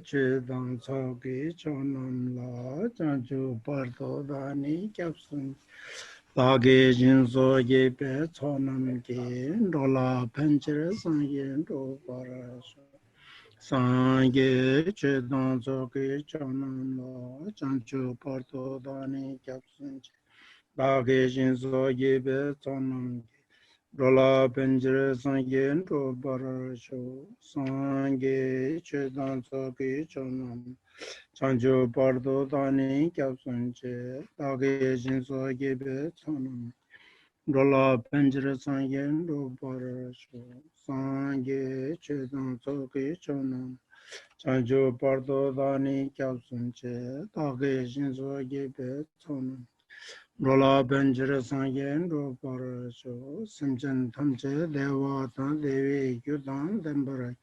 Chedang Soki Chonam La Chanchu Parto Dani Kapsun Lage Jinso Yepe Chonam Ki Dola Penchire Sangye Do Parasho Sangye Chedang Soki Chonam La Chanchu Parto Dani Kapsun Lage Jinso Yepe Chonam Rola Penjere Sangye Do Parasho Sangye Chedang Soki Chonam Chancho Pardo Dani Kapsunche, Dage Jinso Gebe Chonam, Rola Penjere Sangyen Do Parasho, Sangye Chedan Soki Chonam, Chancho Pardo Dani Kapsunche, Dage Jinso Gebe Chonam, Rola Penjere Sangyen Do Parasho, Simchen Tamche Dewa Tan Devi Yudan Dembarak,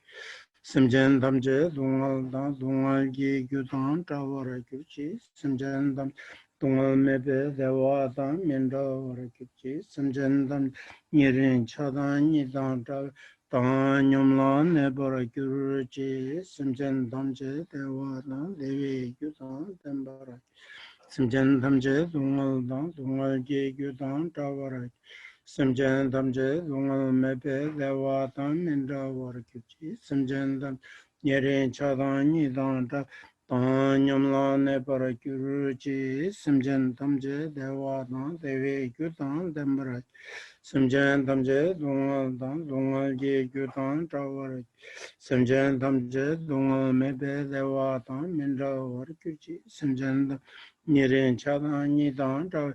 Simchen Damje Dungal Dan Dungal Gi Gyudan Tawara Kyuchi Simchen Dam Dungal Mebe Dewa Dan Mindawara Kyuchi Simchen Dam Nirin Chadan Nidan Dan Nyumla Nebara Kyuchi Simchen Damje Dewa Dan Devi Gyudan Dembara Simchen Damje Dungal Dan Dungal Gi Gyudan Tawara Simchen Damje Dungal Mebe Dewa Dan Mindawara Kyuchi Simchen Dam Yerin Chadan Nidan Dan Nyamla Nebara Kyuchi Simchen Damje Dewa Dan Devi Gyudan Dembara Simchen Damje Dungal Dan Dungal Gi Gyudan Tawara Simchen Damje Dungal Mebe Dewa Dan Mindawara Kyuchi Simchen Dam Yerin Chadan Nidan Dan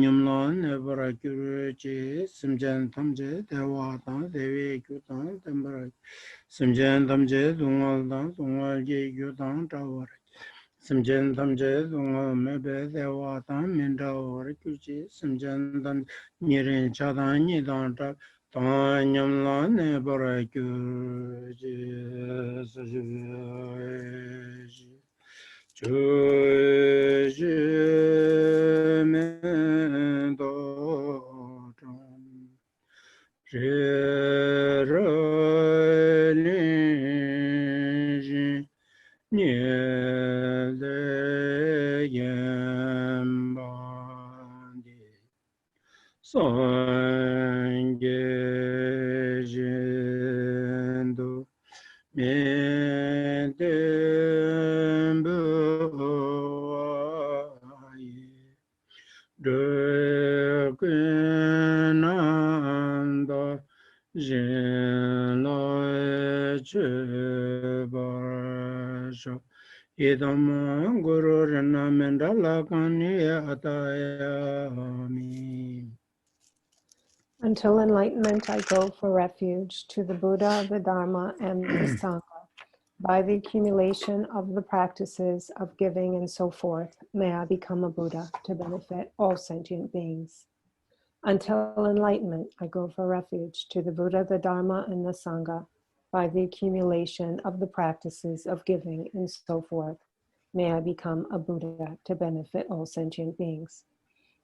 Nyamla Nebara Kyuchi Simchen Damje Dewa Dan Devi Gyudan Dembara Simchen Damje Dungal Dan Dungal Gi Gyudan Tawara Simchen Damje Dungal Mebe Dewa Dan Mindawara Kyuchi Simchen Dam Nirin Chadan Nidan Dan Nyamla Nebara Kyuchi Chöji Mendo Reroliji Niede Yembandi Sange Jendo Medembuaye Dekenanda Jela Chebarasho Idam Guru Rana Mendala Kani Atayami. Until enlightenment, I go for refuge to the Buddha, the Dharma, and the Sangha. By the accumulation of the practices of giving and so forth, may I become a Buddha to benefit all sentient beings. Until enlightenment, I go for refuge to the Buddha, the Dharma, and the Sangha. By the accumulation of the practices of giving and so forth, may I become a Buddha to benefit all sentient beings.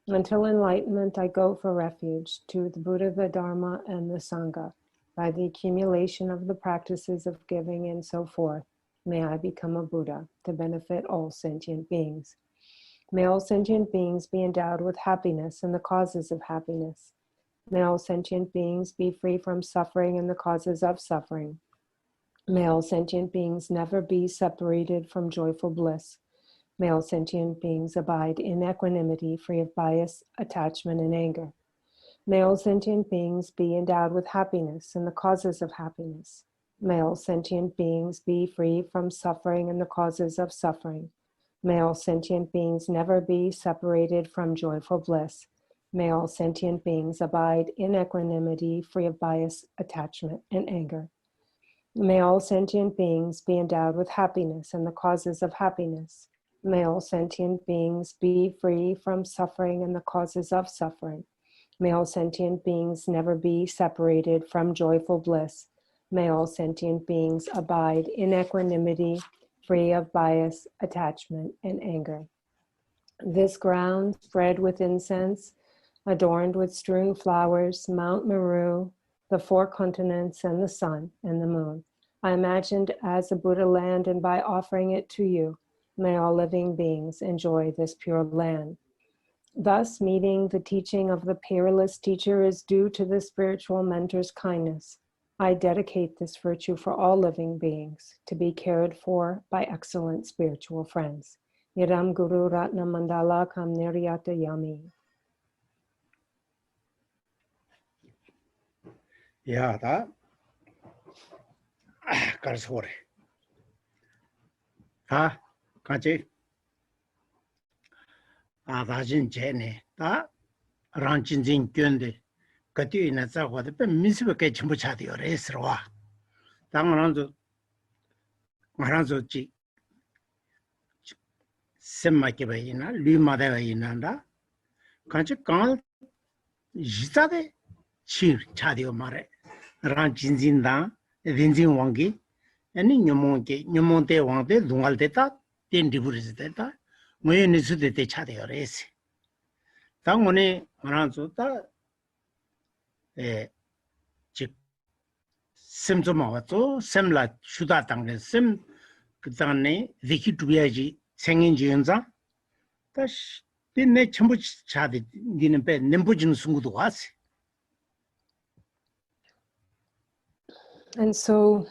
Until enlightenment, I go for refuge to the Buddha, the Dharma, and the Sangha. By the accumulation of the practices of giving and so forth, may I become a Buddha to benefit all sentient beings. May all sentient beings be endowed with happiness and the causes of happiness. May all sentient beings be free from suffering and the causes of suffering. May all sentient beings never be separated from joyful bliss. May all sentient beings abide in equanimity, free of bias, attachment, and anger. May all sentient beings be endowed with happiness and the causes of happiness. May all sentient beings be free from suffering and the causes of suffering. May all sentient beings never be separated from joyful bliss. May all sentient beings abide in equanimity, free of bias, attachment, and anger. May all sentient beings be endowed with happiness and the causes of happiness. May all sentient beings be free from suffering and the causes of suffering. May all sentient beings never be separated from joyful bliss. May all sentient beings abide in equanimity, free of bias, attachment, and anger. This ground, spread with incense, adorned with strewn flowers, Mount Meru, the four continents, and the sun and the moon, I imagined as a Buddha land, and by offering it to you, may all living beings enjoy this pure land. Thus, meeting the teaching of the peerless teacher is due to the spiritual mentor's kindness. I dedicate this virtue for all living beings to be cared for by excellent spiritual friends. Yadam Guru Ratna Mandala Kam Niryata Yami. Yeah, that. Karsore. Ha, Kaji. Rajin Jenny. That Ranchin Jin Gundi. Katu in a Zawa, the Missive Chimbuchati or Esra. Tanganando Maranzo Chi Semakibaina, Luma de Inanda. Can't you call Jitade? Chir Chadio Mare. Ranchin Zinda, Vinzin Wangi, and in Yomonte, Wante, Dungal then Diburis data, when is the Chadio race. Tangone Maranzota Simsomato, Semla Shudatang, Sim Kitane, Viki Tubiaji, Sangin Jinza. Tash didn't Chambuch Chadi, didn't pay Nimbujin Sunguduas. And so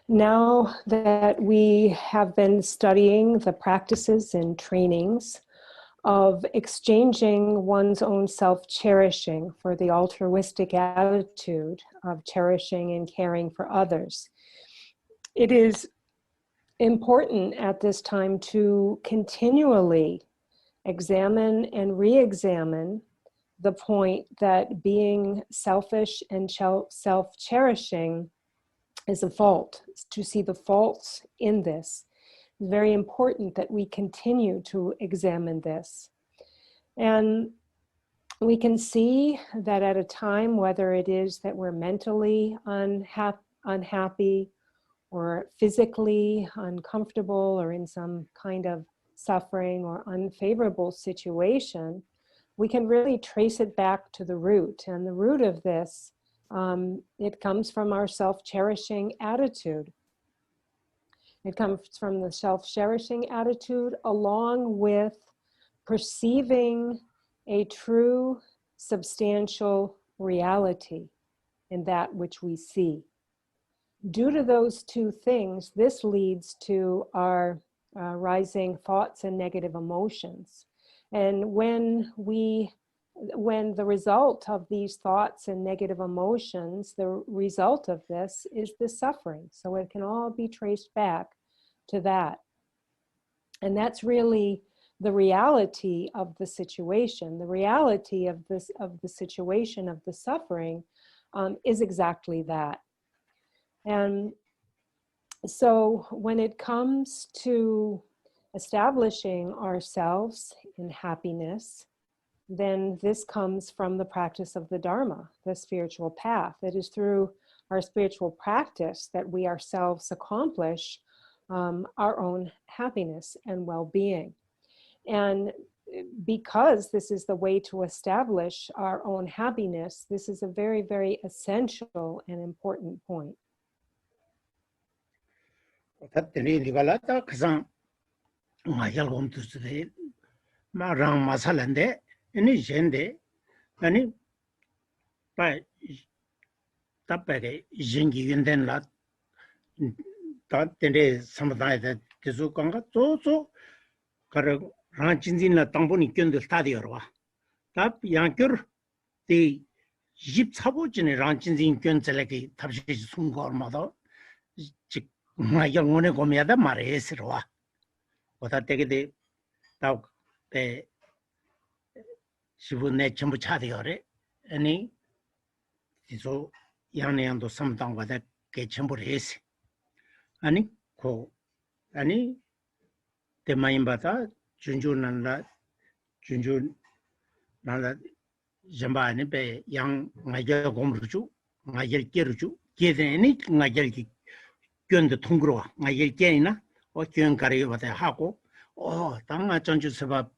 now that we have been studying the practices and trainings of exchanging one's own self-cherishing for the altruistic attitude of cherishing and caring for others, it is important at this time to continually examine and re-examine the point that being selfish and self-cherishing is a fault. To see the faults in this. It's very important that we continue to examine this. And we can see that at a time, whether it is that we're mentally unhappy or physically uncomfortable or in some kind of suffering or unfavorable situation, we can really trace it back to the root. And the root of this, it comes from our self-cherishing attitude. It comes from the self-cherishing attitude along with perceiving a true, substantial reality in that which we see. Due to those two things, this leads to our rising thoughts and negative emotions. And when the result of these thoughts and negative emotions, the result of this is the suffering. So it can all be traced back to that. And that's really the reality of the situation. The reality of the situation of the suffering is exactly that. And so when it comes to establishing ourselves in happiness, then this comes from the practice of the Dharma, the spiritual path. It is through our spiritual practice that we ourselves accomplish our own happiness and well-being. And because this is the way to establish our own happiness, this is a very, very essential and important point. Any gende, any by Tapere, Jingi, and then lot that the Samadai that Kizukanga, so Ranchin in la Tamboni Kund study or Tap Yankur, the Jip Sabochin Ranchin in Kunseleki, Tapshi Sungor mother, my young one Gomiada Maresroa. What I take the dog the she would net Chambuchadi or any so young and some down with that get Chambures. Any co any the Maimbata, Junjun and that Junjun Nala Jamba and Bay, young Nigel Gomruju, Nigel Kiruju, get any Nigel Gun the Tungro, Nigel Kena, or Kyun Kari with a hako, oh, Tanga Janjusaba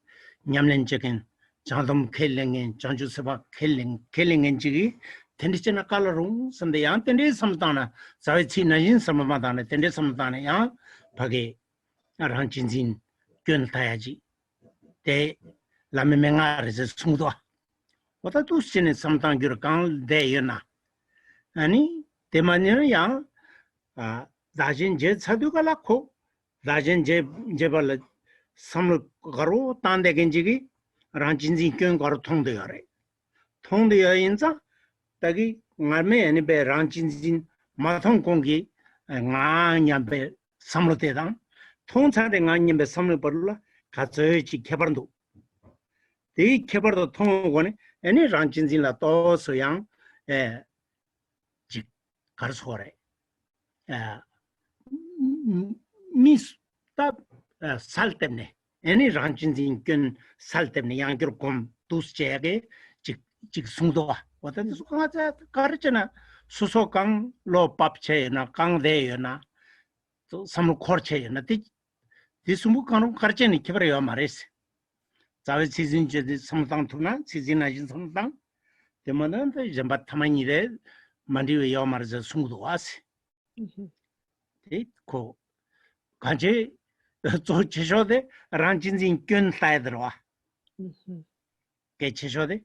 Nyamlen chicken. Chandam killing and Janjusaba killing and Jiggy, 텐디체나 칼로롱 선데양 텐디 삼다나 자위치 나진 삼마다나 텐디 삼다나 야 바게 란친진 견타야지 대 라메맹아르스 숨도 왔다 두시네 삼단기로 강 대여나 아니 대만이는 아 자진 제 차두가라고 자진 제발 삼을 가로 단대겐지기 란친진 견 가로 통되어래 통되어 인자 딱이 말매 아니 배 란친진 마통 공기 ngañambe samlotedan 통차대 ngañambe samlo 벌라 가져지 개발도 이 개발도 통하고네 아니 란친진라 또서양 지 가르소래 미스타 살 때문에 아니 란친진 끈살 때문에 양기로금 두스제게 직 송도와 어떤 수강하자 가르치나 수소강 로밥체나 강대여나 또 삼루 코르체나 디 스무 강로 가르치니 개발해야 말했어. 자외 시즌제 삼당 투나 시즌아진 삼당 때문에 이제 바타만이래 만디웨야 말해서 송도 왔어. 그 간제 저 제셔데 란진진 끈 따이들와. 게 제셔데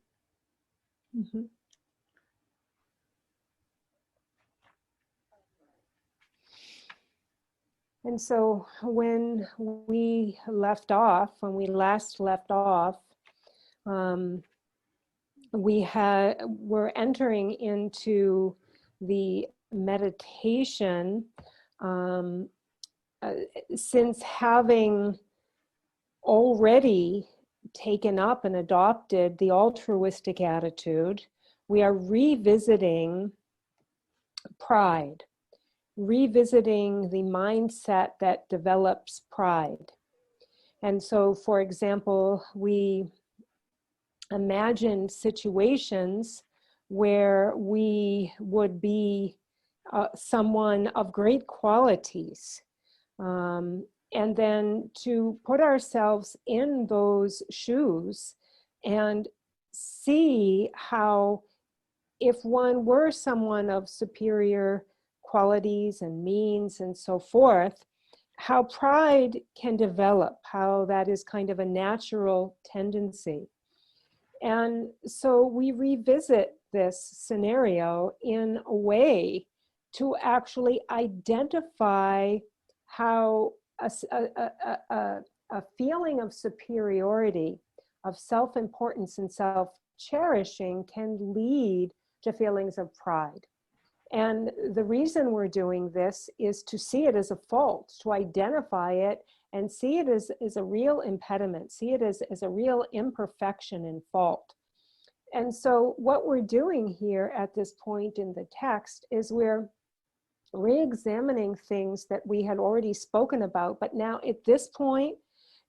And so when we last left off, we're entering into the meditation, since having already taken up and adopted the altruistic attitude, we are revisiting pride. Revisiting the mindset that develops pride. And so, for example, we imagine situations where we would be someone of great qualities, and then to put ourselves in those shoes and see how, if one were someone of superior qualities and means and so forth, how pride can develop, how that is kind of a natural tendency. And so we revisit this scenario in a way to actually identify how a feeling of superiority, of self-importance and self-cherishing can lead to feelings of pride. And the reason we're doing this is to see it as a fault, to identify it and see it as a real impediment, see it as a real imperfection and fault. And so what we're doing here at this point in the text is we're re-examining things that we had already spoken about, but now at this point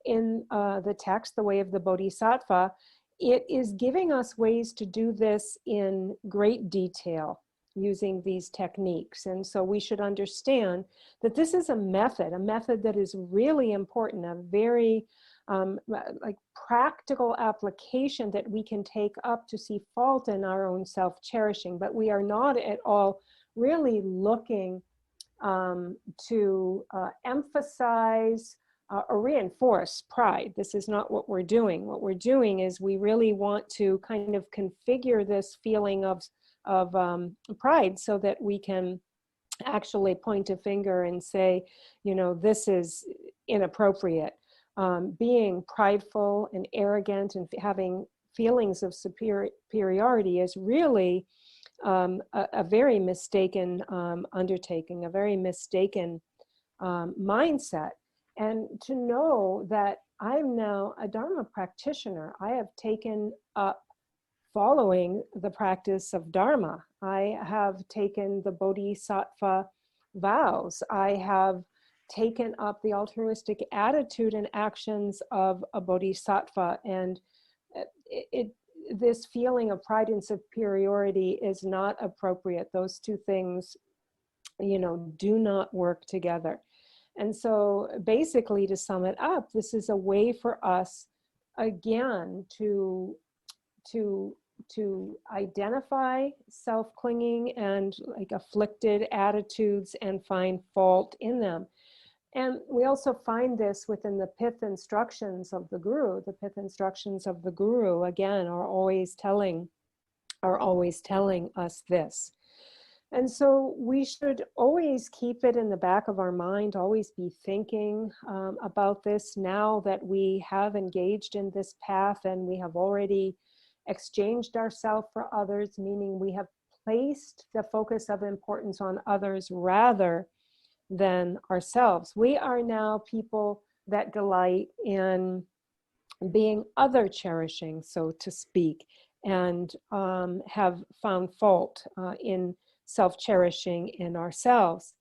in the text, the way of the Bodhisattva, it is giving us ways to do this in great detail, using these techniques. And so we should understand that this is a method that is really important, a very like practical application that we can take up to see fault in our own self-cherishing, but we are not at all really looking to emphasize or reinforce pride. This is not what we're doing. What we're doing is we really want to kind of configure this feeling of pride so that we can actually point a finger and say, you know, this is inappropriate. Being prideful and arrogant and having feelings of superiority is really a very mistaken undertaking, a very mistaken mindset. And to know that I'm now a Dharma practitioner, I have taken up following the practice of Dharma. I have taken the Bodhisattva vows. I have taken up the altruistic attitude and actions of a Bodhisattva. And this feeling of pride and superiority is not appropriate. Those two things, you know, do not work together. And so basically, to sum it up, this is a way for us, again, to to identify self-clinging and like afflicted attitudes and find fault in them. And we also find this within the pith instructions of the Guru. The pith instructions of the Guru, again, are always telling us this. And so we should always keep it in the back of our mind, always be thinking about this now that we have engaged in this path and we have already exchanged ourselves for others, meaning we have placed the focus of importance on others rather than ourselves. We are now people that delight in being other cherishing, so to speak, and have found fault in self-cherishing in ourselves.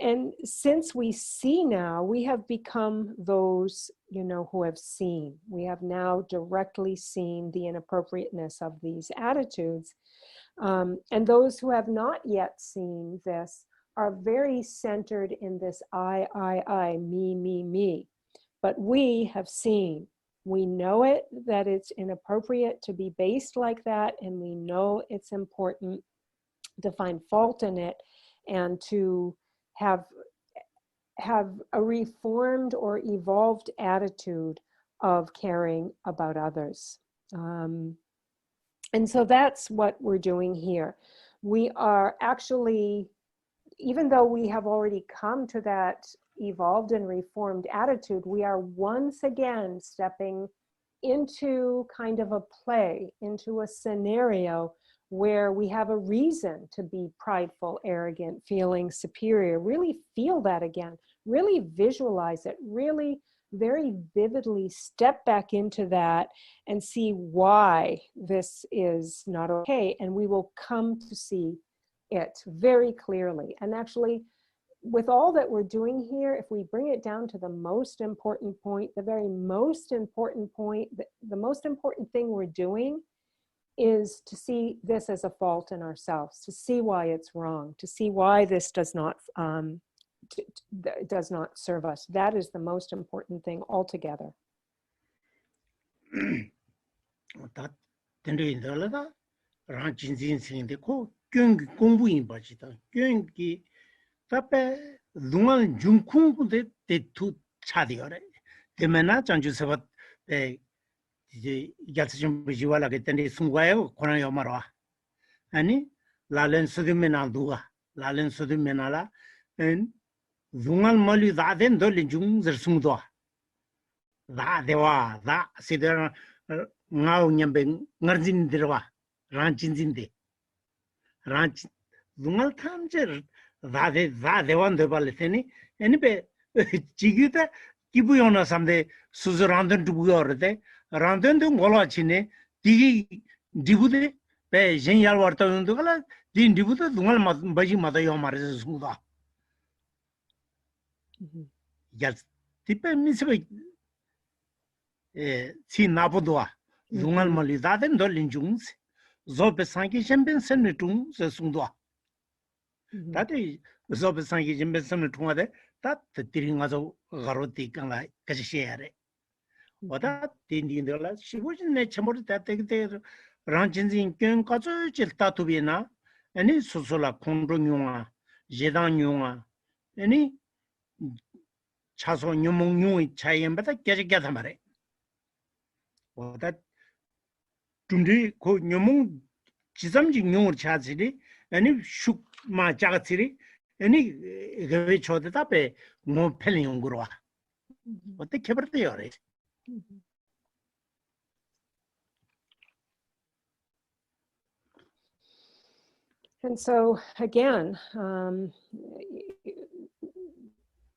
And since we see now, we have become those, who have seen. We have now directly seen the inappropriateness of these attitudes. And those who have not yet seen this are very centered in this I, me. But we have seen. We know it, that it's inappropriate to be based like that, and we know it's important to find fault in it and to have a reformed or evolved attitude of caring about others. And so that's what we're doing here. We are actually, even though we have already come to that evolved and reformed attitude, we are once again stepping into kind of a play, into a scenario where we have a reason to be prideful, arrogant, feeling superior. Really feel that again, really visualize it, really very vividly step back into that and see why this is not okay. And we will come to see it very clearly. And actually, with all that we're doing here, if we bring it down to the most important point, the very most important point, the most important thing we're doing is to see this as a fault in ourselves, to see why it's wrong, to see why this does not serve us. That is the most important thing altogether. Tape lungal jungkung de tu chadiore. De mena chanju sabat yatsum bijuala ke tende sungwayo kona yomarwa. Ani lalen sudimena dua, lalen sudimenala en lungal mali da den dolin jung zersungdoa. Da dewa da sidera ngau nyambe ngarjin dirwa ranchinjinde. Ranch lungal thamjer da dewan de baleteni enibe chigita kibuyona samde suzurandan dubuyorde randan de ngolachine digi dibude be jenyal warta undugala din dibude dungal baji mata yomare sumuda yas tipe misbe si napodwa dungal mali daden dolin jungs zobe sanki jemben senetung se sumdwa Tati zobe sangi jimbe samne tungade tat tiringazo garoti kanga kashiere oda tindindola shibujine chamor tatekte ranchinzin kön kazo chilta tubina ani susula kondonyunga jedanyunga ani chaso nyumungyu chayembata gyagyata mare oda tumdi ko nyumung 지점지 용을 찾으리 아니 슈마 자가치리 아니 그게 초대답에 뭐 펠링 용으로 와 어떻게 버려요 그래 And so again,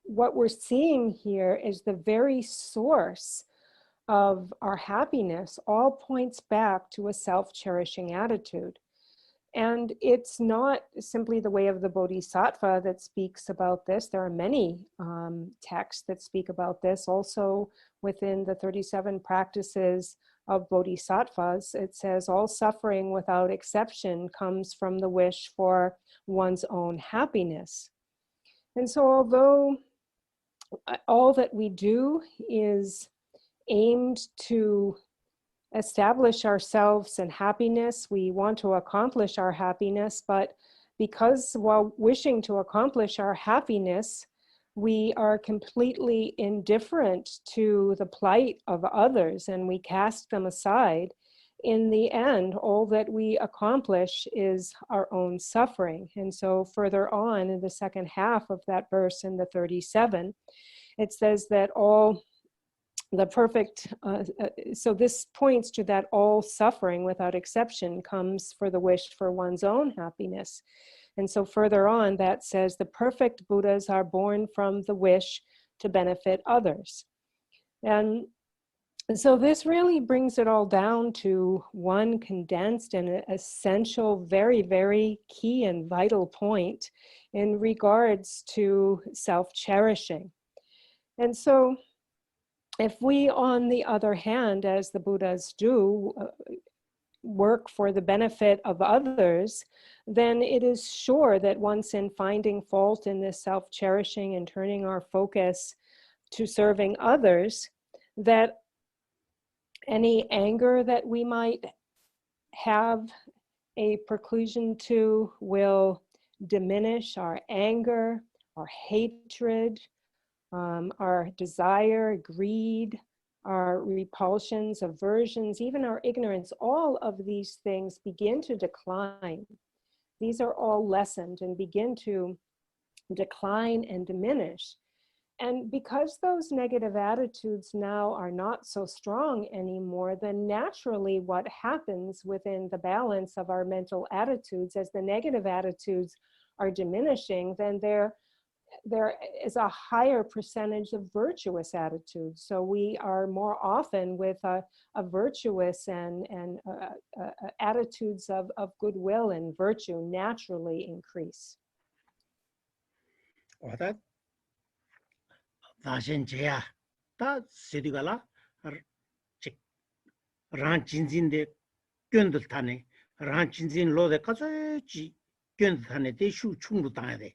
what we're seeing here is the very source of our happiness all points back to a self-cherishing attitude. And it's not simply the way of the Bodhisattva that speaks about this. There are many texts that speak about this. Also within the 37 practices of Bodhisattvas, it says all suffering without exception comes from the wish for one's own happiness. And so although all that we do is aimed to establish ourselves in happiness. We want to accomplish our happiness, but because while wishing to accomplish our happiness, we are completely indifferent to the plight of others and we cast them aside, in the end, all that we accomplish is our own suffering. And so further on in the second half of that verse in the 37, it says that all the perfect, so this points to that all suffering without exception comes for the wish for one's own happiness. And so further on that says the perfect Buddhas are born from the wish to benefit others. And so this really brings it all down to one condensed and essential, very, very key and vital point in regards to self-cherishing. And so if we, on the other hand, as the Buddhas do, work for the benefit of others, then it is sure that once in finding fault in this self-cherishing and turning our focus to serving others, that any anger that we might have a preclusion to will diminish. Our anger, our hatred, our desire, greed, our repulsions, aversions, even our ignorance, all of these things begin to decline. These are all lessened and begin to decline and diminish. And because those negative attitudes now are not so strong anymore, then naturally what happens within the balance of our mental attitudes, as the negative attitudes are diminishing, then there is a higher percentage of virtuous attitudes. So we are more often with a virtuous and attitudes of goodwill and virtue naturally increase. 다신지야 다 시디가라 란친진데 견들 타네 란친진 로데 가서지 견들 타네 대슈 충도 당하대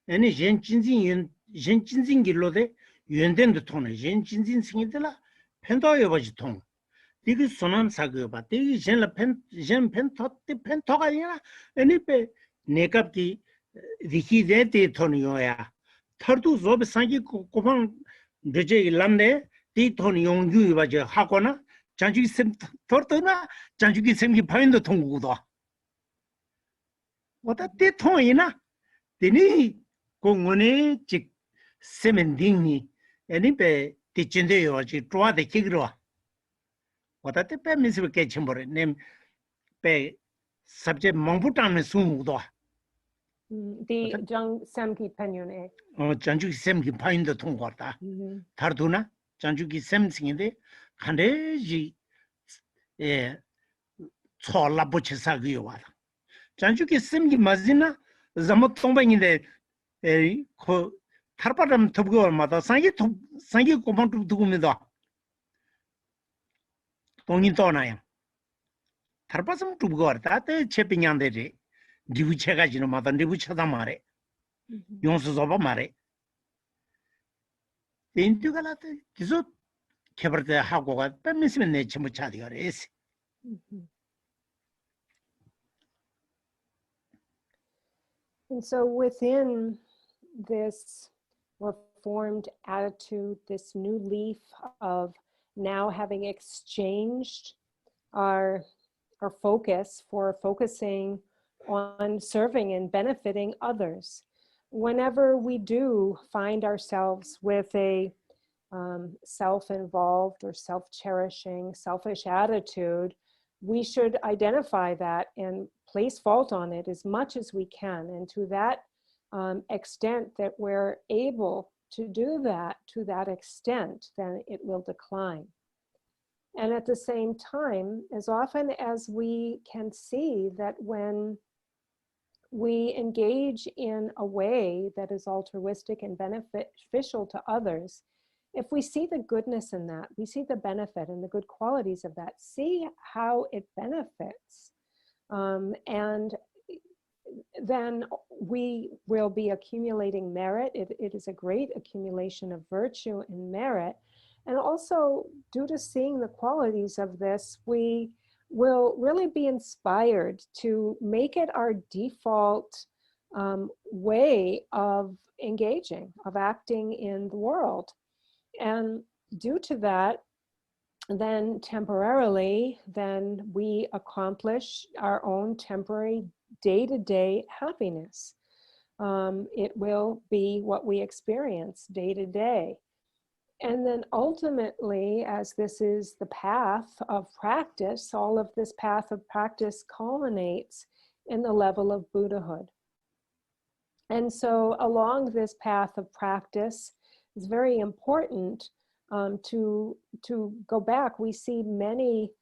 아니 젠친진 길로데 연된도 통네 젠친진 생이들라 펜도여 버지 통 디그 소남 사그 바 디그 젠라 펜토가 아니라 아니 베 네갑기 리히데데 토니오야 thirdu zob sangi kopang deje lamne ti thon yongju ba je hakona janju sem thortona janju ki sem ki phain do thongu do wata ti thon ina tini ko ngone chik semending ni ani pe ti chinde yo ji twa de kigro wata te pe misbe ke chimbore nem pe subject mongputan me sungu do The Jang Samki Penyone. janjuki semki 파인도 통과다. 다르도나 janjuki semsing인데 간데지 예 초라 붙여사기요 와라. janjuki sem기 맞으나 잘못 통방인데 에그 탈바람 덮고마다 상기 고방도 두고면다. 동인 떠나요. 탈바람 두고 왔다. 때 체빙양데지. 리부체가 지는 마다 리부체다 말해. 용수 잡아 말해. 인투가라도 계속 개발돼 하고가 빼면서 내 전부 차디가 그랬어. And so within this reformed attitude, this new leaf of now having exchanged our focus for focusing on serving and benefiting others. Whenever we do find ourselves with a self-involved or self-cherishing, selfish attitude, we should identify that and place fault on it as much as we can. And to that extent that we're able to do that, to that extent, then it will decline. And at the same time, as often as we can see that when we engage in a way that is altruistic and beneficial to others, if we see the goodness in that, we see the benefit and the good qualities of that, see how it benefits, and then we will be accumulating merit. It is a great accumulation of virtue and merit. And also, due to seeing the qualities of this, we will really be inspired to make it our default way of engaging, of acting in the world. And due to that, then temporarily, then we accomplish our own temporary day-to-day happiness. It will be what we experience day to day. And then ultimately, as this is the path of practice, all of this path of practice culminates in the level of Buddhahood. And so along this path of practice, it's very important to go back. We see many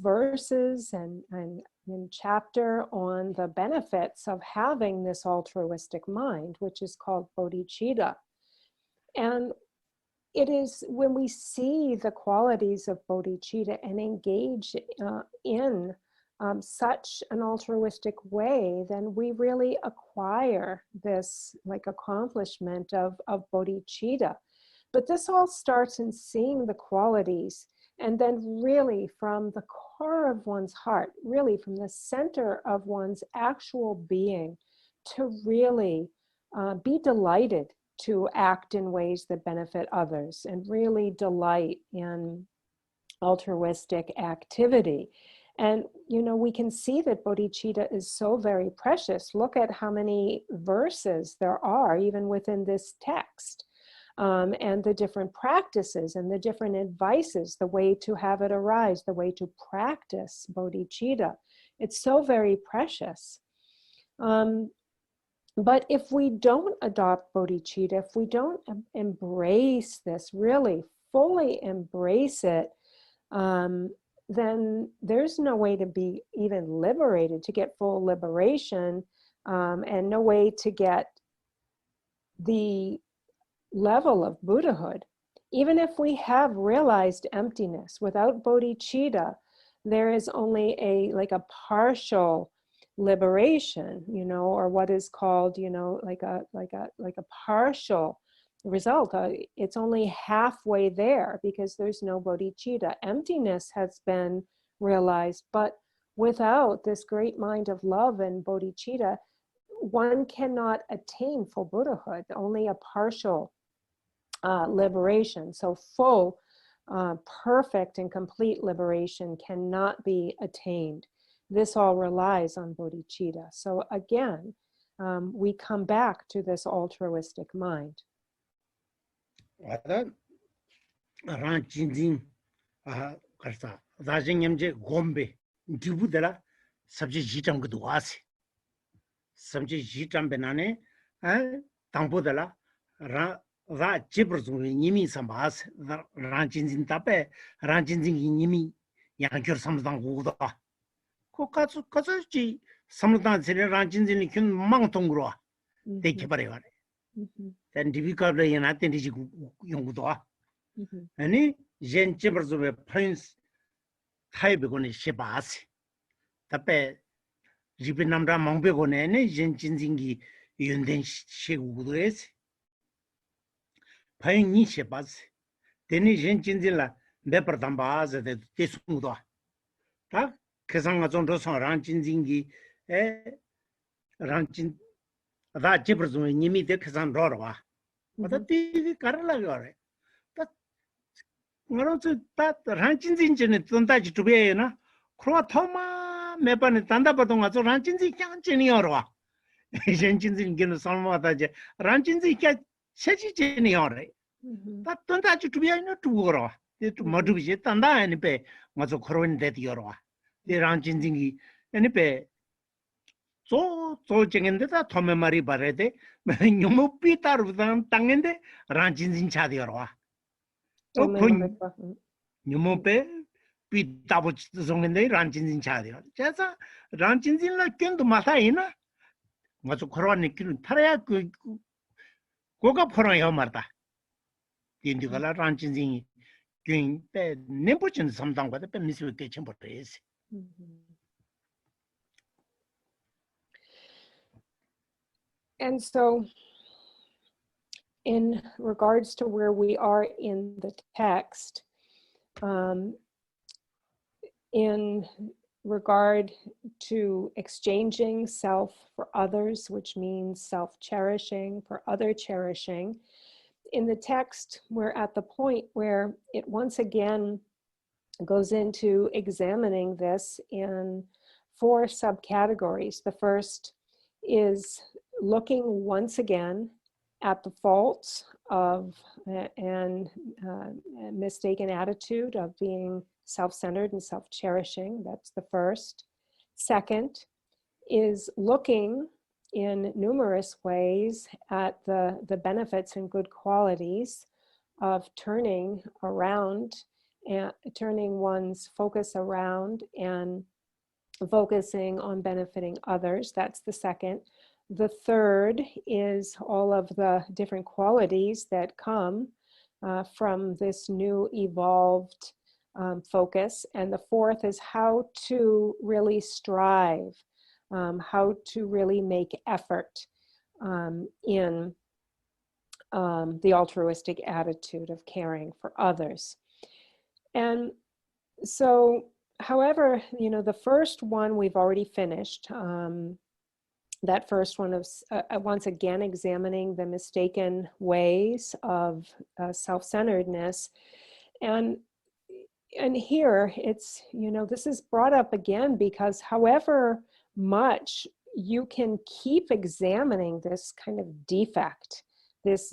verses and chapter on the benefits of having this altruistic mind, which is called bodhicitta. And it is when we see the qualities of bodhicitta and engage in such an altruistic way, then we really acquire this like accomplishment of bodhicitta. But this all starts in seeing the qualities, and then really from the core of one's heart, really from the center of one's actual being, to really be delighted to act in ways that benefit others and really delight in altruistic activity. And, you know, we can see that bodhicitta is so very precious. Look at how many verses there are even within this text. And the different practices and the different advices, the way to have it arise, the way to practice bodhicitta. It's so very precious. But if we don't adopt bodhicitta, if we don't embrace this, really fully embrace it, then there's no way to be even liberated, to get full liberation, and no way to get the level of Buddhahood. Even if we have realized emptiness, without bodhicitta, there is only a partial liberation, you know, or what is called, you know, like a partial result. It's only halfway there because there's no bodhicitta. Emptiness has been realized, but without this great mind of love and bodhicitta, one cannot attain full Buddhahood, only a partial liberation. So full, perfect and complete liberation cannot be attained. This all relies on bodhicitta. So again, we come back to this altruistic mind. Ra jibrzung nimi sambas ranjin tape ranjin nimi yankyur samdang guda ko katsu ji samdang sere ranjin kyun mangtongro de kibare ware then difficult yana tenji yongdo ani jen jibrzung prince type gone shibas tape jibinamra mangbe gone ne jen jinjingi yunden shigudes 파인이 셰바스 데니 젠진질라 네퍼담바즈 데 티스무도 다 계산가 정도서 란진진기 에 란진 다 제브르즈미 니미 데 계산 로로와 어디 티 카르라고래 다 뭐로서 다 란진진진에 돈다지 두베나 크로아 토마 메바네 단다바동아 저 란진진 짱찐이어와 젠진진기는 설마다제 란진진 세지제니 어래. 다 던다지 두비아이나 두고라. 또 머두비제 단다 아니베 맞아 그런데 되어라. 이랑 진진기 아니베 조정인데다 토메 말이 바래데 뇽모 피타르단 땅인데 란진진 차디어라. 또 뇽모페 피타보 정인데 란진진 차디어. 그래서 란진진라 견도 마사이나 맞아 그런 느낌은 타야 그 고가 포랑이야 말다. 인디가라 란진징이 균때 nempochen samdangwa de miswe ke chemporese. And so in regards to where we are in the text, in regard to exchanging self for others, which means self-cherishing for other cherishing. In the text, we're at the point where it once again goes into examining this in 4 subcategories. The first is looking once again at the faults of and mistaken attitude of being self-centered and self-cherishing. That's the first. Second is looking in numerous ways at the benefits and good qualities of turning around and turning one's focus around and focusing on benefiting others. That's the second. The third is all of the different qualities that come from this new evolved focus. And the fourth is how to really strive, how to really make effort in the altruistic attitude of caring for others. And so, however, the first one we've already finished. That first one of once again examining the mistaken ways of self-centeredness. And here it's, this is brought up again because however much you can keep examining this kind of defect, this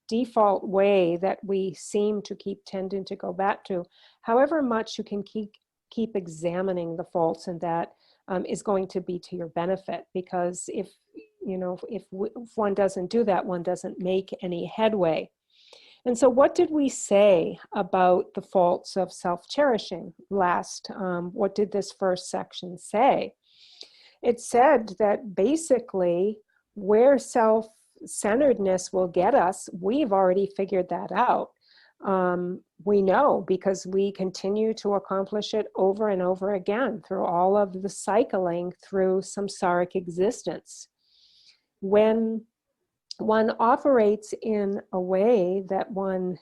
default way that we seem to keep tending to go back to, however much you can keep examining the faults, and that is going to be to your benefit, because if one doesn't do that, one doesn't make any headway. And so what did we say about the faults of self-cherishing last? What did this first section say? It said that basically where self-centeredness will get us, we've already figured that out. We know because we continue to accomplish it over and over again through all of the cycling through samsaric existence. When one operates in a way that one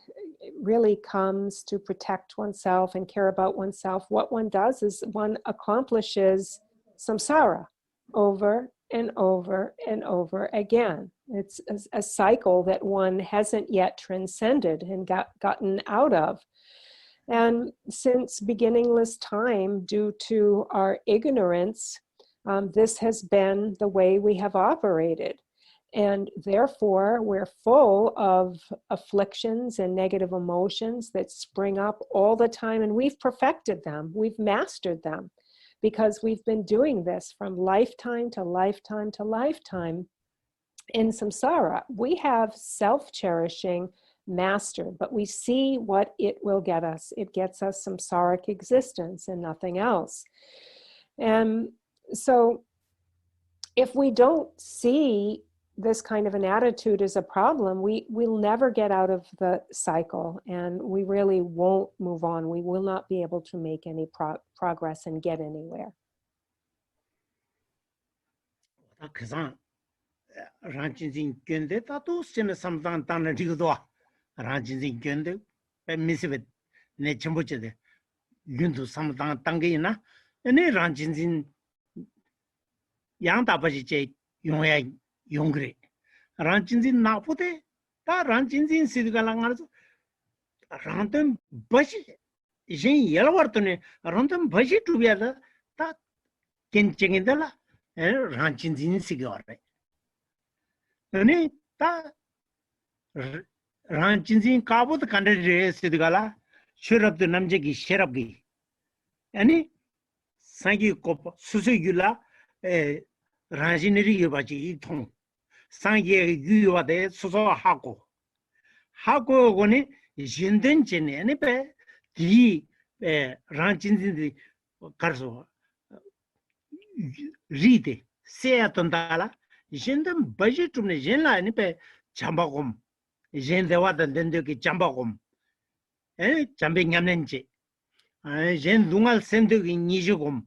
really comes to protect oneself and care about oneself, what one does is one accomplishes samsara over and over and over again. It's a cycle that one hasn't yet transcended and gotten out of. And since beginningless time, due to our ignorance, this has been the way we have operated. And therefore, we're full of afflictions and negative emotions that spring up all the time, and we've perfected them, we've mastered them, because we've been doing this from lifetime to lifetime to lifetime in samsara. We have self-cherishing mastered, but we see what it will get us. It gets us samsaric existence and nothing else. And so if we don't see this kind of an attitude as a problem, we'll never get out of the cycle, and we really won't move on. We will not be able to make any progress and get anywhere. Yongre Ranchinzin Napude, Ta Ranchinzin Sidgalangas Rantum Bashi Jin Yelawartune, Rantum Bashi together, Ta Kinchingindala, and Ranchinzin Sigare. Ta Ranchinzin Kabu the candidate Sidgala, sure up the Namjaki Sherabgi. Any Sangi Kopa Susugula, Ranjiniri Yubaji Tong. Sangye Yuade Suso Hako. Hako Goni, Jinden Jenny, any pe, the ranchins in the Carso Ride, Seatondala, Jendem budget to Jenla, any pe, Chambacum, Jen the water then the Chambacum, Chambing Yamenche, Jen Dungal Sendu in Nijugum,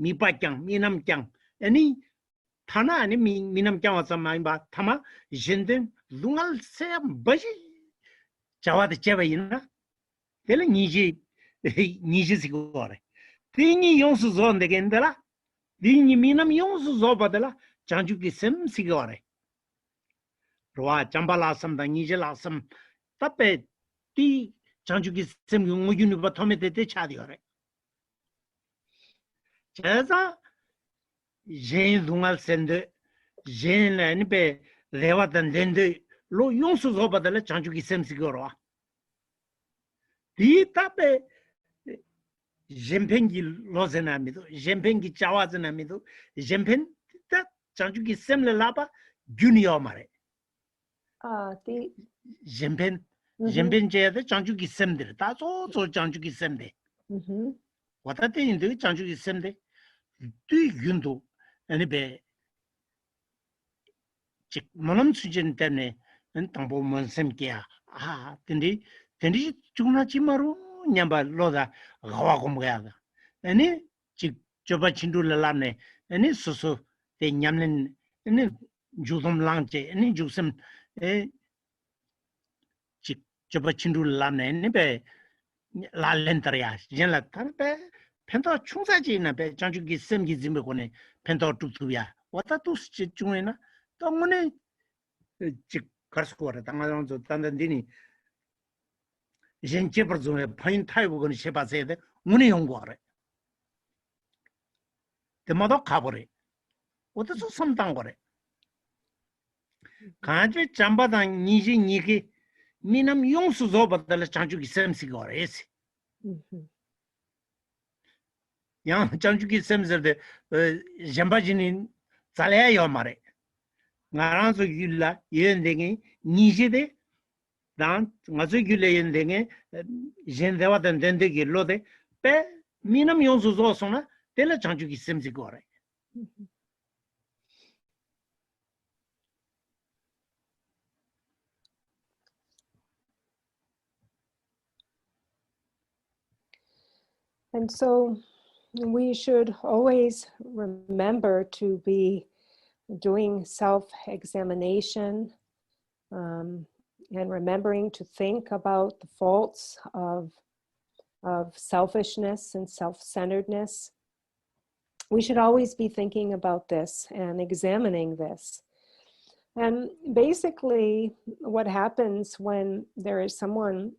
Mipakang, Minam Kang, any 타나 아니 미남 경화서 많이 봐 타마 진든 룽알 세 버지 자와드 제바이나 텔 니지 시고래 티니 용수 존데겐데라 디니 미남 용수 조바데라 장주기 셈 시고래 로아 잠발라섬다 니젤라섬 답에 티 장주기 셈 용무윤이 바토메데 차디오래 자자 jen dungal sende jen la ni be lewa dan dende lo yongsu zo badala chanchu ki sem sigoro di tabe jempengi lozena mido jempengi chawazena mido jempen ta chanchu ki sem le laba junior mare The jempen je de chanchu ki sem de ta so chanchu ki sem de wata te inde chanchu ki sem de tu yundu ani be 직 모놈 수준 때문에 당보 monsemkia 근데 중나지 마루 냠바 로다 가와 공부야다 아니 직 저바 친두라라네 아니 소소 때 냠는 아니 주좀 랑제 아니 주섬 에 저바 친두라라네 아니 베 라렌터야 진라 타베 펜터 충사지나 베 장주기 셈기 짐베고네 펜터 뚝투야 왔다 또 중에나 동문에 직 가스코라 당하면서 단단디니 젠체 버존에 파인 타이브거는 셰바세야 돼 문에 연구하래 대마도 가버래 어디서 섬당 거래 가지 잠바당 니지 니게 미남 용수 조바들 장주기 셈시 거래스 양 장주기 셈서데 잠바지니 잘해야 말해 나랑서 율라 연댕이 니제데 난 맞아 율레 연댕이 젠데와던 덴데기 로데 빼 미남 용수조서나 텔라 장주기 셈지 거래 And so we should always remember to be doing self-examination and remembering to think about the faults of selfishness and self-centeredness. We should always be thinking about this and examining this. And basically what happens when there is someone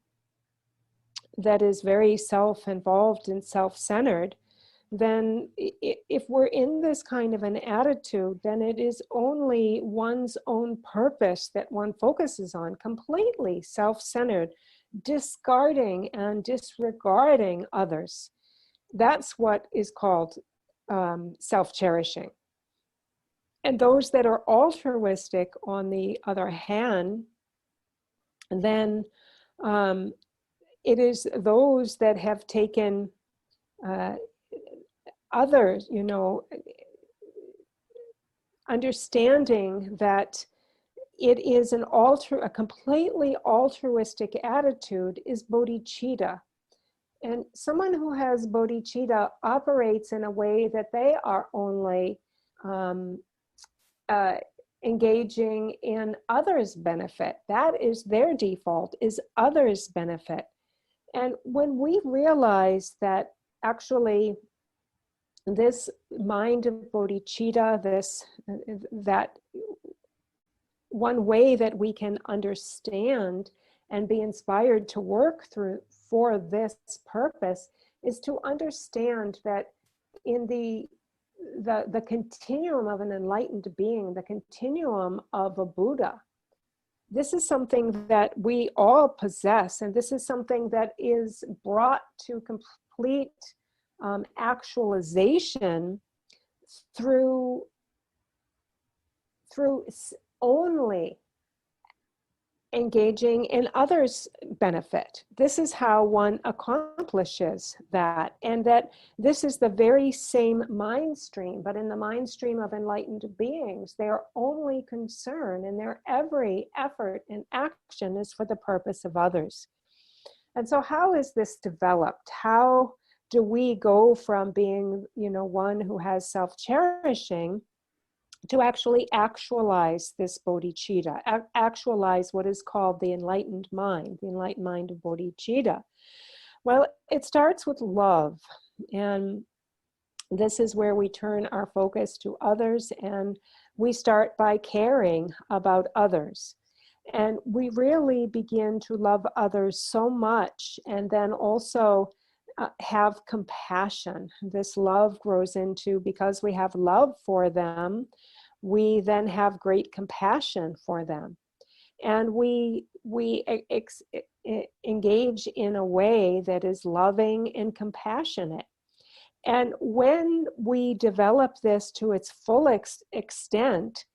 that is very self-involved and self-centered, then if we're in this kind of an attitude, then it is only one's own purpose that one focuses on, completely self-centered, discarding and disregarding others. That's what is called self-cherishing. And those that are altruistic, on the other hand, then it is those that have taken others, understanding that it is a completely altruistic attitude is bodhicitta. And someone who has bodhicitta operates in a way that they are only engaging in others' benefit. That is their default, is others' benefit. And when we realize that actually this mind of bodhicitta, that one way that we can understand and be inspired to work for this purpose is to understand that in the continuum of an enlightened being, the continuum of a Buddha, this is something that we all possess, and this is something that is brought to complete actualization through only engaging in others' benefit. This is how one accomplishes that, and that this is the very same mind stream, but in the mind stream of enlightened beings, their only concern and their every effort and action is for the purpose of others. And so how is this developed? How do we go from being, one who has self-cherishing to actually actualize this bodhicitta, actualize what is called the enlightened mind of bodhicitta? Well, it starts with love. And this is where we turn our focus to others, and we start by caring about others. And we really begin to love others so much, and then also have compassion. This love grows into, because we have love for them, we then have great compassion for them. And we engage in a way that is loving and compassionate. And when we develop this to its full extent,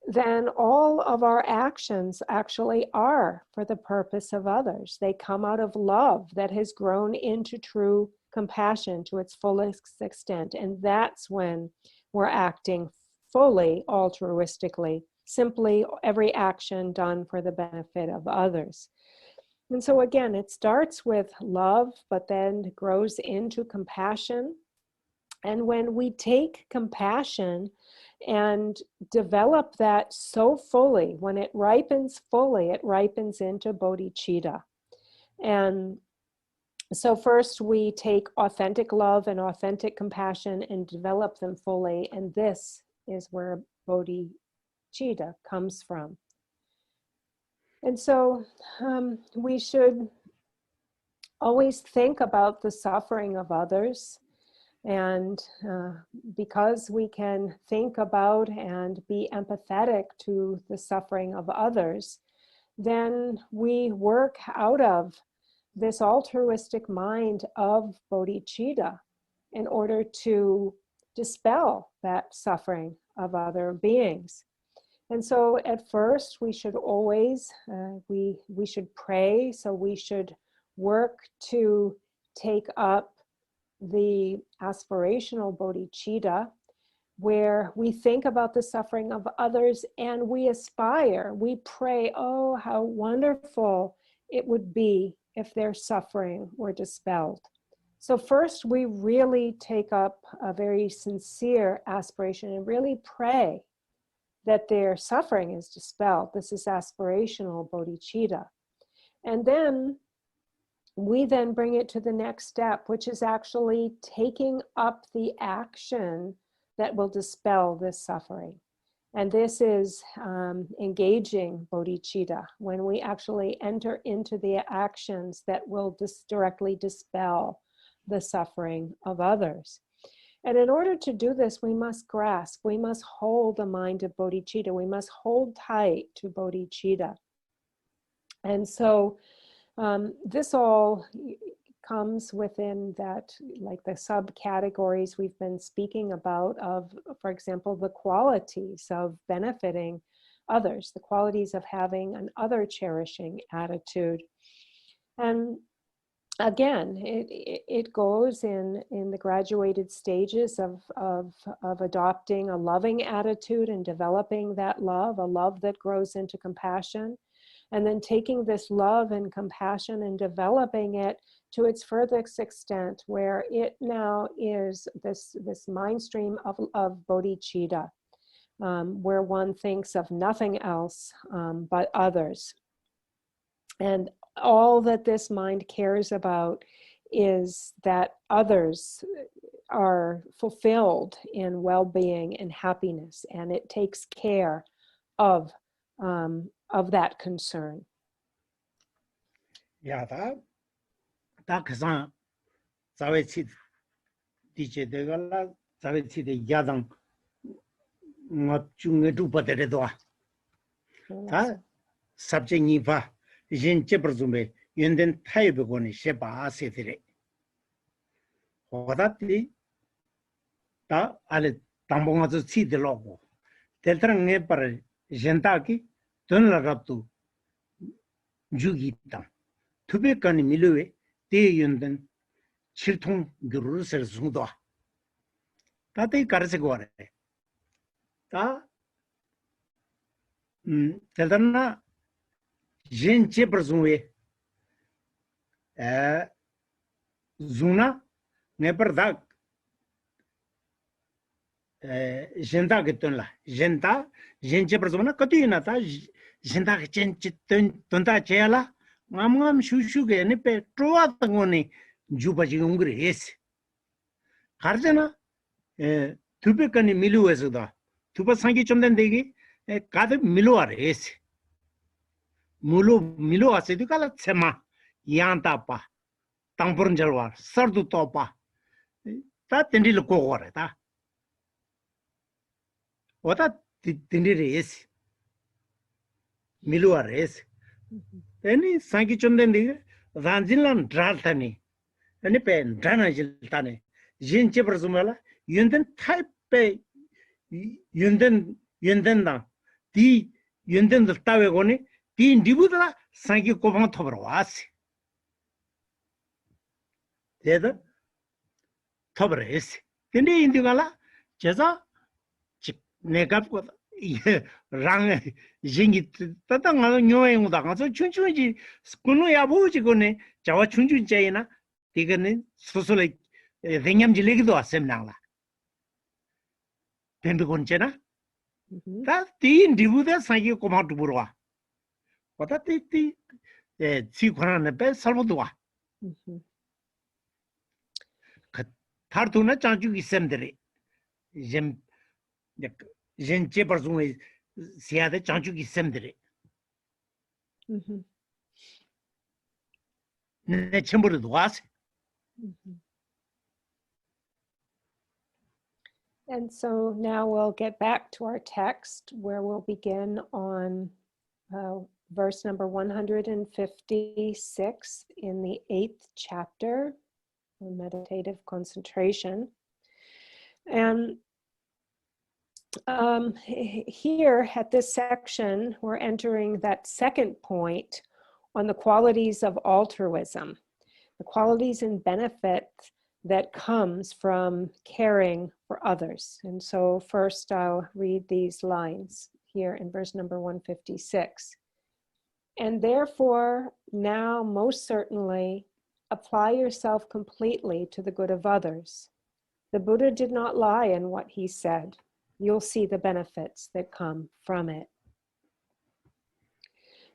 then all of our actions actually are for the purpose of others. They come out of love that has grown into true compassion to its fullest extent. And that's when we're acting fully altruistically, simply every action done for the benefit of others. And so again, it starts with love, but then grows into compassion. And when we take compassion and develop that so fully, when it ripens fully, it ripens into bodhicitta. And so first we take authentic love and authentic compassion and develop them fully. And this is where bodhicitta comes from. And so we should always think about the suffering of others. And because we can think about and be empathetic to the suffering of others, then we work out of this altruistic mind of bodhicitta in order to dispel that suffering of other beings. And so at first we should always, we should pray. So we should work to take up the aspirational bodhicitta, where we think about the suffering of others and we aspire, we pray, oh, how wonderful it would be if their suffering were dispelled. So first we really take up a very sincere aspiration and really pray that their suffering is dispelled. This is aspirational bodhicitta. And then we then bring it to the next step, which is actually taking up the action that will dispel this suffering. And this is engaging bodhicitta, when we actually enter into the actions that will directly dispel the suffering of others. And in order to do this, we must grasp, we must hold the mind of bodhicitta, we must hold tight to bodhicitta. And so this all comes within that, like the subcategories we've been speaking about of, for example, the qualities of benefiting others, the qualities of having an other cherishing attitude. And again, it goes in the graduated stages of adopting a loving attitude and developing that love, a love that grows into compassion. And then taking this love and compassion and developing it to its furthest extent, where it now is this mind stream of bodhicitta, where one thinks of nothing else but others. And all that this mind cares about is that others are fulfilled in well-being and happiness, and it takes care of that concern. Yeah, that kazan zawechi dije de gala zawechi de yadang ngot chung du padere do ta subject ni ba yin che presume yenden tai be goni sheba setere hodati ta ale tambonga zo chi de logo teltrang ne par jenta ki don la raptu jugi ta tube kan milwe te yenden chilthong guru ser zungdo ta te karse gore ta teltana jen che presume zuna ne per da Jenda Gitunla, Jenda, Jenche Persona, Katunata, Jenda Tonta Chela, Mamam Shushuga, and Pe Troatangoni, Jubaji Ungri, yes. Karjana, Tupekani Milu Esuda, Tupa Sanki Chondendegi, Kade Miluar, yes. Milu Asedukala Sema, Yantapa, Tampurunjalwar, Sardu Topa, that Tendil Kogoreta. What a Tindiri is Miluar is. Any Sanki Chondendi, Vanzilan Dratani, any pen, Dranajiltani, Jin Chepersumala, Yunden type pay Yundenda, the Yunden the Tavegoni, the Indibuda, Sanki Kovan Toberas. The other Toberes. Tindi Indigala, Jeza. Negap rang jingi tatanga nyoeng da so chunchunji kunu ya buji gone jawa chunchun jaina digane sosole dengyam jilegido asemnangla tendu konchena ta tin dibuda sangi koma duburwa wata ti si khana be salvodwa thartuna chanchu isemdere jem Jenche Persum Siade Chanchu Semdere. Nechambur was. And so now we'll get back to our text where we'll begin on verse number 156 in the 8th chapter on meditative concentration. And here at this section, we're entering that second point on the qualities of altruism, the qualities and benefit that comes from caring for others. And so first I'll read these lines here in verse number 156. And therefore, now most certainly, apply yourself completely to the good of others. The Buddha did not lie in what he said. You'll see the benefits that come from it.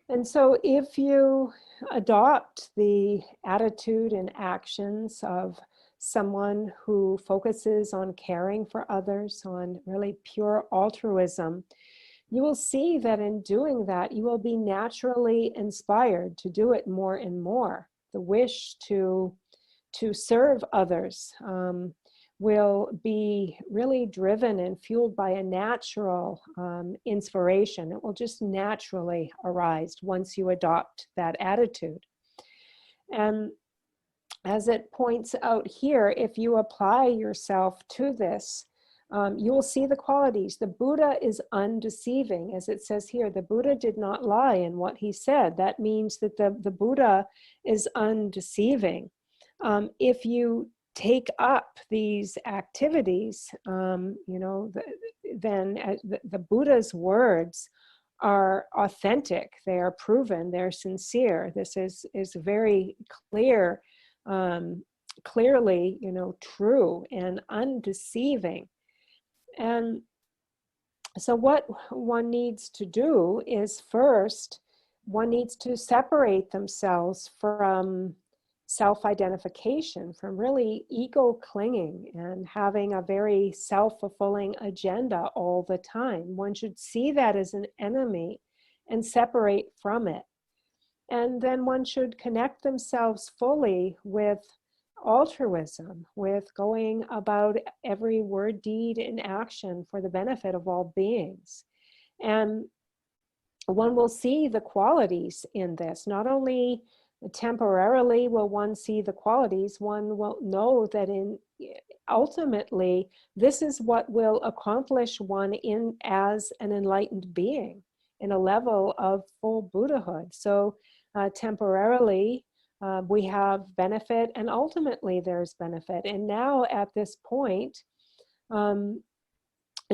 And so if you adopt the attitude and actions of someone who focuses on caring for others, on really pure altruism, you will see that in doing that, you will be naturally inspired to do it more and more. The wish to serve others will be really driven and fueled by a natural inspiration. It will just naturally arise once you adopt that attitude. And as it points out here, if you apply yourself to this, you will see the qualities. The Buddha is undeceiving. As it says here, the Buddha did not lie in what he said. That means that the Buddha is undeceiving. If you take up these activities, then the Buddha's words are authentic, they are proven, they're sincere. This is very clear, clearly, true and undeceiving. And so what one needs to do is first, one needs to separate themselves from self-identification, from really ego clinging and having a very self-fulfilling agenda all the time. One should see that as an enemy and separate from it. And then one should connect themselves fully with altruism, with going about every word, deed, and action for the benefit of all beings. And one will see the qualities in this. Not only temporarily will one see the qualities, one will know that ultimately this is what will accomplish one as an enlightened being in a level of full Buddhahood. So temporarily we have benefit, and ultimately there's benefit. And now at this point, and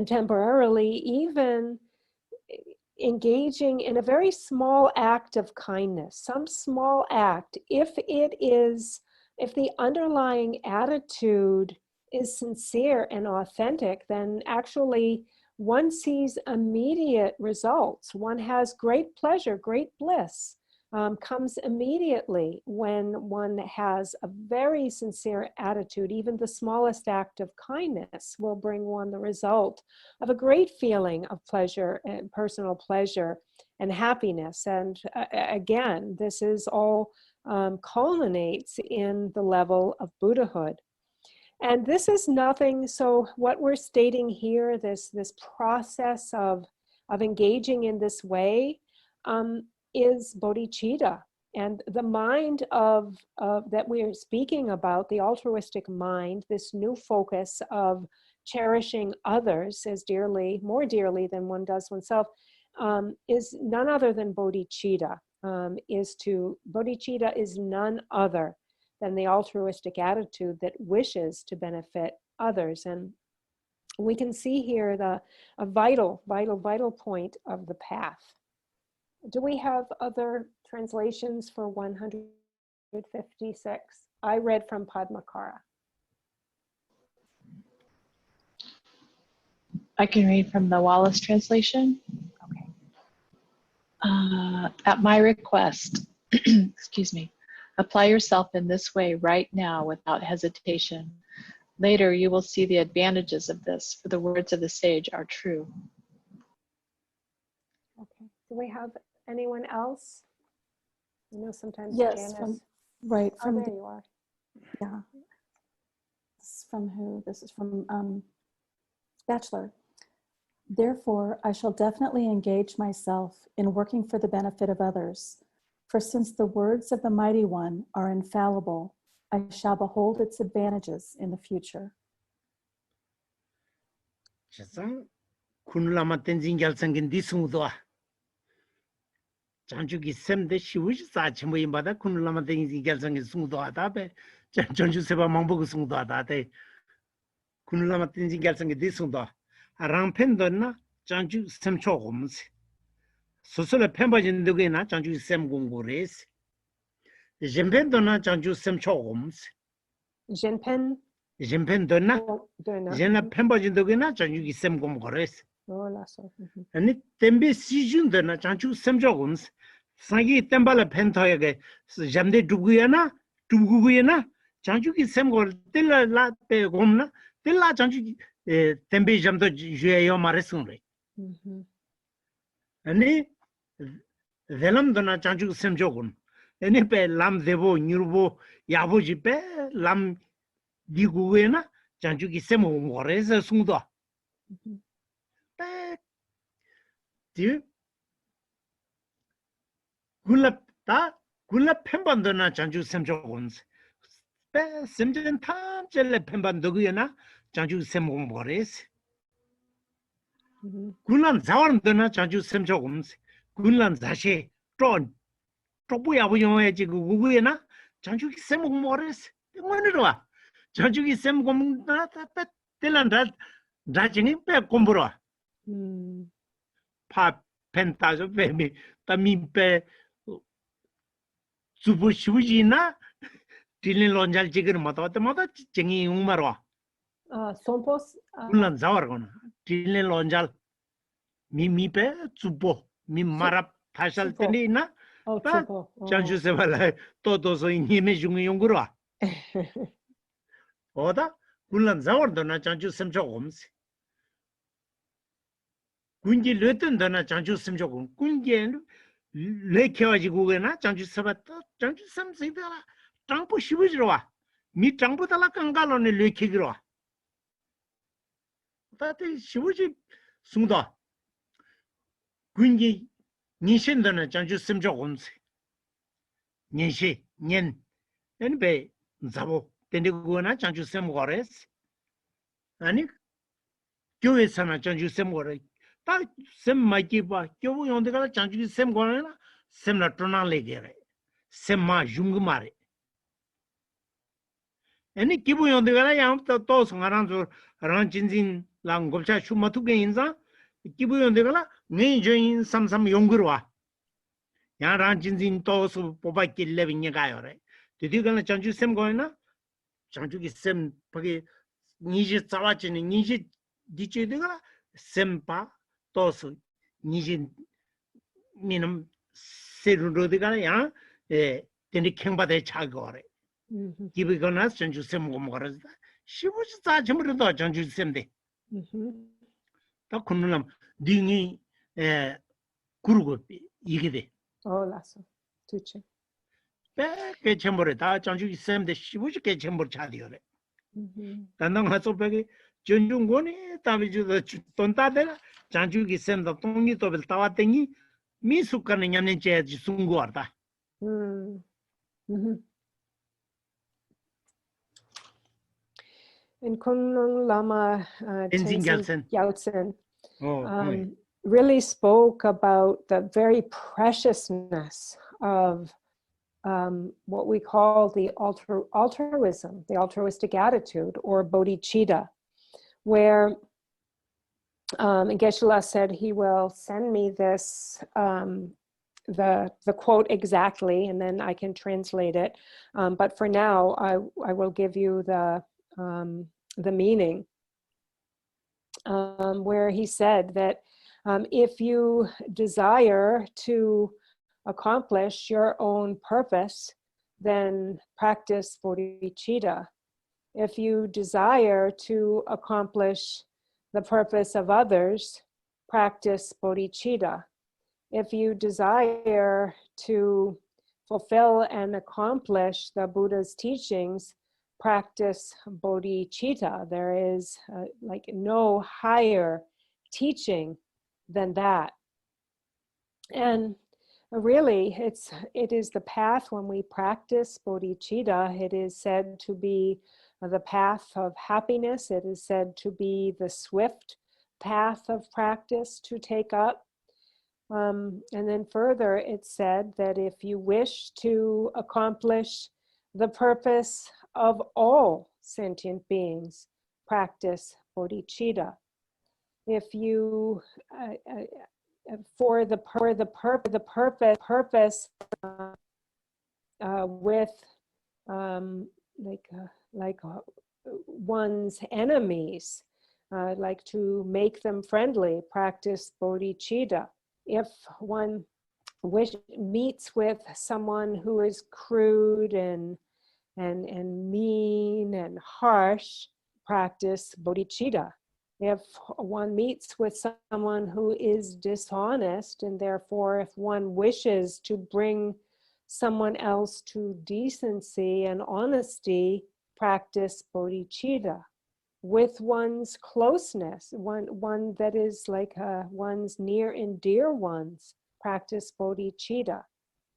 temporarily, even engaging in a very small act of kindness, some small act, if the underlying attitude is sincere and authentic, then actually one sees immediate results. One has great pleasure, great bliss comes immediately when one has a very sincere attitude. Even the smallest act of kindness will bring one the result of a great feeling of pleasure and personal pleasure and happiness. And again, this is all culminates in the level of Buddhahood. And this is nothing, so what we're stating here, this process of engaging in this way is bodhicitta. And the mind of that we're speaking about, the altruistic mind, this new focus of cherishing others as dearly, more dearly than one does oneself, is none other than bodhicitta. Bodhicitta is none other than the altruistic attitude that wishes to benefit others. And we can see here a vital point of the path. Do we have other translations for 156? I read from Padmakara. I can read from the Wallace translation. Okay. At my request, excuse me, apply yourself in this way right now without hesitation. Later, you will see the advantages of this, for the words of the sage are true. Okay. Do we have anyone else? I know sometimes Yes, Janice. from There the, you are. yeah. This is from who? This is from Bachelor. Therefore, I shall definitely engage myself in working for the benefit of others. For since the words of the Mighty One are infallible, I shall behold its advantages in the future. 군라마 땡진 결성긴 디승도아 장주기 샘데 시우시 사치모임바다 군라마 땡진 결성긴 승도하다베 전주 세바 망보고 승도하다데 군라마 땡진 결성긴 디승도 아랑펜도나 장주 샘초곰스 소설의 펜바진도게나 장주 샘공고레스 젠펜도나 장주 샘초곰스 젠펜도나 제나 펜바진도게나 장주 샘공고레스 아니 템비 시준도나 장주 샘초곰스 상기 템발의 펜토에게 잠데 두구야나 장주기 샘골 텔라 빼곰나 텔라 장주기 템비 잠도 주에요 말했으래 아니 벨람도나 장주 샘조군 아니 빼 람데보 뉴르보 야보지 빼람 디구에나 장주기 샘오 모레서 숭도 빼 디 굴라 펜반도나 장주 샘조군 빼 샘전 탐젤레 펜반도구에나 장주 샘오 모레스 군란 자원도나 장주 샘조군 군란 자시 쪼뿌야부 용해지 구구에나 장주기 샘오 모레스 뭐느라 장주기 샘곰나 빼 텔란다 자징이 빼 곰브로 파 펜타조 빼미 따민빼 주부시우지나 딜린 론잘 지그는 뭐다 쟁이 용마로 손포스 군란 자와르거나 딜린 론잘 미미빼 주보 미마라 파샬 때니나 장주세발라 또도서 이니메 중에 용구로 오다 군란 자와르도나 장주 샘조곰스 군기 르튼도나 장주 샘조곰 군기 레켜가지고나 장주 세바또 장주 샘세다라 장포 시부지로와 미 장보달라 깡갈로네 레키기로와 다들 시부지 숭다 군기 니신도나 장주 샘조곰스 니시 년 엔베 자보 텐데고나 장주 샘고레스 아니 교회사나 장주 샘고레 다 샘마기바 교부 용데가 장주 샘고나 샘나 토나레게레 샘마 융그마레 아니 기부 용데가 양또 또 송아란조 란진진 랑곱차 슈마투게 인자 기부 용데가 네저인 삼삼 용그로와 야란 진진 또서 뽑아길래 vinny가요래 드디어는 장주 샘 거나 장주기 샘 거기 니지 자와지니 니지 디치드가 셈파 또스 니지 니는 세르로드가 야 데니 캥바데 차거래 기비거나 전주 셈고 먹어라 시부지 자침으로도 전주 셈데 다 군놈 딩이 구르고 이게 돼 Olaso. Tuche. 빼게 첨벌에 다 전주 셈데 시부지 게 첨벌 차디요래 단당 가서 빼게 전중권이 다비주도 돈 따대라 장주기 셈도 돈이 또 따왔더니 미숙가는 냠는 제지 순고하다 And Kunlun Lama Tenzin Tenzin Gyaltsen. Gyaltsen really spoke about the very preciousness of what we call the altruism, the altruistic attitude, or bodhicitta, where Geshe-la said he will send me this, the quote exactly, and then I can translate it. But for now, I will give you the meaning, where he said that if you desire to accomplish your own purpose, then practice bodhicitta. If you desire to accomplish the purpose of others, practice bodhicitta. If you desire to fulfill and accomplish the Buddha's teachings, practice bodhicitta. There is like no higher teaching than that. And really, it is the path when we practice bodhicitta. It is said to be the path of happiness. It is said to be the swift path of practice to take up. And then further, it's said that if you wish to accomplish the purpose of all sentient beings, practice bodhicitta. If you for the purpose with like one's enemies, like to make them friendly, practice bodhicitta. If one meets with someone who is crude and mean and harsh, practice bodhicitta. If one meets with someone who is dishonest, and therefore if one wishes to bring someone else to decency and honesty, practice bodhicitta. With one's closeness, one that is like one's near and dear ones, practice bodhicitta.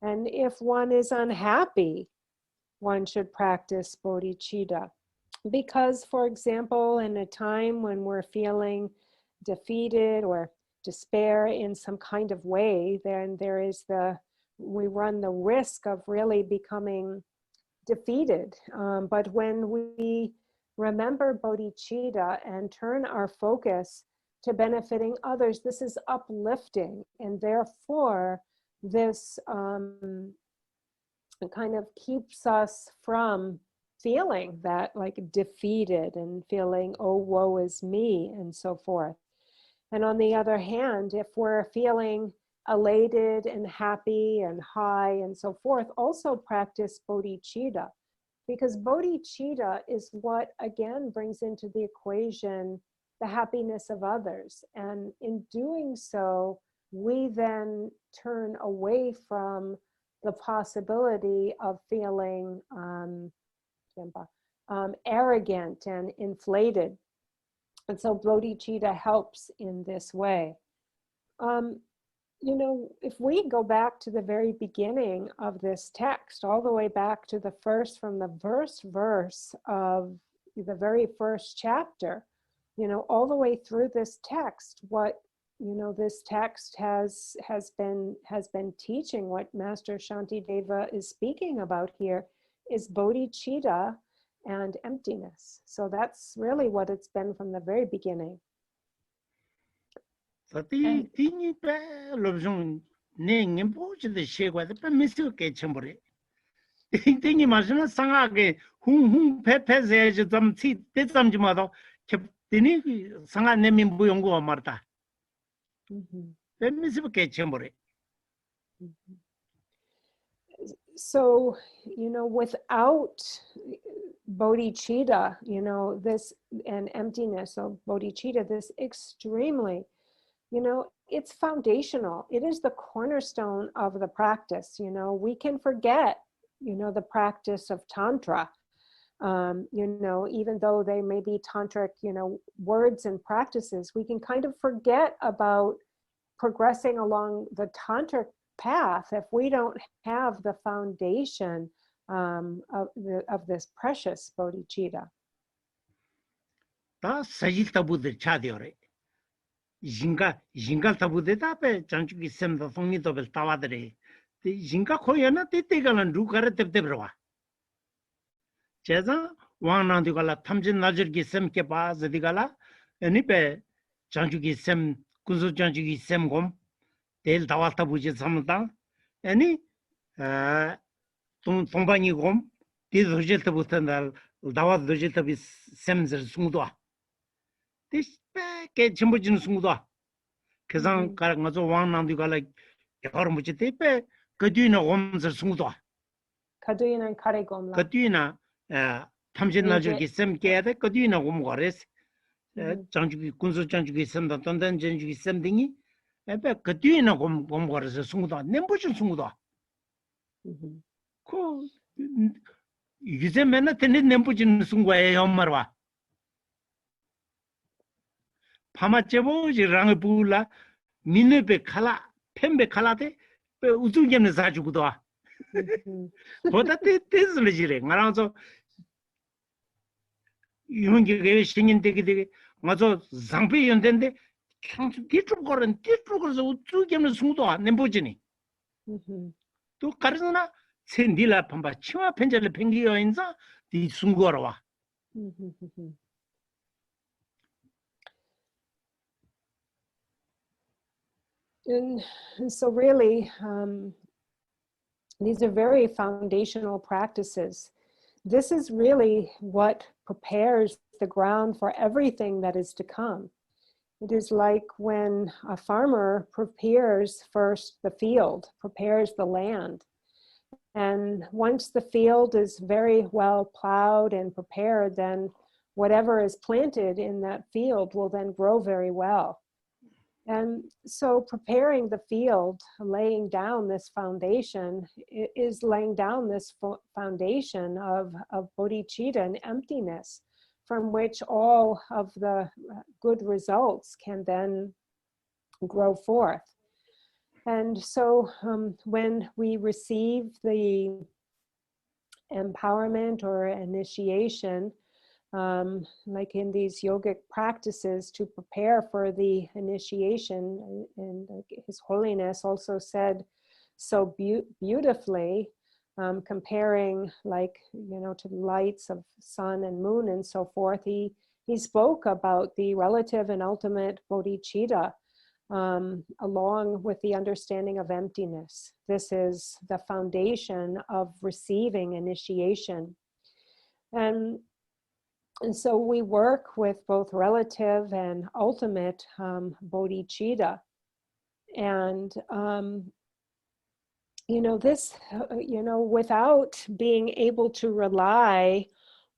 And if one is unhappy, one should practice bodhicitta. Because, for example, in a time when we're feeling defeated or despair in some kind of way, then we run the risk of really becoming defeated. But when we remember bodhicitta and turn our focus to benefiting others, this is uplifting, and therefore this kind of keeps us from feeling that like defeated and feeling, oh, woe is me, and so forth. And on the other hand, if we're feeling elated and happy and high and so forth, also practice bodhicitta, because bodhicitta is what again brings into the equation the happiness of others. And in doing so, we then turn away from the possibility of feeling arrogant and inflated. And so bodhicitta helps in this way. If we go back to the very beginning of this text, all the way back to the verse of the very first chapter, all the way through this text, what this text has been teaching, what Master Shantideva is speaking about here, is bodhicitta and emptiness. So that's really what it's been from the very beginning. 땡이 마시나 상하게 훔훔 패패세지 좀치 대점지마도 캡더니 상하 내민 무용고 말다. 뱀미스게 쳔버리. So, without bodhicitta, this and emptiness of bodhicitta, this extremely, it's foundational. It is the cornerstone of the practice. We can forget, the practice of Tantra, even though they may be tantric, words and practices, we can kind of forget about progressing along the tantric path if we don't have the foundation of this precious bodhicitta. 다 사실타부들 차디오래. 인가 타부들 답에 장주기 셈도 송니도벨 따와들이. 인가 코여나 때때가는 루가르 때때버와. 제자 왕난디가라 탐진 나저기 셈께 바즈디가라 애니베 장주기 셈 군수 장주기 셈곰 델 다와타 부지 삼다 애니 동반이곰 디도질때부터 다와 도질때 셈즈 숭도아 디스페게 전부진 숭도아 그상 가서 왕난디가라 여러 무지 때페 그뒤나 곰즈 숭도아 Kaduinan karegomla. 그뒤나 탐진 나저기 셈께 돼 그뒤나 곰거레스 장주기 군수 장주기 셈다 단단 장주기 셈딩이 에베 그뒤나 곰거레스 숭도아 nem부진 숭도아 그 이제 맨날 때는 nem부진 숭고에 엄마와 파마제보지 랑을 부라 민네베 칼라 펜베 칼라데 우중견을 사주고도 보다 때스르지래 말아서 이혼기가 신인되게 맞아 장비 연된데 뒤쪽으로서 우중견을 숨도 안 내보지니 또 가르나 챈딜라 판바 치마 펜젤을 팽기어 인자 이 숨고러 와 And so really, these are very foundational practices. This is really what prepares the ground for everything that is to come. It is like when a farmer prepares first the field, prepares the land. And once the field is very well plowed and prepared, then whatever is planted in that field will then grow very well. And so preparing the field, laying down this foundation, is laying down this foundation of bodhicitta and emptiness, from which all of the good results can then grow forth. And so when we receive the empowerment or initiation, like in these yogic practices to prepare for the initiation, and His Holiness also said so beautifully, comparing like, to the lights of sun and moon and so forth, he spoke about the relative and ultimate bodhicitta, along with the understanding of emptiness. This is the foundation of receiving initiation. And so we work with both relative and ultimate bodhicitta. And, this, without being able to rely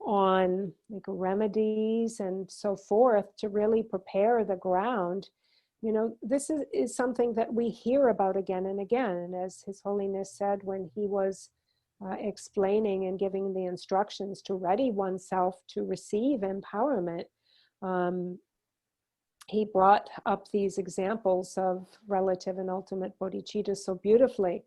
on like remedies and so forth to really prepare the ground, this is something that we hear about again and again. And as His Holiness said when he was explaining and giving the instructions to ready oneself to receive empowerment, he brought up these examples of relative and ultimate bodhicitta so beautifully.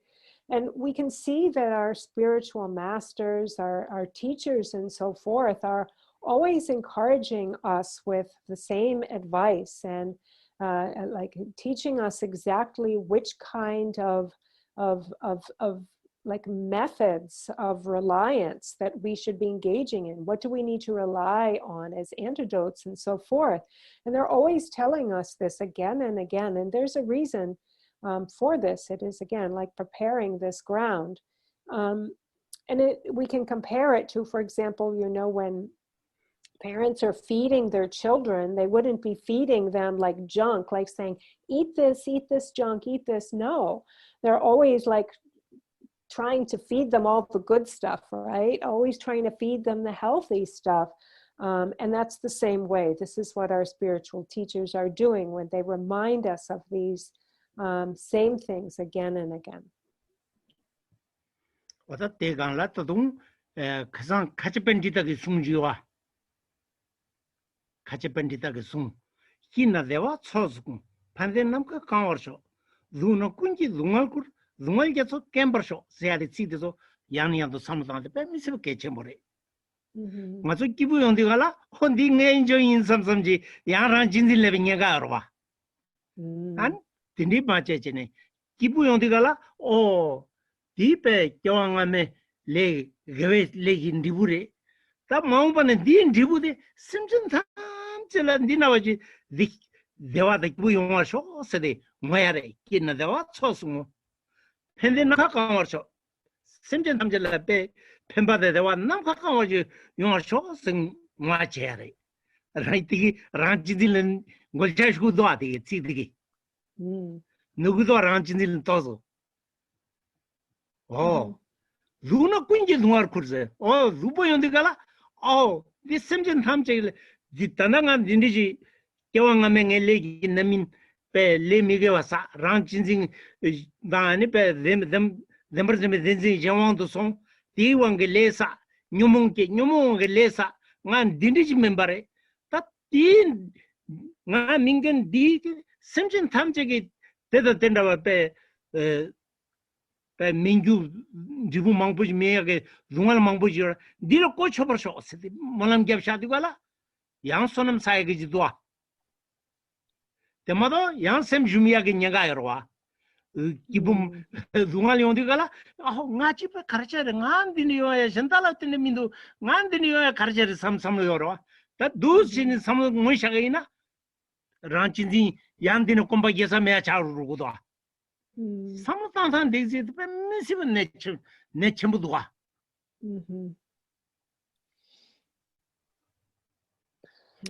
And we can see that our spiritual masters, our teachers and so forth are always encouraging us with the same advice and like teaching us exactly which kind of like methods of reliance that we should be engaging in. What do we need to rely on as antidotes and so forth? And they're always telling us this again and again. And there's a reason for this. It is, again, like preparing this ground. we can compare it to, for example, when parents are feeding their children, they wouldn't be feeding them like junk, like saying, eat this junk, eat this. No, they're always like trying to feed them all the good stuff, right? Always trying to feed them the healthy stuff. And that's the same way. This is what our spiritual teachers are doing when they remind us of these same things again and again. 어다 대강라 또동 가상 같이 벤디다게 숨지와 같이 벤디다게 숨 희나대와 초스군 반대남까 강월쇼 누나 군지 둥알고 둥알게서 캠버쇼 세야리 치데서 양양도 삼다한테 빼미스 개체모래 맞아 기부 연디가라 혼디 내인저 인삼삼지 양랑 진실레비 내가 알아봐 안 딘디 맞제네 기부 연디가라 디페 교황함에 레 게베 레긴디부레 다 마음반에 딘디부데 심진탐질라 니나와지 대화다 기부 용화쇼 세데 뭐야래 끼나대와 초승 펜데나 가까워서 심진탐질라 베 펜바데 대화 남 가까워지 용화쇼 생 뭐야래 라이티기 란지딜은 골자시고 도와데 찌디기 누구도 란지딜은 떠서 루나 군지 누아르 쿠르세 루보 연디가라 디 심진 탐제 디 단당한 딘디지 교황하면 엘레기 나민 베 레미게 와사 랑진징 다니 베 렘버즈메 딘지 자왕도 송 디왕게 레사 뇽몽게 레사 난 딘디지 멤버레 다딘 나 민겐 디 심진 탐제게 데다 된다와 베 민주 지부 망보지 메야게 중앙 망보지 디로 꽂혀버셔 몰람 갭샤디가라 양손음 사이게지도 때마다 양샘 주미야게 냐가여와 기분 중앙 용디가라 나집에 가르쳐야 난디니요야 전달할때 민도 난디니요야 가르쳐야 삼삼로요와 다 두신 삼로 모이샤게이나 란친지 양디노 콤바게사 메야 자루고도 삼탄산 데이지도 빼미시면 내 전부도 와.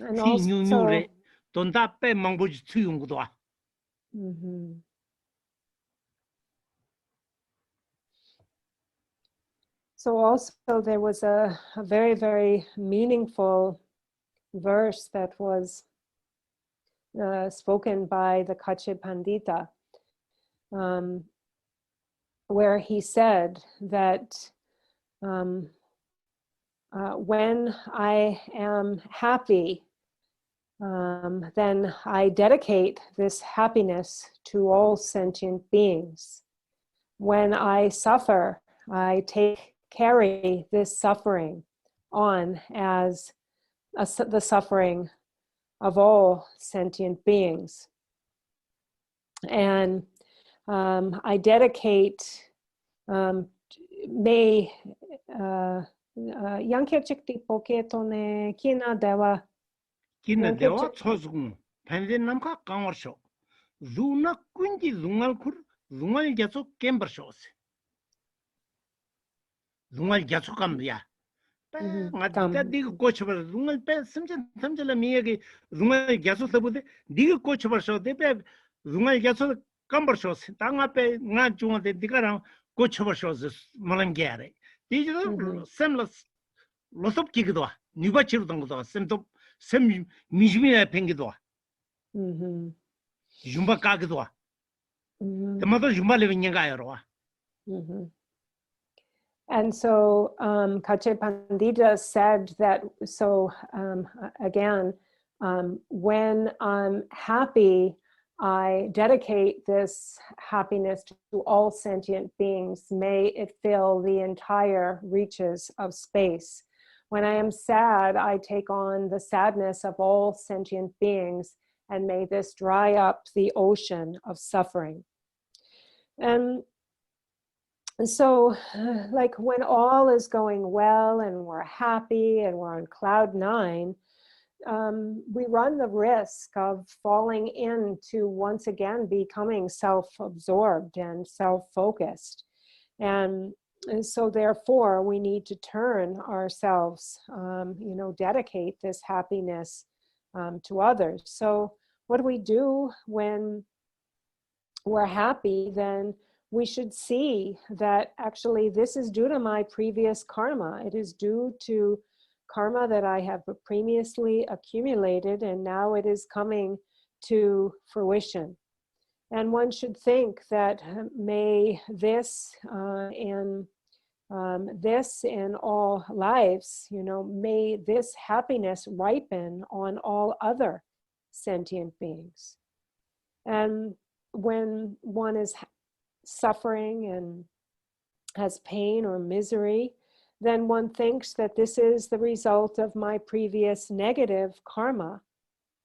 And also, 돈다 빼 망보지 투용구도 와. So also there was a very, very meaningful verse that was spoken by the Kache Pandita. Where he said that when I am happy, then I dedicate this happiness to all sentient beings. When I suffer, I carry this suffering on as the suffering of all sentient beings. And I dedicate may 양켜직디 포켓톤에 키나대와 초스군 펜데남카 강월쇼 루나 군지 룽알쿠르 룽알 계속 겜버쇼스 룽알 계속 감이야 맞다 네가 고쳐버 룽알 빼 심진 미에게 룽알 계속 더보데 네가 고쳐버셔 대배 룽알 계속 감버쇼스 땅 앞에 나 중한테 네가랑 고쳐버쇼스 몰람 게래 이제도 샘러스 로섭 기기도 와 니바치로 당고도 샘도 샘 미즈미에 팽기도 와 줌바 까기도 와 때마다 줌바 레빈ኛ가요 와 And so Kache Pandita said that, so again, when I'm happy, I dedicate this happiness to all sentient beings. May it fill the entire reaches of space. When I am sad, I take on the sadness of all sentient beings, and may this dry up the ocean of suffering. And so, like when all is going well and we're happy and we're on cloud nine, we run the risk of falling into once again becoming self-absorbed and self-focused. And And so therefore, we need to turn ourselves, dedicate this happiness to others. So what do we do when we're happy? Then we should see that actually this is due to my previous karma. It is due to karma that I have previously accumulated, and now it is coming to fruition. And one should think that may this this in all lives, may this happiness ripen on all other sentient beings. And when one is suffering and has pain or misery, then one thinks that this is the result of my previous negative karma.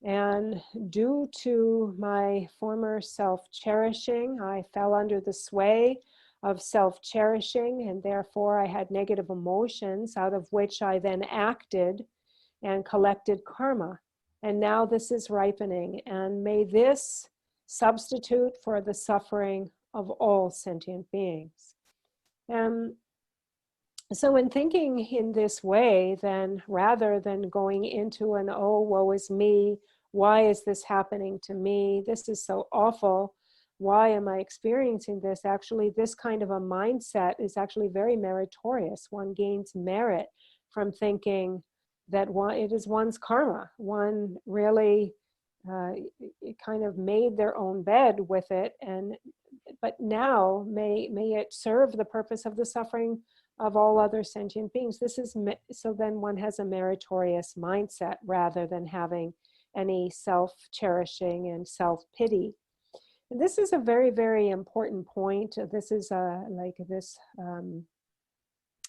And due to my former self-cherishing, I fell under the sway of self-cherishing, and therefore I had negative emotions, out of which I then acted and collected karma. And now this is ripening, and may this substitute for the suffering of all sentient beings. And so in thinking in this way, then rather than going into an, oh, woe is me, why is this happening to me? This is so awful. Why am I experiencing this? Actually, this kind of a mindset is actually very meritorious. One gains merit from thinking that it is one's karma. One really kind of made their own bed with it, but now may it serve the purpose of the suffering of all other sentient beings. This is so then one has a meritorious mindset rather than having any self-cherishing and self-pity. And this is a very, very important point. This is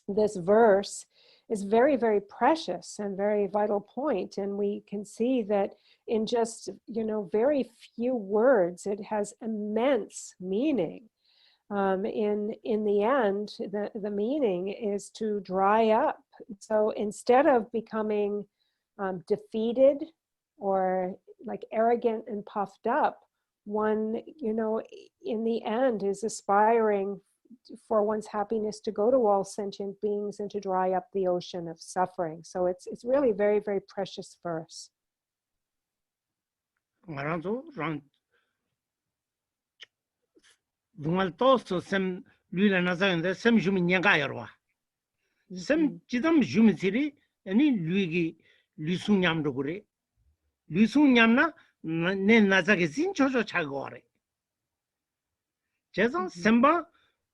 this verse is very, very precious and very vital point. And we can see that in just, very few words, it has immense meaning. In the end, the meaning is to dry up. So instead of becoming defeated or like arrogant and puffed up, one, in the end is aspiring for one's happiness to go to all sentient beings and to dry up the ocean of suffering. So it's really a very, very precious verse. Dungal toso sem lula nazayende sem jumi nyanga yarwa. Sem jidam jumi siri ani luigi lusung nyam dogure. Lusung nyamna ne nazage zin chocho chagore. Jazan semba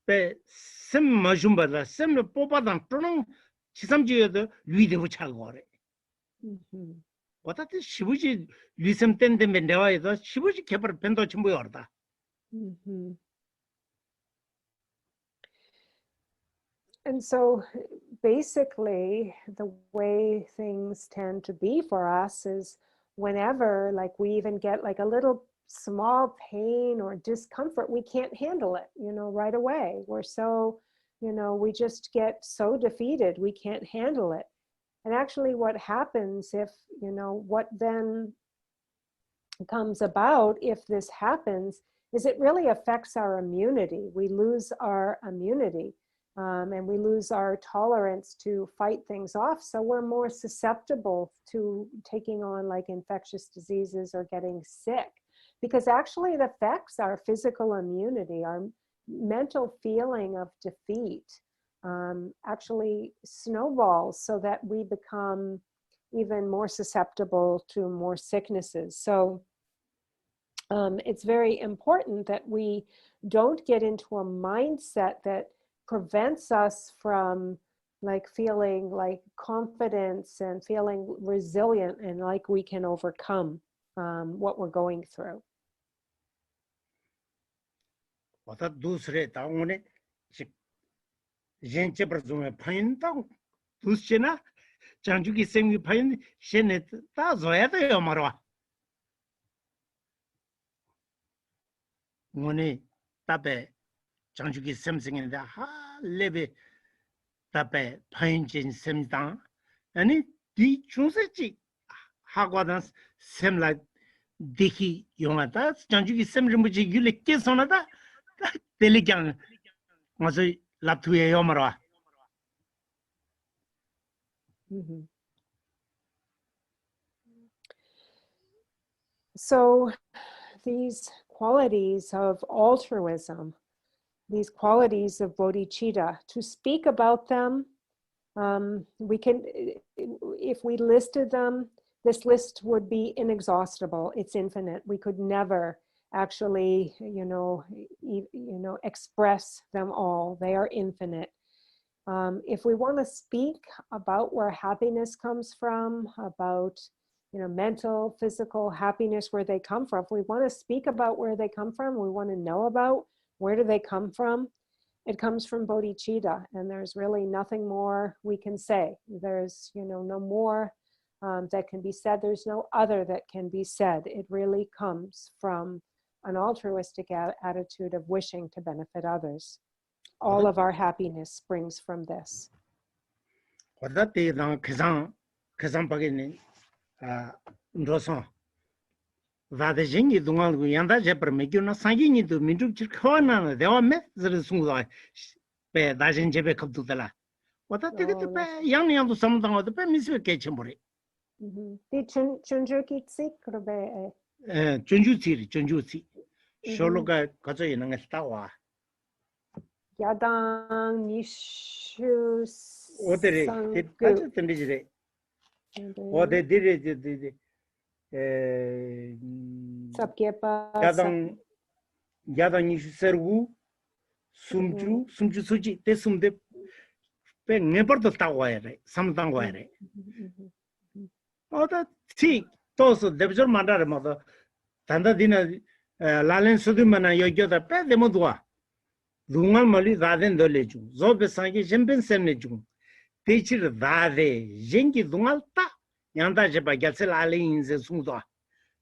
pe sem majumba la sem popa dan tonong chisam jiyodo luidevu chagore. Watati shibuji lusem tende mendewa yedo shibuji kepar pendo chimbo yorda. And so basically the way things tend to be for us is whenever like we even get like a little small pain or discomfort, we can't handle it, right away. We're so, we just get so defeated, we can't handle it. And actually what happens if, what then comes about if this happens is it really affects our immunity. We lose our immunity. And we lose our tolerance to fight things off. So we're more susceptible to taking on like infectious diseases or getting sick, because actually it affects our physical immunity. Our mental feeling of defeat actually snowballs so that we become even more susceptible to more sicknesses. So it's very important that we don't get into a mindset that prevents us from like feeling like confidence and feeling resilient and like we can overcome what we're going through. Wata dusre ta ngone jenche brazume pain ta duschena janjugi semgi pain shenet ta zoya ta yomarwa. Ngone tabe 장주기 샘승인데 레베 답에 파인진 샘당 아니 디 중세지 하고는 샘라 디히 용하다 장주기 샘름부지 율레께 손하다 텔리강 맞아 laptuye yomara. Mhm. So these qualities of altruism, these qualities of bodhicitta, to speak about them, we can, if we listed them, this list would be inexhaustible. It's infinite. We could never actually, express them all. They are infinite. If we want to speak about where happiness comes from, about mental, physical happiness, where they come from, if we want to speak about where they come from, we want to know about where do they come from, it comes from bodhicitta, and there's really nothing more we can say. There's no more that can be said. There's no other that can be said. It really comes from an altruistic attitude of wishing to benefit others. All of our happiness springs from this. Wadate dang kazang bagene ndoson. Vada jingi dungal yanda jepar megyo na sangi ni do minjuk chir khawana dewa me zir sungwa pe dajin jebe kabdu dala. Wadate git pe yang yang do samdang wad pe miswe ke chembore. Di chunju ki tsik robe Chunju tsi. Shologa kazo yinang stawa. Yadang nishu Odere kazo tendijire. Ode dire Sabgepa yadang nishu sergu sumju suji te sumde pe ngebar do tawa ere samdang wa ere. Oda ti toso debjor mandare modo tanda dina lalen sudu mana yogyo da pe demo dua dungal mali daden dole ju zobe sangi jemben semne ju techir dade jengi dungal ta yanda jeba gatsel ale inze sungdo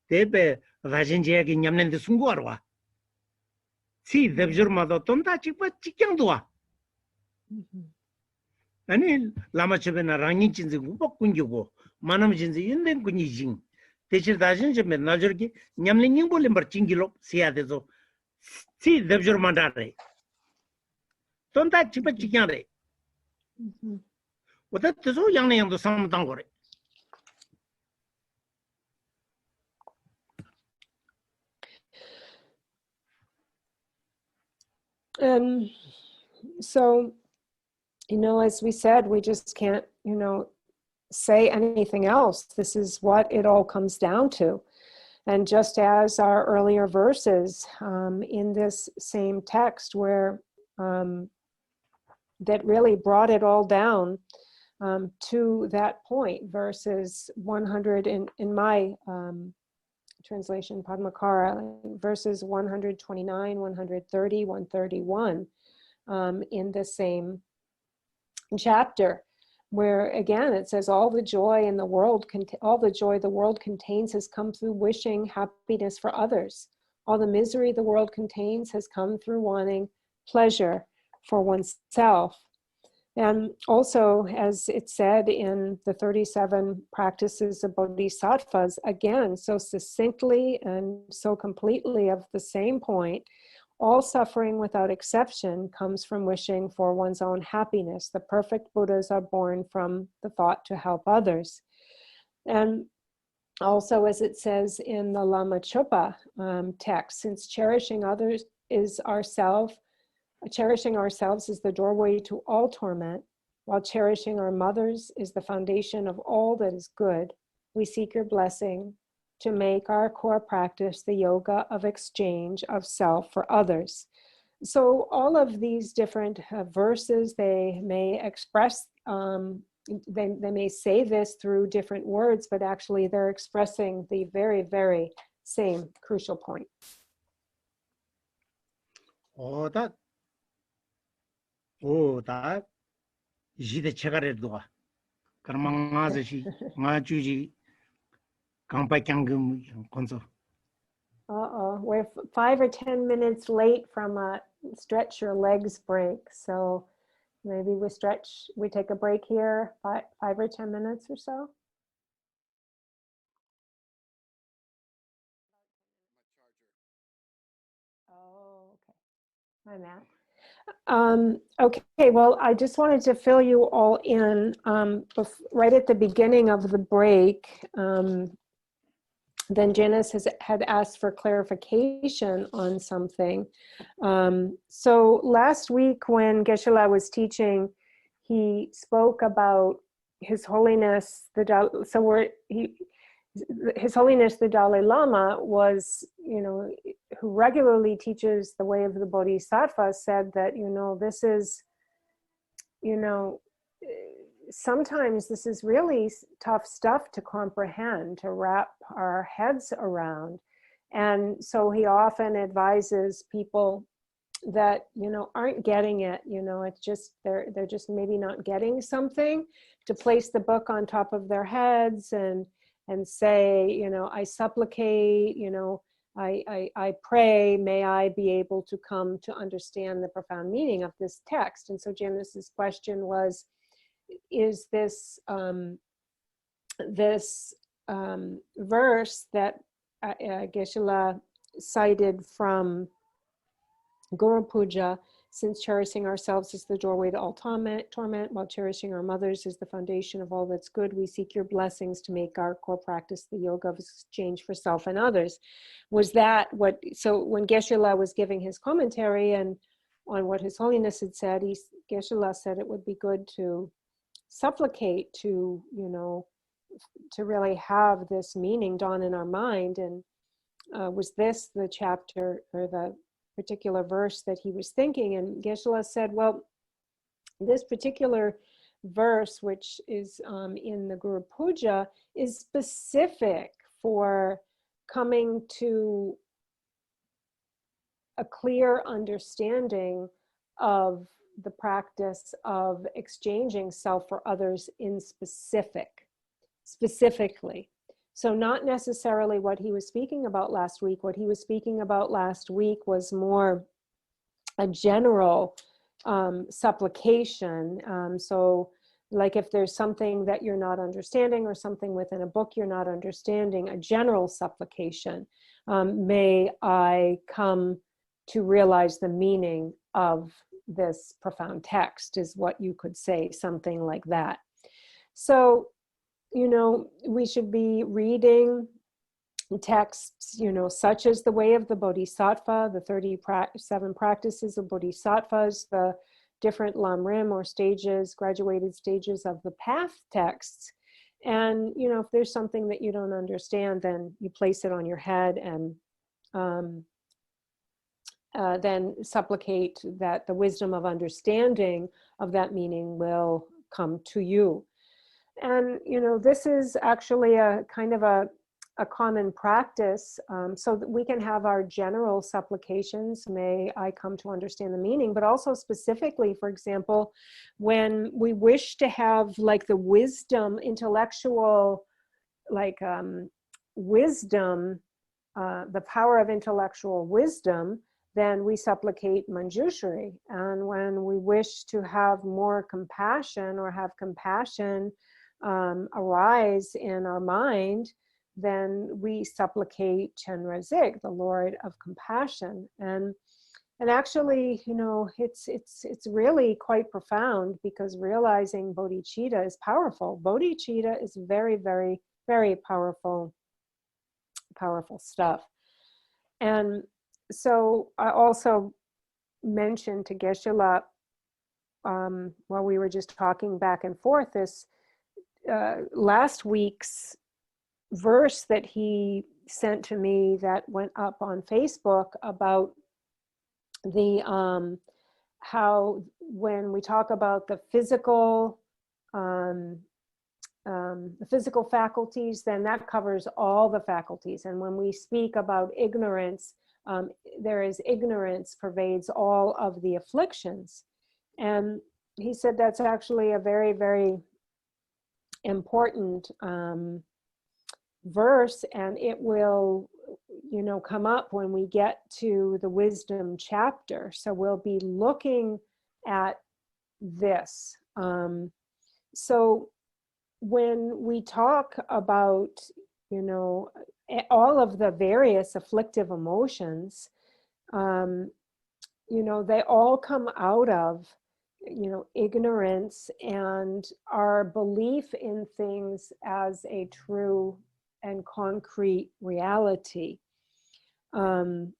tebe rajenje gi nyamnen de sungu arwa si debjor modo tonda chikpa chikyang dua 아니 라마체베나 랑이 진지 우박 군기고 만남 진지 인된 군이징 대실 다진 좀 나저기 냠링 볼렘 버징기로 시야데서 시 데브저 만다레 돈다 집어 지냐레 오다 뜻소 양내 양도 상담 거래 So as we said, we just can't, say anything else. This is what it all comes down to. And just as our earlier verses in this same text where that really brought it all down to that point, verses 100 in my translation, Padmakara, verses 129, 130, 131 in the same chapter, where again it says all the joy in the world, all the joy the world contains has come through wishing happiness for others. All the misery the world contains has come through wanting pleasure for oneself. And also, as it said in the 37 practices of Bodhisattvas, again, so succinctly and so completely of the same point, all suffering without exception comes from wishing for one's own happiness. The perfect Buddhas are born from the thought to help others. And also, as it says in the Lama Chopa text, since cherishing others is cherishing ourselves is the doorway to all torment, while cherishing our mothers is the foundation of all that is good, we seek your blessing to make our core practice the yoga of exchange of self for others. So all of these different verses, they may express, they may say this through different words, but actually they're expressing the very, very same crucial point. that jide chegare doa karma ngazi nga juji kampa kyangum konso. We're 5 or 10 minutes late from a stretch your legs break. So maybe we take a break here, 5 or 10 minutes or so. Oh, okay. Hi, Matt. Okay, well, I just wanted to fill you all in. Right at the beginning of the break, then Janice had asked for clarification on something. So last week when Geshe-la was teaching, he spoke about His Holiness His Holiness the Dalai Lama was, who regularly teaches the way of the Bodhisattva, said that, this is, sometimes this is really tough stuff to comprehend, to wrap our heads around. And so he often advises people that, aren't getting it, it's just, they're just maybe not getting something, to place the book on top of their heads and say, I supplicate, I pray, may I be able to come to understand the profound meaning of this text. And so Janice's question was, is this verse that Geshe-la cited from Guru Puja, since cherishing ourselves is the doorway to all torment, while cherishing our mothers is the foundation of all that's good, we seek your blessings to make our core practice the yoga of exchange for self and others. Was that what, so when Geshe-la was giving his commentary and on what His Holiness had said, Geshe-la said it would be good to supplicate, to, to really have this meaning dawn in our mind. And was this the chapter or the particular verse that he was thinking? And Geshe-la said, well, this particular verse, which is in the Guru Puja, is specific for coming to a clear understanding of the practice of exchanging self for others in specifically. So not necessarily what he was speaking about last week. What he was speaking about last week was more a general supplication. So like if there's something that you're not understanding or something within a book you're not understanding, a general supplication. May I come to realize the meaning of this profound text, is what you could say, something like that. So we should be reading texts, such as the Way of the Bodhisattva, the 37 practices of Bodhisattvas, the different lamrim or stages, graduated stages of the path texts. And, if there's something that you don't understand, then you place it on your head and then supplicate that the wisdom of understanding of that meaning will come to you. And, this is actually a kind of a common practice, so that we can have our general supplications, may I come to understand the meaning, but also specifically, for example, when we wish to have like the wisdom, intellectual, like wisdom, the power of intellectual wisdom, then we supplicate Manjushri. And when we wish to have more compassion or have compassion arise in our mind, then we supplicate Chenrezig, the Lord of Compassion. And actually, it's really quite profound, because realizing bodhicitta is powerful. Bodhicitta is very, very, very powerful stuff. And so I also mentioned to Geshe-la while we were just talking back and forth, this last week's verse that he sent to me that went up on Facebook about the how when we talk about the physical faculties, then that covers all the faculties. And when we speak about ignorance, there is ignorance pervades all of the afflictions. And he said that's actually a very, very important verse, and it will, come up when we get to the wisdom chapter. So we'll be looking at this. So when we talk about, all of the various afflictive emotions, they all come out of, ignorance and our belief in things as a true and concrete reality. And,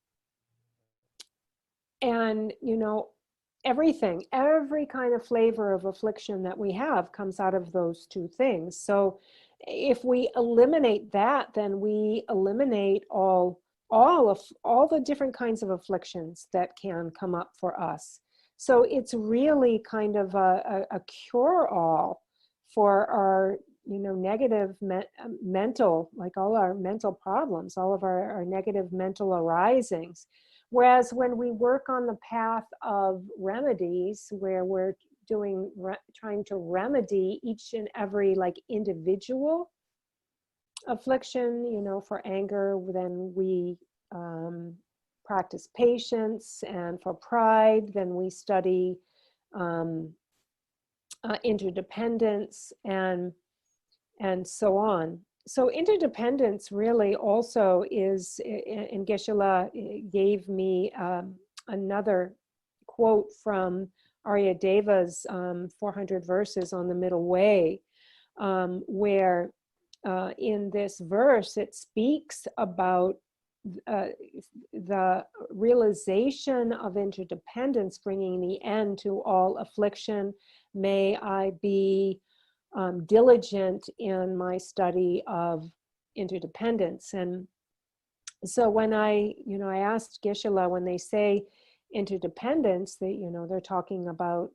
everything, every kind of flavor of affliction that we have comes out of those two things. So if we eliminate that, then we eliminate all the different kinds of afflictions that can come up for us. So it's really kind of a cure-all for our, negative mental, like all our mental problems, all of our negative mental arisings. Whereas when we work on the path of remedies, where we're trying to remedy each and every individual affliction, for anger, then we practice patience, and for pride, then we study interdependence and so on. So interdependence really also is, and Geshe-la gave me another quote from Aryadeva's 400 verses on the middle way, where in this verse it speaks about the realization of interdependence bringing the end to all affliction. May I be diligent in my study of interdependence. And so when I asked Geshe-la, when they say interdependence, they're talking about,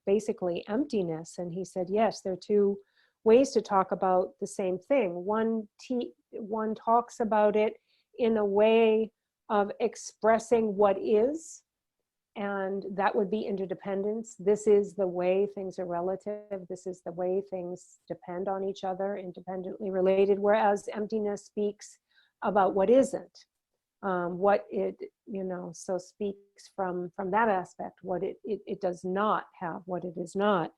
basically emptiness. And he said, yes, there are two ways to talk about the same thing. One talks about it in a way of expressing what is, and that would be interdependence. This is the way things are relative. This is the way things depend on each other, independently related. Whereas emptiness speaks about what isn't, what it, so speaks from that aspect, what it does not have, what it is not.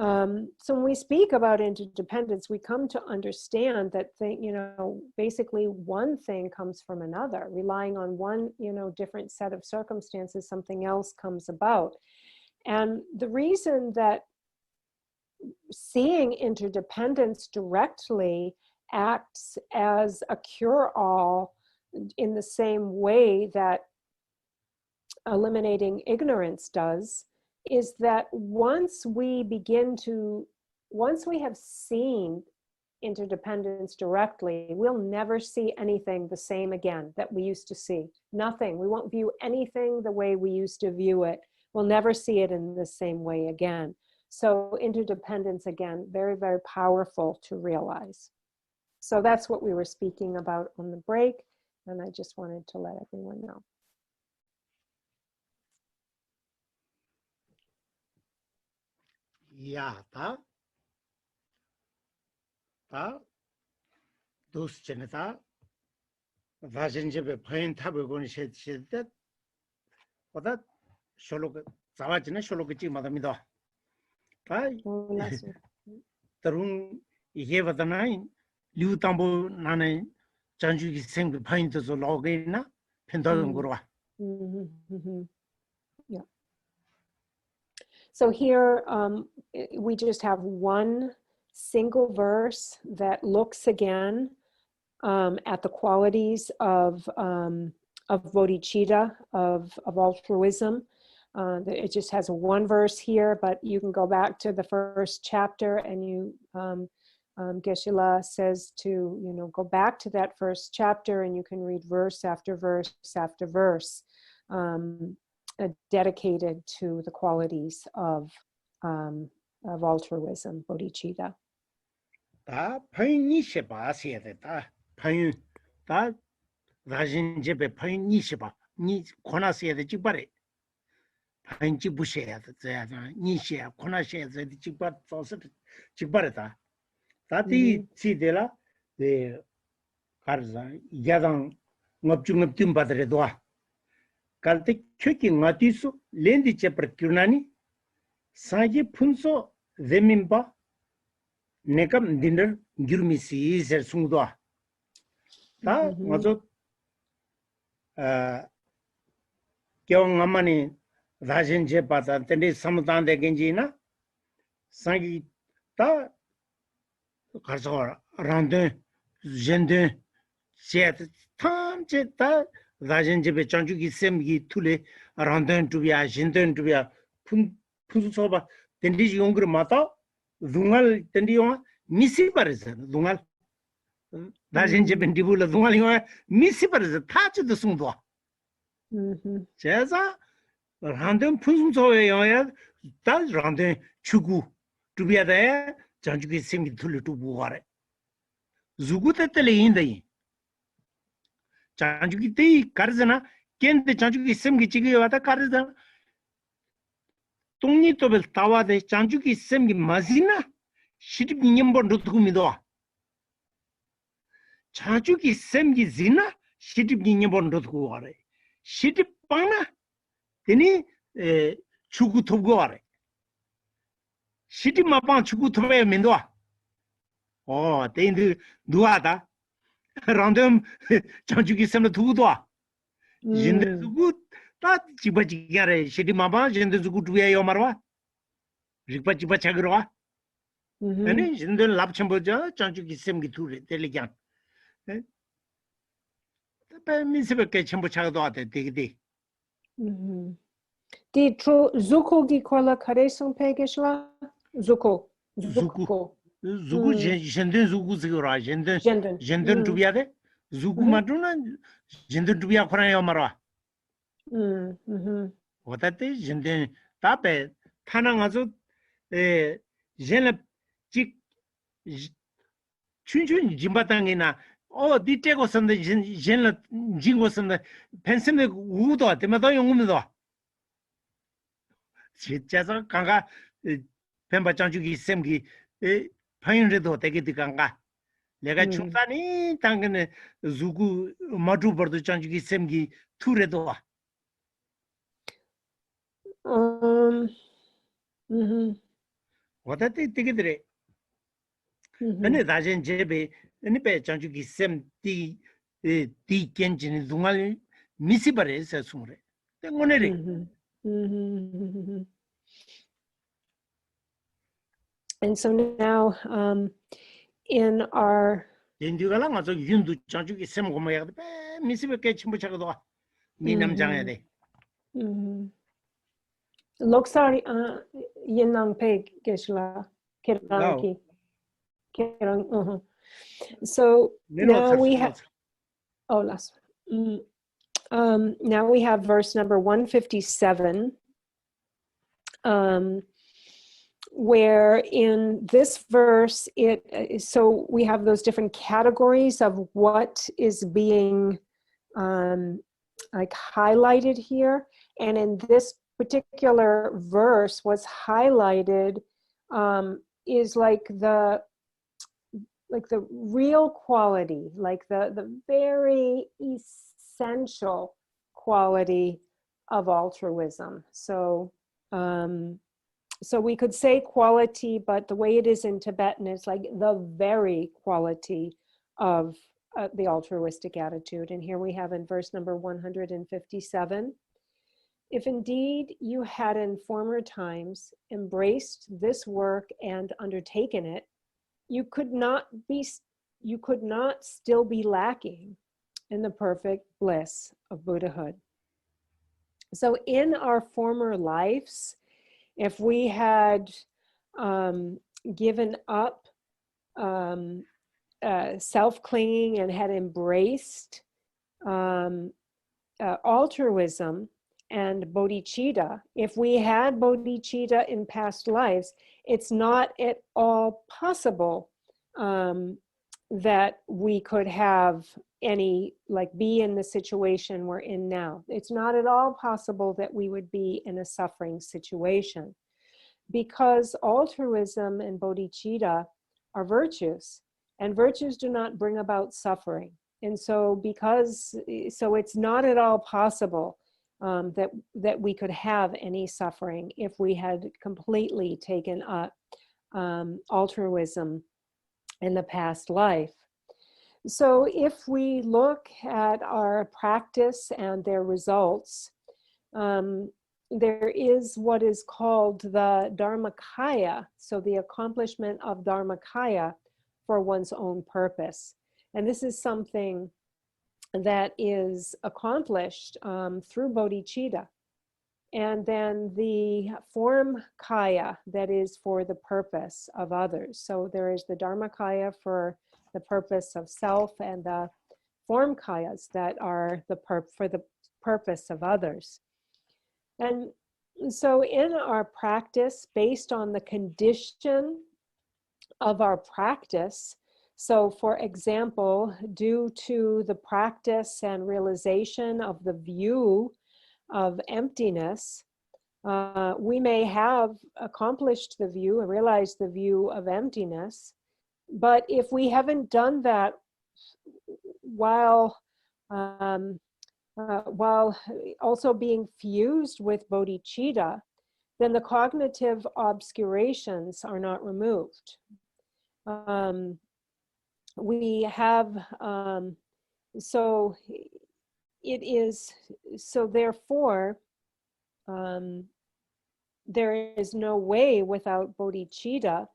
So when we speak about interdependence, we come to understand that basically one thing comes from another. Relying on one, different set of circumstances, something else comes about. And the reason that seeing interdependence directly acts as a cure-all in the same way that eliminating ignorance does, is that once we have seen interdependence directly, we'll never see anything the same again that we used to see. Nothing. We won't view anything the way we used to view it. We'll never see it in the same way again. So interdependence, again, very, very powerful to realize. So that's what we were speaking about on the break, and I just wanted to let everyone know. Yeah, those geneta, Vajanjebe Pain Tabagon shed that, or that Sholok Zavajina Sholokichi Madamido. The room he gave at the 9, Liu Tambo Nane, Janju sing the pain to the Logina, Penton Gurua. Yeah. So here we just have one single verse that looks again at the qualities of bodhicitta, of altruism. It just has one verse here, but you can go back to the first chapter, and Geshe-la says to go back to that first chapter, and you can read verse after verse after verse. Dedicated to the qualities of altruism, bodhicitta. Da Pain Sheba said that Pain that Vajanjebe Pain Nishiba, Ni Kona said the Jibari. Pain Jibushe, Nisha, Kona said the Jibat Jibarata. That is Sidela, the Karza, Yadan, Mopjung Timbadredoa. Kalte Chuki Matisu, Lendi Chepercunani, Saji Punso, Zemimba, Nekam dinner, Gurmisi is a Sungdoa. That was Kyongamani Rajan Jepata, Tendi Samatan de Genjina, Sangi Ta Karsor, Randun, Jendun, Chet, Tam Cheta, Rajan Jepe Chanjuki Semgi Tule, Randun to be a Jendun to be a Punsoba, Tendi Younger Mata, Dungal Tendiwa, Missy Parison, Dungal. Rajan Jepe Dibula Dungal, Missy Parison, touch the Sundwa. Chesa. Random Punsoya, that's random Chugu to be there, Janjuki Simi Tulu to Buare. Zugutele in the Janjuki Karzana, Ken the Janjuki Semi Chigi or the Karzana Tony Tobel Tawa, the Janjuki Semi Mazina, Shitip Nimbon Rutumidoa. Janjuki Semi Zina, Shitip Nimbon Rutuare. Shitip Pana. Teni chugu tobgoare. Shiti mapan chugu tobe mendoa. Oh, then duada. Random chanjuki sem tudoa. Jinde zugu ta chibachigare. Shiti mapa jinde zugu tuya yomarwa. Rikpa chibachagroa. And jinde lap chamboja chanjuki sem giture telegan. The Mississippi chambochagoa de. Di tru zuko gi kola karesong pegeshla? Zuko. Zuku Jenden Zugu Zigura, Jenden to be other, Zugu Maduna, Jenden to be a Korea. What that is, Jenden Tape, Tanangazo, Jenna Chick Chunchun Jimbatangina, oh, the Tegos and the Jenna Jingos and the Pensive Wudo, the Madoyan Umudo. Chesa Kanga. Pemba Chanjuki Semgi, Painredo, take it to Ganga. Lega Chumtani, Tangan Zugu, Madu Bordo Chanjuki Semgi, Turedoa. What that take it? Any Rajan Jebe, any pay Chanjuki Sem T. Kenjin Zungali, Missibares as Sumre. The Moneri. And so now in our Loksari Yenang Peg Geshla Kiranki. So now we have now we have verse number 157. Where in this verse, so we have those different categories of what is being like highlighted here, and in this particular verse, what's highlighted is like the real quality, like the very essential quality of altruism. So we could say quality, but the way it is in Tibetan is like the very quality of the altruistic attitude. And here we have in verse number 157, if indeed you had in former times embraced this work and undertaken it, you could not still be lacking in the perfect bliss of Buddhahood. So in our former lives, if we had given up self-clinging and had embraced altruism and bodhicitta, if we had bodhicitta in past lives, it's not at all possible that we could have be in the situation we're in now. It's not at all possible that we would be in a suffering situation, because altruism and bodhicitta are virtues, and virtues do not bring about suffering. And so it's not at all possible that we could have any suffering if we had completely taken up altruism in the past life. So if we look at our practice and their results, there is what is called the Dharmakaya, so the accomplishment of Dharmakaya for one's own purpose. And this is something that is accomplished through bodhicitta. And then the form kaya, that is for the purpose of others. So there is the Dharmakaya for the purpose of self, and the form kayas that are for the purpose of others. And so in our practice, based on the condition of our practice, so for example, due to the practice and realization of the view of emptiness, we may have accomplished the view and realized the view of emptiness, but if we haven't done that while also being fused with bodhicitta, then the cognitive obscurations are not removed. We have, so it is, so therefore, there is no way without bodhicitta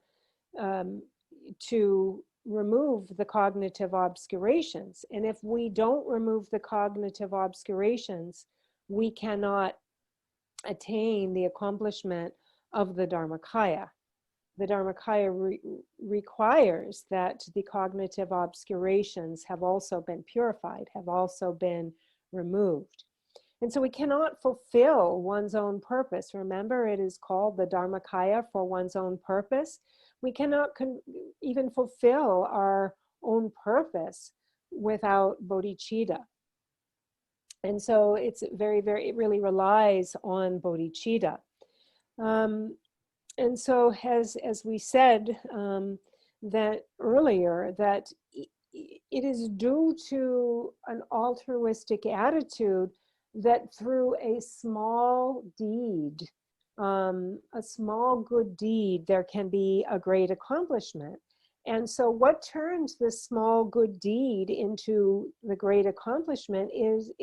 to remove the cognitive obscurations. And if we don't remove the cognitive obscurations, we cannot attain the accomplishment of the Dharmakaya. The Dharmakaya requires that the cognitive obscurations have also been purified, have also been removed. And so we cannot fulfill one's own purpose. Remember, it is called the Dharmakaya for one's own purpose. We cannot even fulfill our own purpose without bodhicitta. And so it's it really relies on bodhicitta. And so as we said that earlier, that it is due to an altruistic attitude that through a small deed, a small good deed, there can be a great accomplishment. And so what turns this small good deed into the great accomplishment is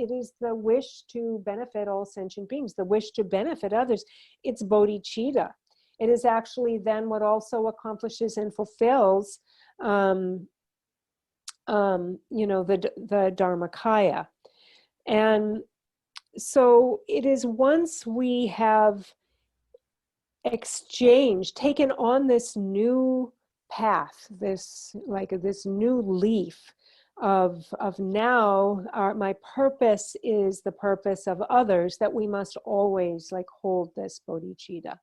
the wish to benefit all sentient beings, the wish to benefit others. It's bodhicitta. It is actually then what also accomplishes and fulfills, the Dharmakaya. And so it is once we have taken on this new path, this new leaf of now my purpose is the purpose of others, that we must always hold this bodhicitta.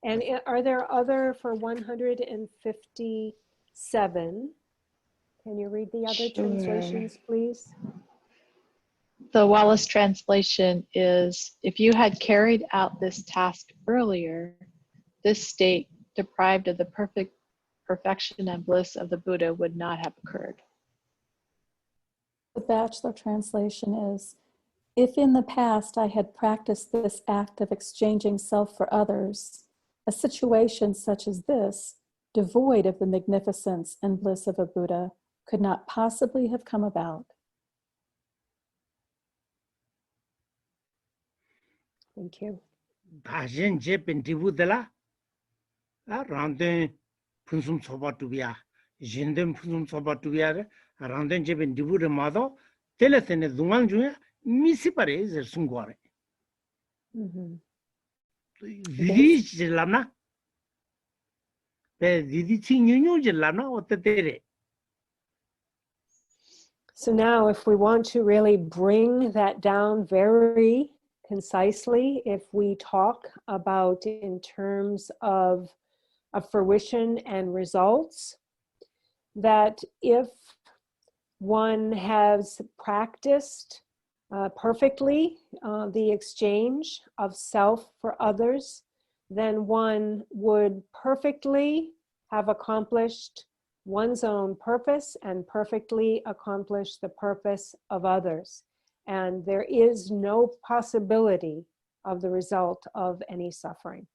And are there other for 157? Can you read the other translations, please? The Wallace translation is, if you had carried out this task earlier, this state, deprived of the perfection and bliss of the Buddha, would not have occurred. The Bachelor translation is, if in the past I had practiced this act of exchanging self for others, a situation such as this, devoid of the magnificence and bliss of a Buddha, could not possibly have come about. Thank you. 다신 제 벤티부들라 란데 분숨 소바투비야 진덴 분숨 소바투비야 란데 제 벤티부르 마도 텔레세네 중앙 중에 미시파레 제 숨고아레 디디 질라나 베 디디 칭뉴뉴 질라나 어때데레. So now if we want to really bring that down very concisely, if we talk about in terms of fruition and results, that if one has practiced perfectly the exchange of self for others, then one would perfectly have accomplished one's own purpose and perfectly accomplish the purpose of others. And there is no possibility of the result of any suffering.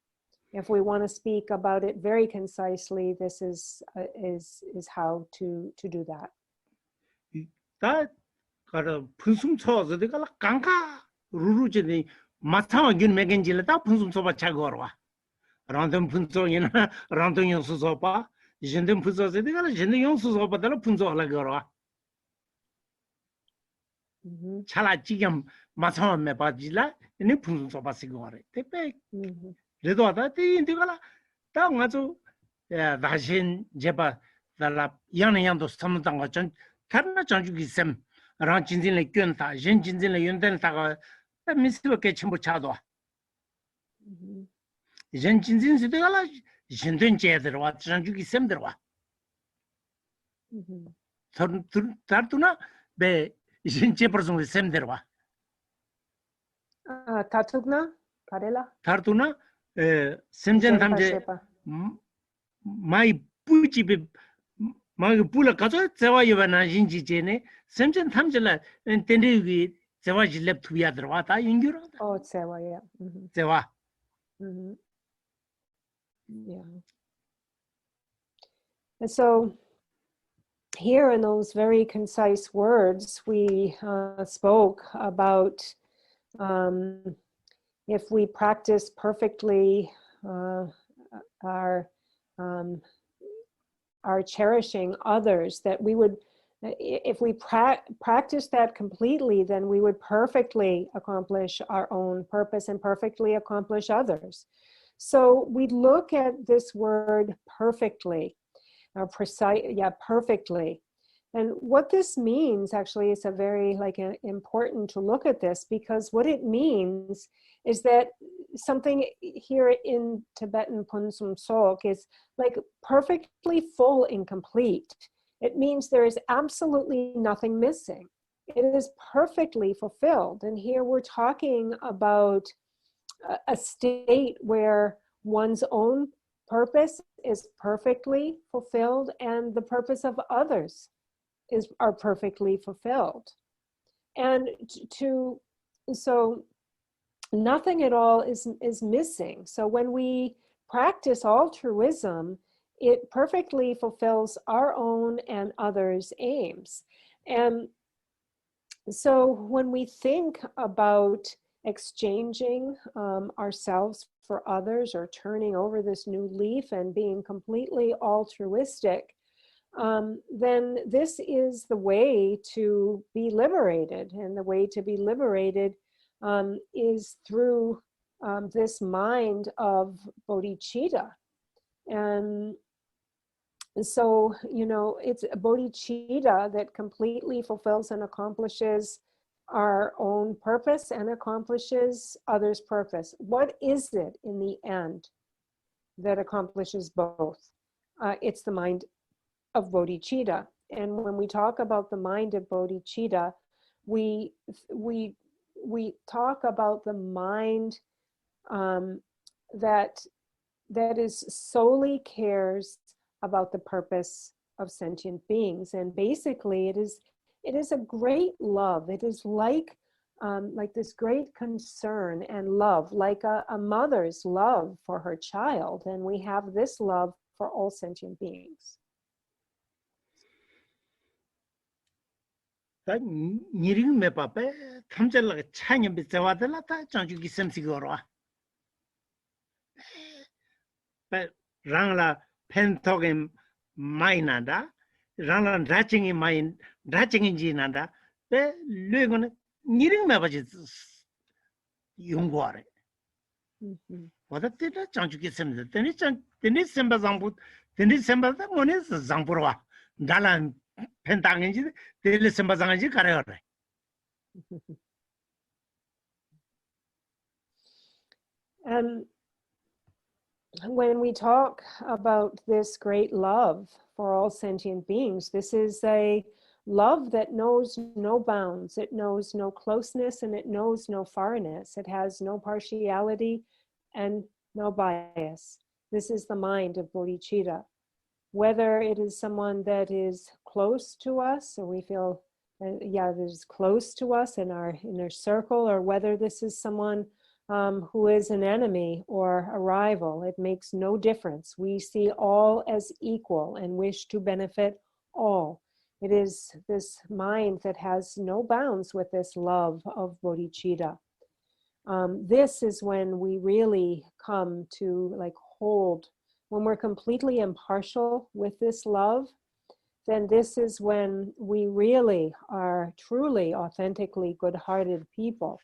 If we want to speak about it very concisely, this is how to do that. 다 가라 분숨 쳐서 내가 강가 루루지니 마타와 균 매겐질다 분숨 쳐봐 차거와 란덤 분소이나 란덤 용수소바 진든 분소세 내가 진든 용수소바들 분소하려 거와 Mhm. 차라 지금 마타와 매바질라 네 분숨 쳐봐 시거래 대배 Mhm. 그래도 하다 인디가라 다 가서 야 다신 제바 달라 양양도 삼당 거전 다른 전주기 셈 랑 진진의 꾼다 진 진진의 연된다가 미스럽게 전부 차도 Mhm. 진 진진 시대가라 진된 제들와 전주기 셈 들어와 Mhm. 다르나 배 진제 버송의 셈 들어와 Tatugna? Karela? 다르나 셈전 Shepa, 탐제 shepa. 마이 뿌집에 마이 뿌라 가서 제와 요바나 진지제네 셈전 탐절라 텐데기 제와 질렙 투야 들어와다 인규라 Oh, tsewa, yeah. Mhm. 제와 Mhm. Yeah. And so here in those very concise words, we spoke about if we practice perfectly our cherishing others, that we would, if we practice that completely, then we would perfectly accomplish our own purpose and perfectly accomplish others. So we look at this word perfectly, or precise, perfectly. And what this means actually is a very important to look at this, because what it means is that something here in Tibetan Punsum Sok is like perfectly full and complete. It means there is absolutely nothing missing. It is perfectly fulfilled. And here we're talking about a state where one's own purpose is perfectly fulfilled and the purpose of others are perfectly fulfilled. And so nothing at all is missing. So when we practice altruism, it perfectly fulfills our own and others' aims. And so when we think about exchanging ourselves for others, or turning over this new leaf and being completely altruistic, then this is the way to be liberated. And the way to be liberated is through this mind of bodhicitta. And so, it's bodhicitta that completely fulfills and accomplishes our own purpose and accomplishes others' purpose. What is it in the end that accomplishes both? It's the mind of bodhicitta. And when we talk about the mind of bodhicitta, we talk about the mind that is solely cares about the purpose of sentient beings. And basically it is a great love. It is like this great concern and love, like a mother's love for her child. And we have this love for all sentient beings. 니링 메바베 탐절라가 차년 비자와들라다 장주기 셈시거와 베 랑라 펜토게 마이나다 랑라 라칭이 마인 라칭인지 난다 베 뢰고는 니링 메바지 용고아래 와다테다 장주기 셈데 테니 셈바 장부 테니 셈바다 모네스 장부로와 달란 펜당인지 델레 셈바장인지 가래어래. And when we talk about this great love for all sentient beings, this is a love that knows no bounds. It knows no closeness and it knows no farness. It has no partiality and no bias. This is the mind of bodhicitta. Whether it is someone that is close to us, or we feel, that is close to us in our inner circle, or whether this is someone who is an enemy or a rival, it makes no difference. We see all as equal and wish to benefit all. It is this mind that has no bounds with this love of bodhicitta. This is when we really come to like hold, when we're completely impartial with this love, then this is when we really are truly, authentically good-hearted people.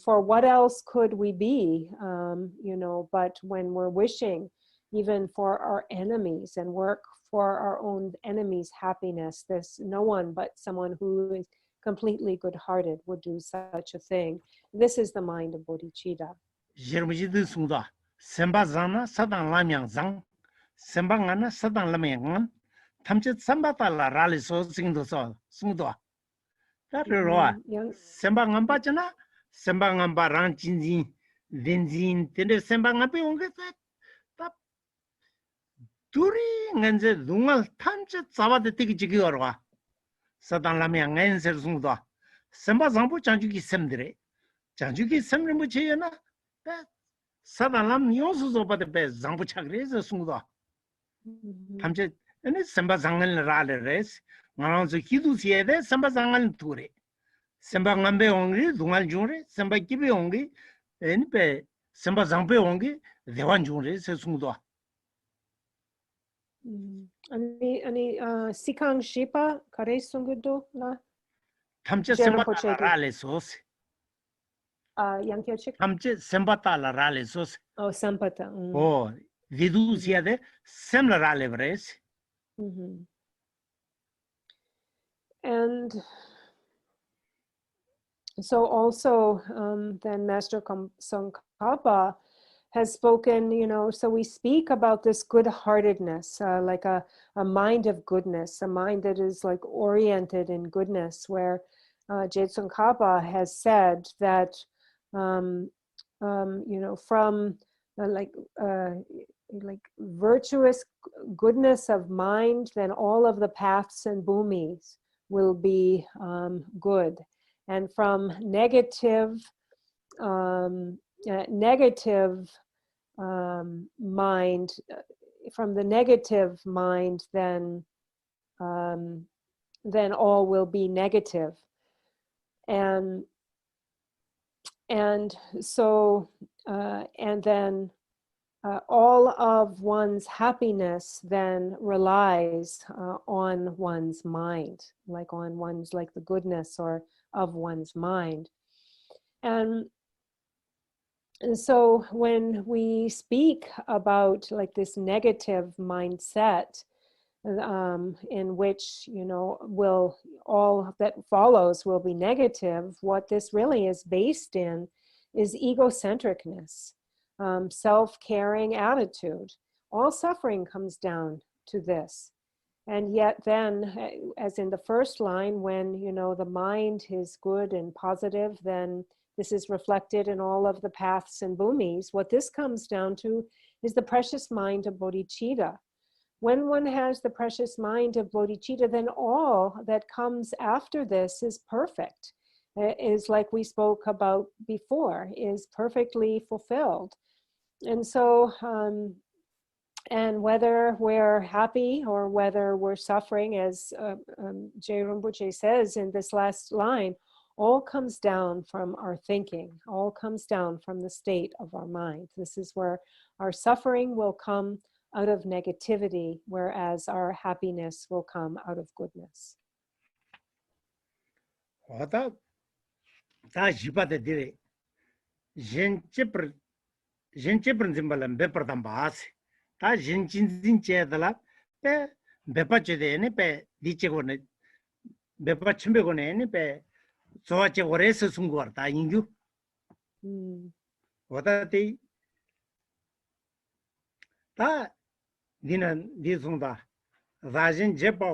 For what else could we be, but when we're wishing even for our enemies and work for our own enemies' happiness, there's no one but someone who is completely good-hearted would do such a thing. This is the mind of bodhicitta. 탐지 삼바달라 라리소 싱도서 숭도 다르로아 sembangan bachana sembangan barang jinjin dinjin tende sembangan pe onge ta duri ngenze lungal 탐지 잡아대 되게 지기 어려와 사단라면 ngenser 숭도 semba zambu 장주기 셈들에 장주기 셈을 뭐 చేయ나 사단람 요소소 받대 배 zambu 차그래서 숭도 탐지 ene semba zangal rale res ngano zo kidu siede semba zangal ture semba ngambe ongi dungal jure semba kibe ongi ene pe semba zangpe ongi dewan jure se sungdo ani sikang shipa kare sungudo na tamche semba rale sos yang chik tamche semba rale sos oh sampata oh vidu siede semla rale res. And so also then Master Tsongkhapa has spoken, so we speak about this good-heartedness, like a mind of goodness, a mind that is like oriented in goodness, where Tsongkhapa has said that, from like virtuous goodness of mind, then all of the paths and bhumis will be good. And from negative mind, from the negative mind, then all will be negative. And so and then all of one's happiness then relies on one's mind, like on one's, like the goodness or of one's mind. And so when we speak about like this negative mindset, in which, will all that follows will be negative, what this really is based in is egocentricness. Self-caring attitude. All suffering comes down to this. And yet then, as in the first line, when, the mind is good and positive, then this is reflected in all of the paths and bhumis. What this comes down to is the precious mind of bodhicitta. When one has the precious mind of bodhicitta, then all that comes after this is perfect. Is like we spoke about before, is perfectly fulfilled. And so, and whether we're happy or whether we're suffering, as Jay Rinpoche says in this last line, all comes down from our thinking, all comes down from the state of our mind. This is where our suffering will come out of negativity, whereas our happiness will come out of goodness. Gente principal be pradambas ta jinjin chedala pe bepa chede ne pe diche gone bepa chimbe gone ne pe soache ores sungwar ta ingu wata te ta dinan disunda rajin jepa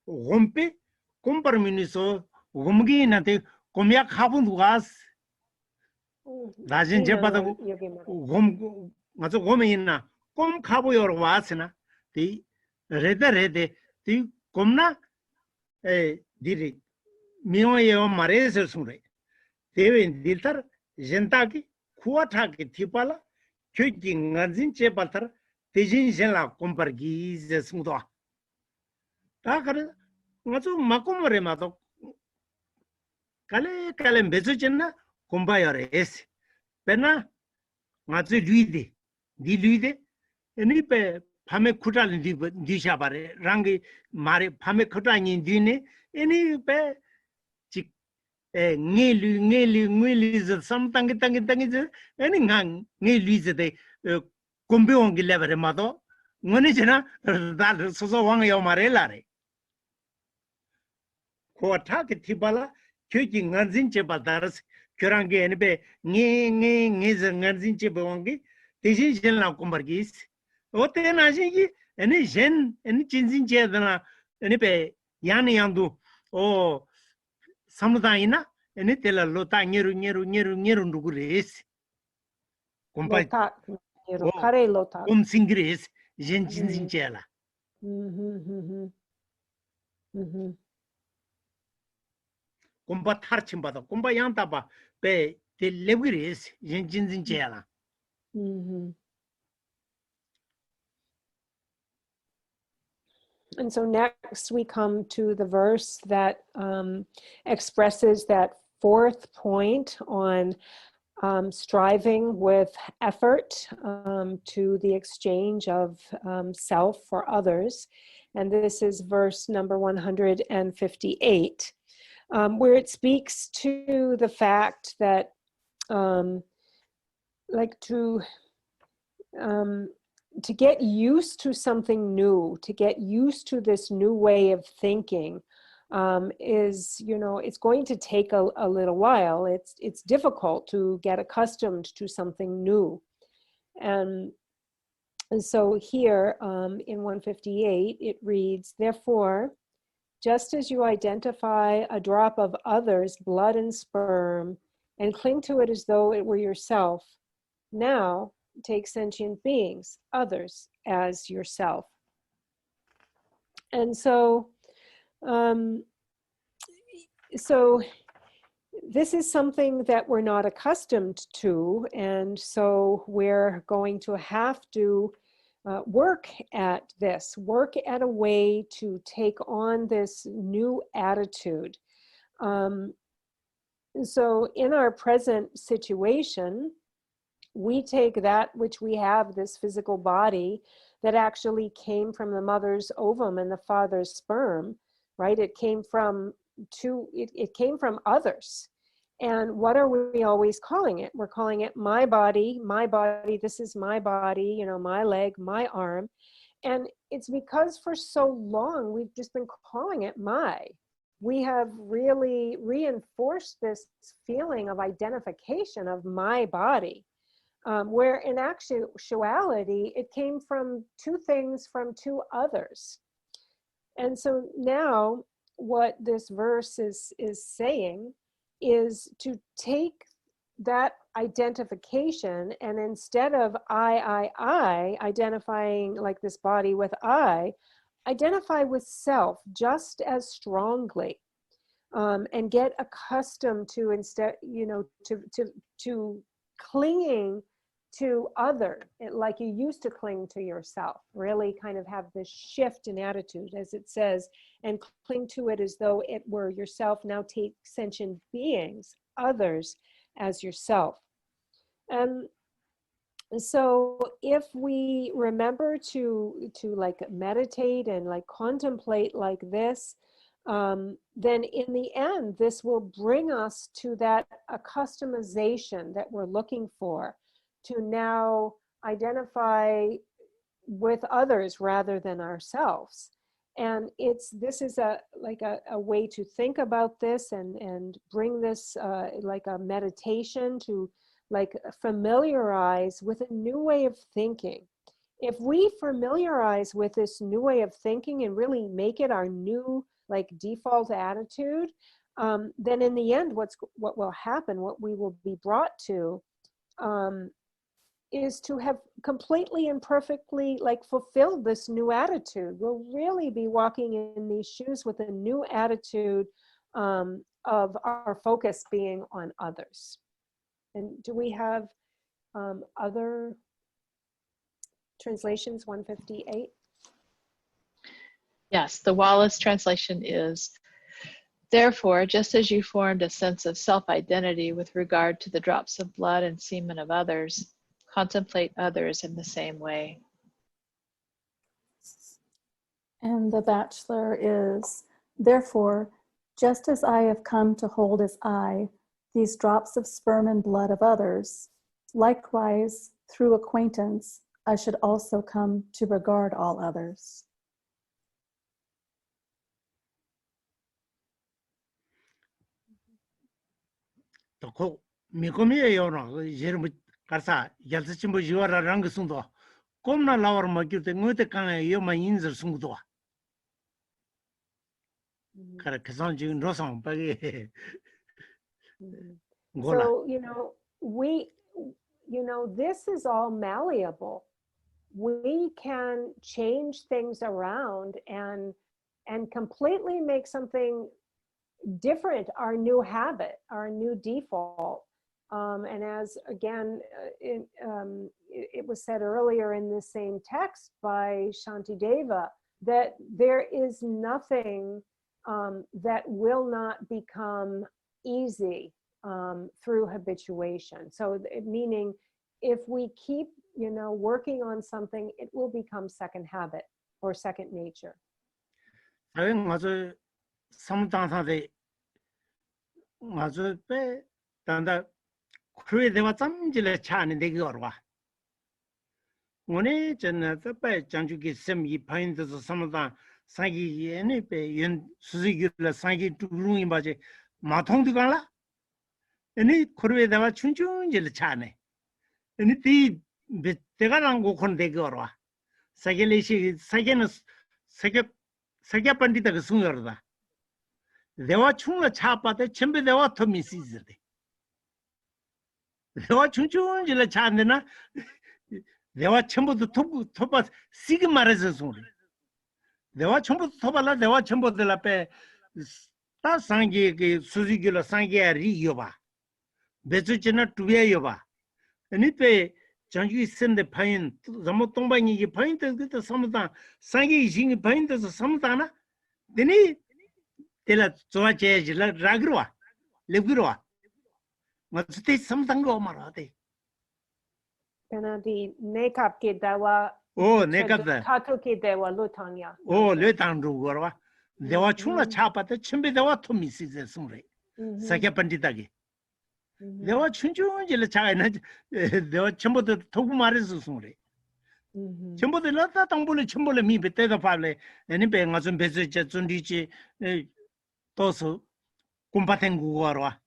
gompe compromiso gomgi na te komya khabun duas rajin jepa gom ngazo gomina kom khabo yor wasna ti rede ti komna diri miyo mare se sure deven diltar jenta ki khuata ki thipala kyoki ngajin chepatar tejin jela kompargi je sungdo ta kar ngazu makomore mato kale bezuchenna kumbaya es pena ngazu luide eni pe phame khutal di shabare rangi mare phame khutani dine eni pe chik ngeli something tangi eni ngang ngeli de kumbeong level mato ngone jena dal soso wang yo mare lare ko tha ki thibala kyoki nganjin che badaras kyorange eni be nge nganjin che bawang 대신 젤나 콤버기스 어때 나시기 애니 젠 애니 진진 제드나 애니 베 야니 양도 오 사무다이나 애니 텔라 로타 녀루 누구레스 콤파 Lota, 오 kare lota. 콤싱그레스 젠 진진 제라 콤바 타르침바다 콤바 양타바 베 텔레브레스 젠 진진 제라 And so next we come to the verse that expresses that fourth point on striving with effort to the exchange of self for others. And this is verse number 158, where it speaks to the fact that to get used to something new, to get used to this new way of thinking is, it's going to take a little while. It's difficult to get accustomed to something new. And so here in 158, it reads, therefore, just as you identify a drop of others' blood and sperm and cling to it as though it were yourself, now take sentient beings, others, as yourself. And so, this is something that we're not accustomed to, and so we're going to have to work at this, work at a way to take on this new attitude. So in our present situation, we take that which we have, this physical body that actually came from the mother's ovum and the father's sperm, right? It came from others. And what are we always calling it? We're calling it my body, this is my body, my leg, my arm. And it's because for so long we've just been calling it my. We have really reinforced this feeling of identification of my body. Where in actuality, it came from two things from two others. And so now what this verse is saying is to take that identification, and instead of I, identifying like this body with I, identify with self just as strongly, and get accustomed to instead, to clinging to other, like you used to cling to yourself, really kind of have this shift in attitude, as it says, and cling to it as though it were yourself. Now take sentient beings, others, as yourself. And so if we remember to like meditate and like contemplate like this, then in the end, this will bring us to that accustomization that we're looking for, to now identify with others rather than ourselves. And this is a way to think about this and bring this like a meditation to like familiarize with a new way of thinking. If we familiarize with this new way of thinking and really make it our new like default attitude, then in the end, what will happen, what we will be brought to, is to have completely and perfectly like fulfilled this new attitude. We'll really be walking in these shoes with a new attitude of our focus being on others. And do we have other translations? 158. Yes, the Wallace translation is, therefore, just as you formed a sense of self-identity with regard to the drops of blood and semen of others, contemplate others in the same way. And the Bachelor is, therefore, just as I have come to hold as I these drops of sperm and blood of others, likewise, through acquaintance, I should also come to regard all others. 또 미고미에 요나 예르무 가사 ял스침보 유아라 랑그 숨도 꼼나 라워르 마기때 응어때 강에 요마 인저 숨도 그래 그선 지금 로상 빠게 고라 So, this is all malleable. We can change things around and completely make something different our new habit, our new default. And as again, it was said earlier in the same text by Shantideva, that there is nothing that will not become easy through habituation. So meaning if we keep, working on something, it will become second habit or second nature. 아wen 가서 삼당사데 가서 빼 단다 그래 내가 잠질에 차는 되게 어려워 오늘 전에서 빼 장주기 셈이 파인드서 삼다 사기 얘네 빼연 수수기를 사기 두루이 맞지 마통도 갈라 아니 그래 내가 춘춘질 차네 아니 띠 내가랑 고콘 되게 어려워 사기레시 사기는 사기 반디다가 숨어르다 내가 충을 차빠대 전부 내가 더 미시즈데 내가 춘춘질을 차는데나 내가 전부도 토바 시기 말해서 소리 내가 전부도 토발라 내가 전부들 앞에 다 상기 그 수지기로 상기야 리요바 배주지나 두야요바 아니페 장기 선데 파인 너무 동방이 파인트 그때 삼다 상기 이신이 파인트서 삼다나 되니 때라 좋아져야지 라그로와 레그로와 맞대 삼당거 말하대 Kana di nekap ke dawa 오 내가다 kato ke dewa lutanya. 오 레당로 거와 내가 충나 차빠대 첨배 내가 토미시제 숨래 사게 반디다게 내가 춘춘질 차이나 내가 전부도 도구 말해서 숨래 전부도 나타 당불에 전부를 미베 때다 팔래 아니 배가 좀 배서 준디지 또서 곰파텐 구거와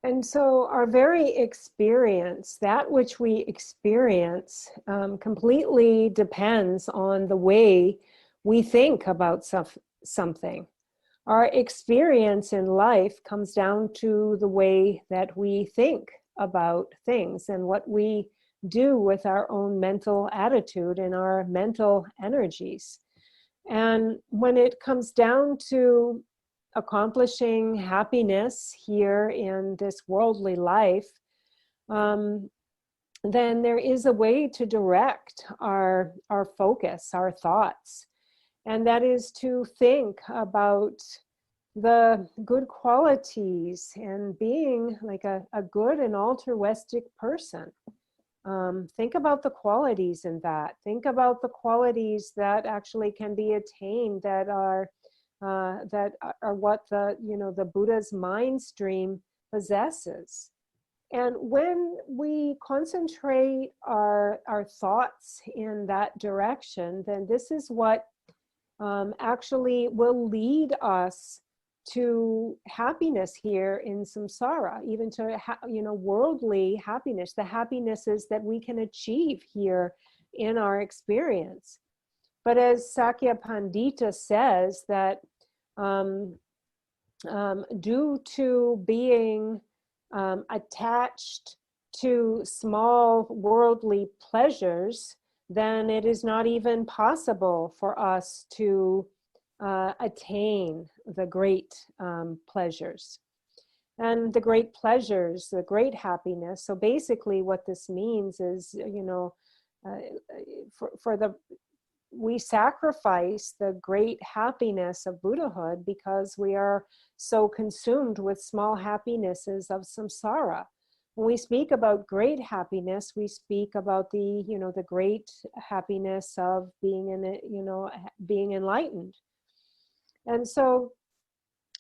And so our very experience, that which we experience, completely depends on the way we think about something. Our experience in life comes down to the way that we think about things and what we do with our own mental attitude and our mental energies. And when it comes down to accomplishing happiness here in this worldly life, then there is a way to direct our focus, our thoughts, and that is to think about the good qualities and being like a good and altruistic person. Think about the qualities in that. Think about the qualities that actually can be attained, that are what the Buddha's mind stream possesses. And when we concentrate our thoughts in that direction, then this is what actually will lead us to happiness here in samsara, even to worldly happiness, the happinesses that we can achieve here in our experience. But as Sakya Pandita says, that due to being attached to small worldly pleasures, then it is not even possible for us to attain the great pleasures. and the great pleasures, the great happiness. So basically what this means is, we sacrifice the great happiness of Buddhahood because we are so consumed with small happinesses of samsara. When we speak about great happiness, we speak about the great happiness of being enlightened. And so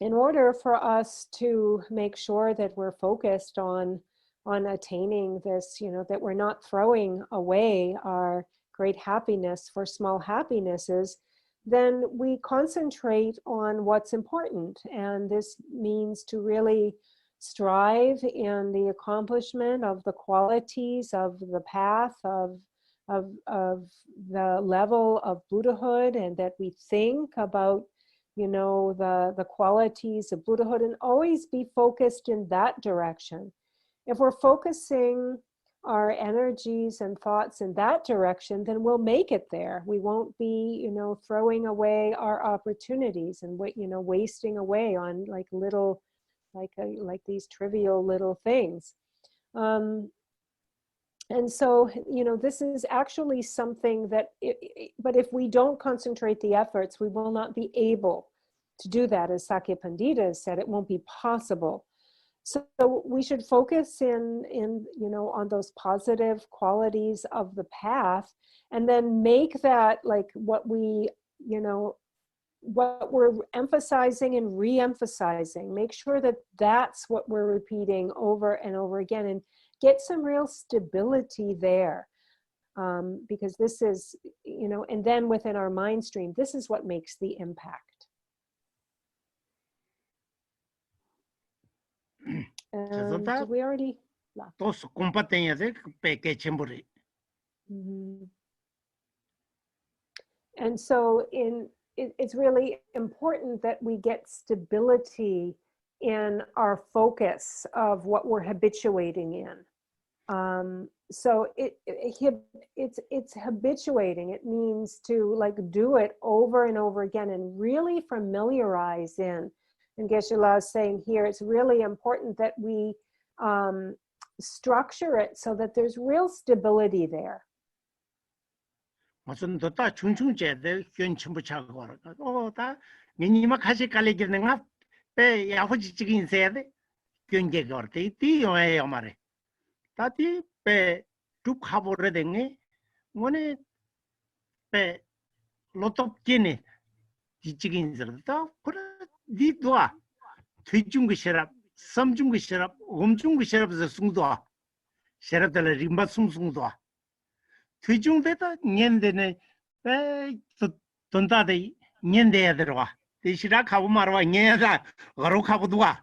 in order for us to make sure that we're focused on attaining this, that we're not throwing away our great happiness for small happinesses, then we concentrate on what's important. And this means to really strive in the accomplishment of the qualities of the path of the level of Buddhahood, and that we think about the qualities of Buddhahood and always be focused in that direction. If we're focusing our energies and thoughts in that direction, then we'll make it there. We won't be, throwing away our opportunities and wasting away on like these trivial little things. And so, this is actually something that, but if we don't concentrate the efforts, we will not be able to do that. As Sakya Pandita has said, it won't be possible. So we should focus on those positive qualities of the path, and then make that like what we're emphasizing and re-emphasizing. Make sure that that's what we're repeating over and over again, and get some real stability there. Because this is, and then within our mind stream, this is what makes the impact. And did we already left? And so it's really important that we get stability in our focus of what we're habituating in. So it's habituating. It means to do it over and over again and really familiarize in. And Geshe-la is saying here, it's really important that we structure it so that there's real stability there. Didwa, Tujungu Sherab, some Jungu Sherab, Jungu Sherab the Sungdwa, Sherab the Rimba Sungdwa. Tujung data, Nyendene, Tonta de Nyende Adra, the Shiraka Marwa Nyeda, Garokabudwa.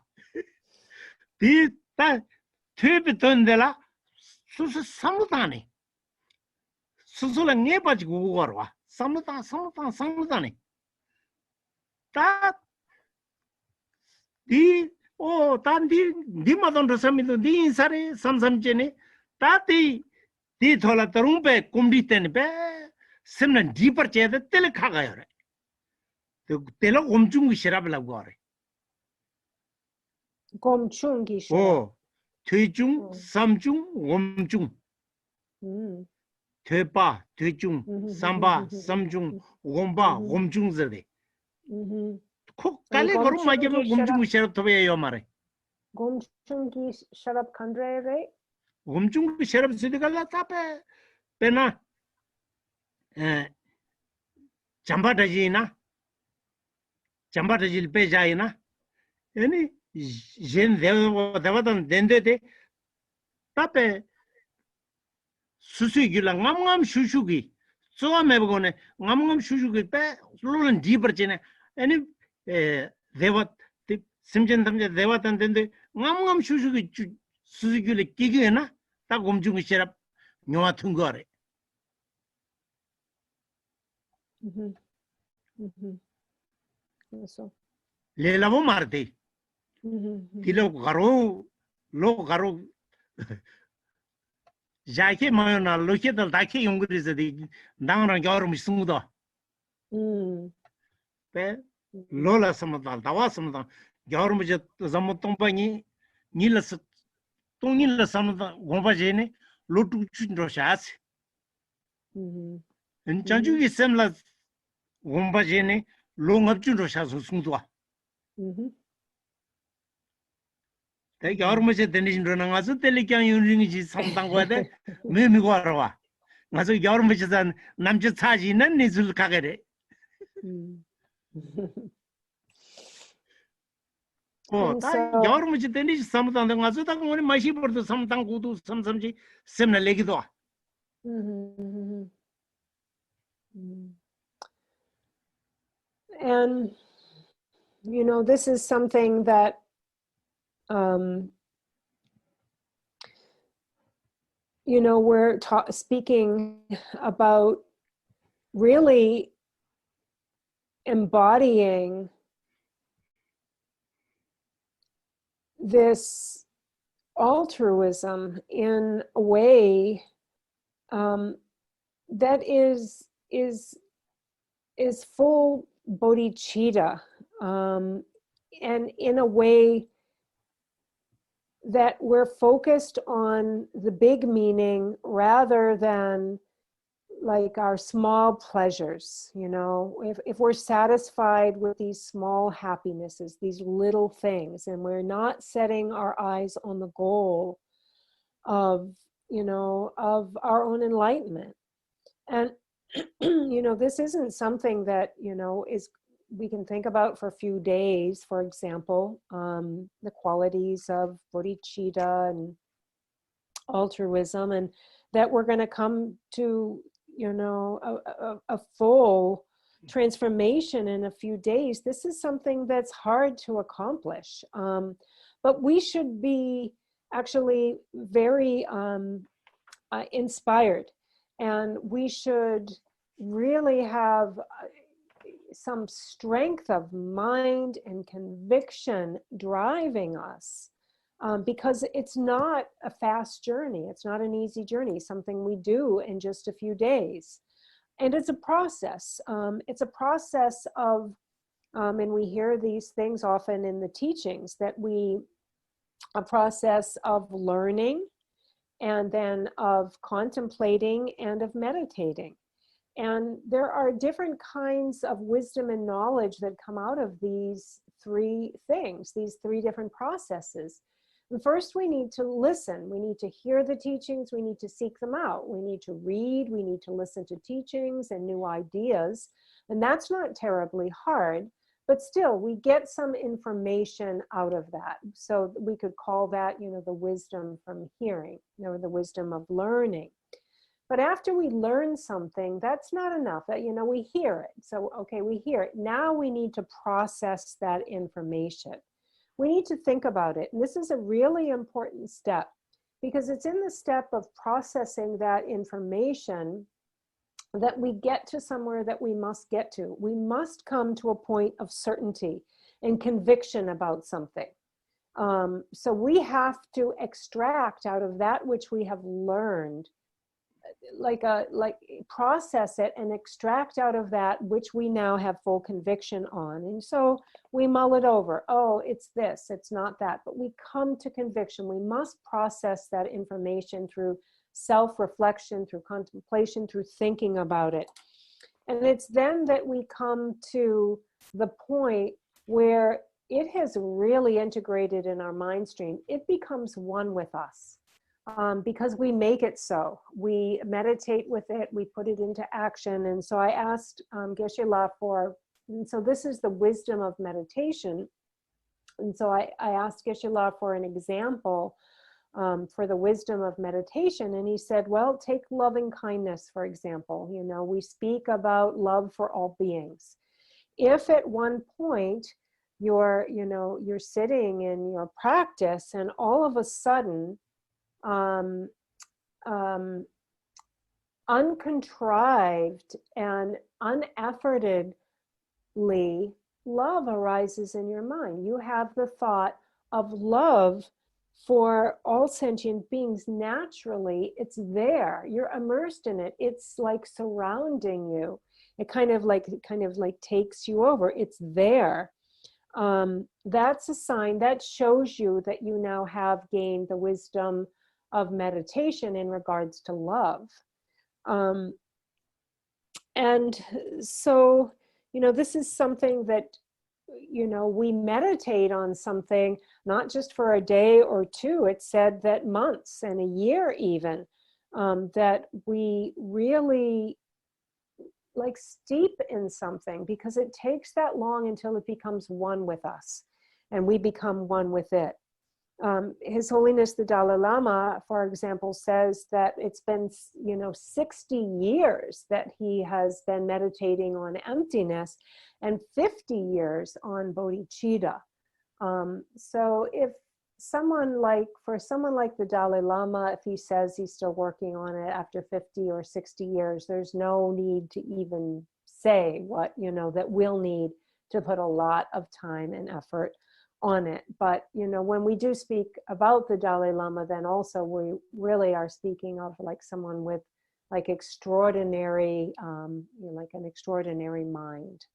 The Tubitondela, Samutani. Susula Nebaj Gurwa, Samutani. That di madon rasami to di insare samjene tati di thola tarumpe kumbiten be simna deeper chede tele khaga yore to telo gomchung shirab lagore Gomchung shirab oh thujung samjung gomchung thepa thujung samba samjung gomba gomchung zede Kale Guru Majam Gumjung Sharap Tobe Yomare. Gomchungi Sharap Kandre. Gumjung Sharap Sidikala Tape Pena Chambatajina Chambatajil Pejaina. Any Jen Devatan Dendete Tape Susugula Ngamam Shushugi. So I'm ever going to Ngamam Shushugi Pe Lulan deeper Jena. Any Devat Simjan Devat and then the Ngam Shushu Suzuki Kigana, Tagumjung Sherap, Noatungore. Lelavo Marti Tilo Garo, Lo Garo Jake Mayona, look at the Daki Younger is the down on Garum Sumuda. Lola Samata, Tawasama, Garumaja Zamotompani, Nilas Tonila Samada Gombajene, Lotu Chindroshas, Mhm. and Chanju is similar Gombajene, Long of Chindroshas Sundwa. Mhm. Take our much attention to Nangazu Telekan using something weather, Mimi Warawa. Mazo Yormichan, Namjataji, Nanizul Kagere. Mm. Oh, And that so, Yormichan is something Mazuta, my ship or something go to some similar legido. mhm, mhm, mhm. And, you know, this is something that, you know, we're speaking about really embodying this altruism in a way that is full bodhicitta, and in a way that we're focused on the big meaning rather than like our small pleasures. You know, if we're satisfied with these small happinesses, these little things, and we're not setting our eyes on the goal of, you know, of our own enlightenment. And you know, this isn't something that, you know, is we can think about for a few days. For example, the qualities of bodhicitta and altruism, and that we're going to come to, you know, a full transformation in a few days. This is something that's hard to accomplish, but we should be actually very inspired, and we should really have some strength of mind and conviction driving us, because it's not a fast journey. It's not an easy journey, something we do in just a few days. And it's a process. It's a process of, and we hear these things often in the teachings, that a process of learning, and then of contemplating, and of meditating. And there are different kinds of wisdom and knowledge that come out of these three things, these three different processes. And first, we need to listen. We need to hear the teachings. We need to seek them out. We need to read. We need to listen to teachings and new ideas. And that's not terribly hard, but still, we get some information out of that. So we could call that, you know, the wisdom from hearing, or the wisdom of learning. But after we learn something, that's not enough. You know, we hear it. So, okay, we hear it. Now we need to process that information. We need to think about it. And this is a really important step, because it's in the step of processing that information that we get to somewhere that we must get to. We must come to a point of certainty and conviction about something. So we have to extract out of that which we have learned, like process it and extract out of that which we now have full conviction on. And so we mull it over. Oh, it's this, it's not that. But we come to conviction. We must process that information through self-reflection, through contemplation, through thinking about it. And it's then that we come to the point where it has really integrated in our mind stream. It becomes one with us. Because we make it so. We meditate with it, we put it into action. And so I asked Geshe-la and so this is the wisdom of meditation. And so I asked Geshe-la for an example for the wisdom of meditation. And he said, well, take loving kindness, for example. You know, we speak about love for all beings. If at one point you're sitting in your practice and all of a sudden, uncontrived and uneffortedly, love arises in your mind. You have the thought of love for all sentient beings. Naturally, it's there. You're immersed in it. It's like surrounding you. It kind of like takes you over. It's there. that's a sign that shows you that you now have gained the wisdom of meditation in regards to love. And so, this is something that, we meditate on something, not just for a day or two. It said that months and a year even, that we really like steep in something, because it takes that long until it becomes one with us and we become one with it. His Holiness the Dalai Lama, for example, says that it's been 60 years that he has been meditating on emptiness and 50 years on bodhicitta. So if someone like the Dalai Lama, if he says he's still working on it after 50 or 60 years, there's no need to even say what, that we'll need to put a lot of time and effort on it. But, when we do speak about the Dalai Lama, then also we really are speaking of like someone with like extraordinary, like an extraordinary mind.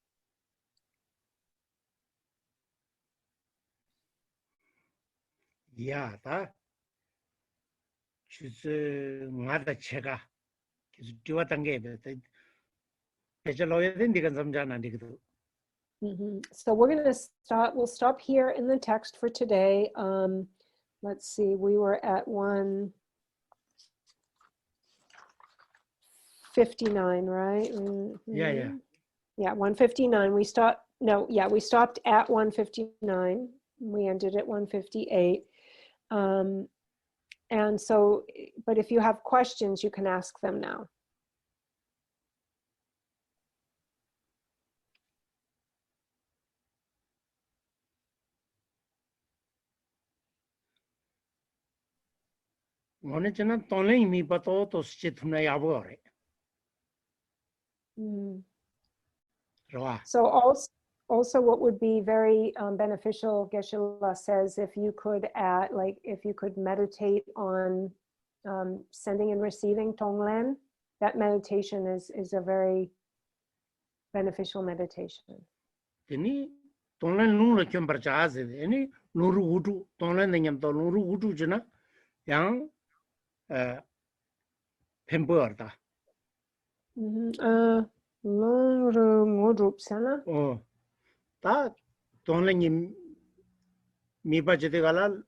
Yeah, that she's mother chega. She's doing that. So we're going to stop. We'll stop here in the text for today. Let's see. We were at 159, right? Yeah. Yeah, 159. We stopped. No, yeah, we stopped at 159. We ended at 158. And so, but if you have questions, you can ask them now. So also what would be very beneficial, Geshe-la says, if you could meditate on sending and receiving Tonglen, that meditation is a very beneficial meditation. Teni Tonglen Lung Kyombarchaz, any Nuru Udu, Tonglen Nanyam, Nuru Udu Juna, Yang Pemberta. Nuru Mudrup Sana. Oh, that Tonglen Mibajegala,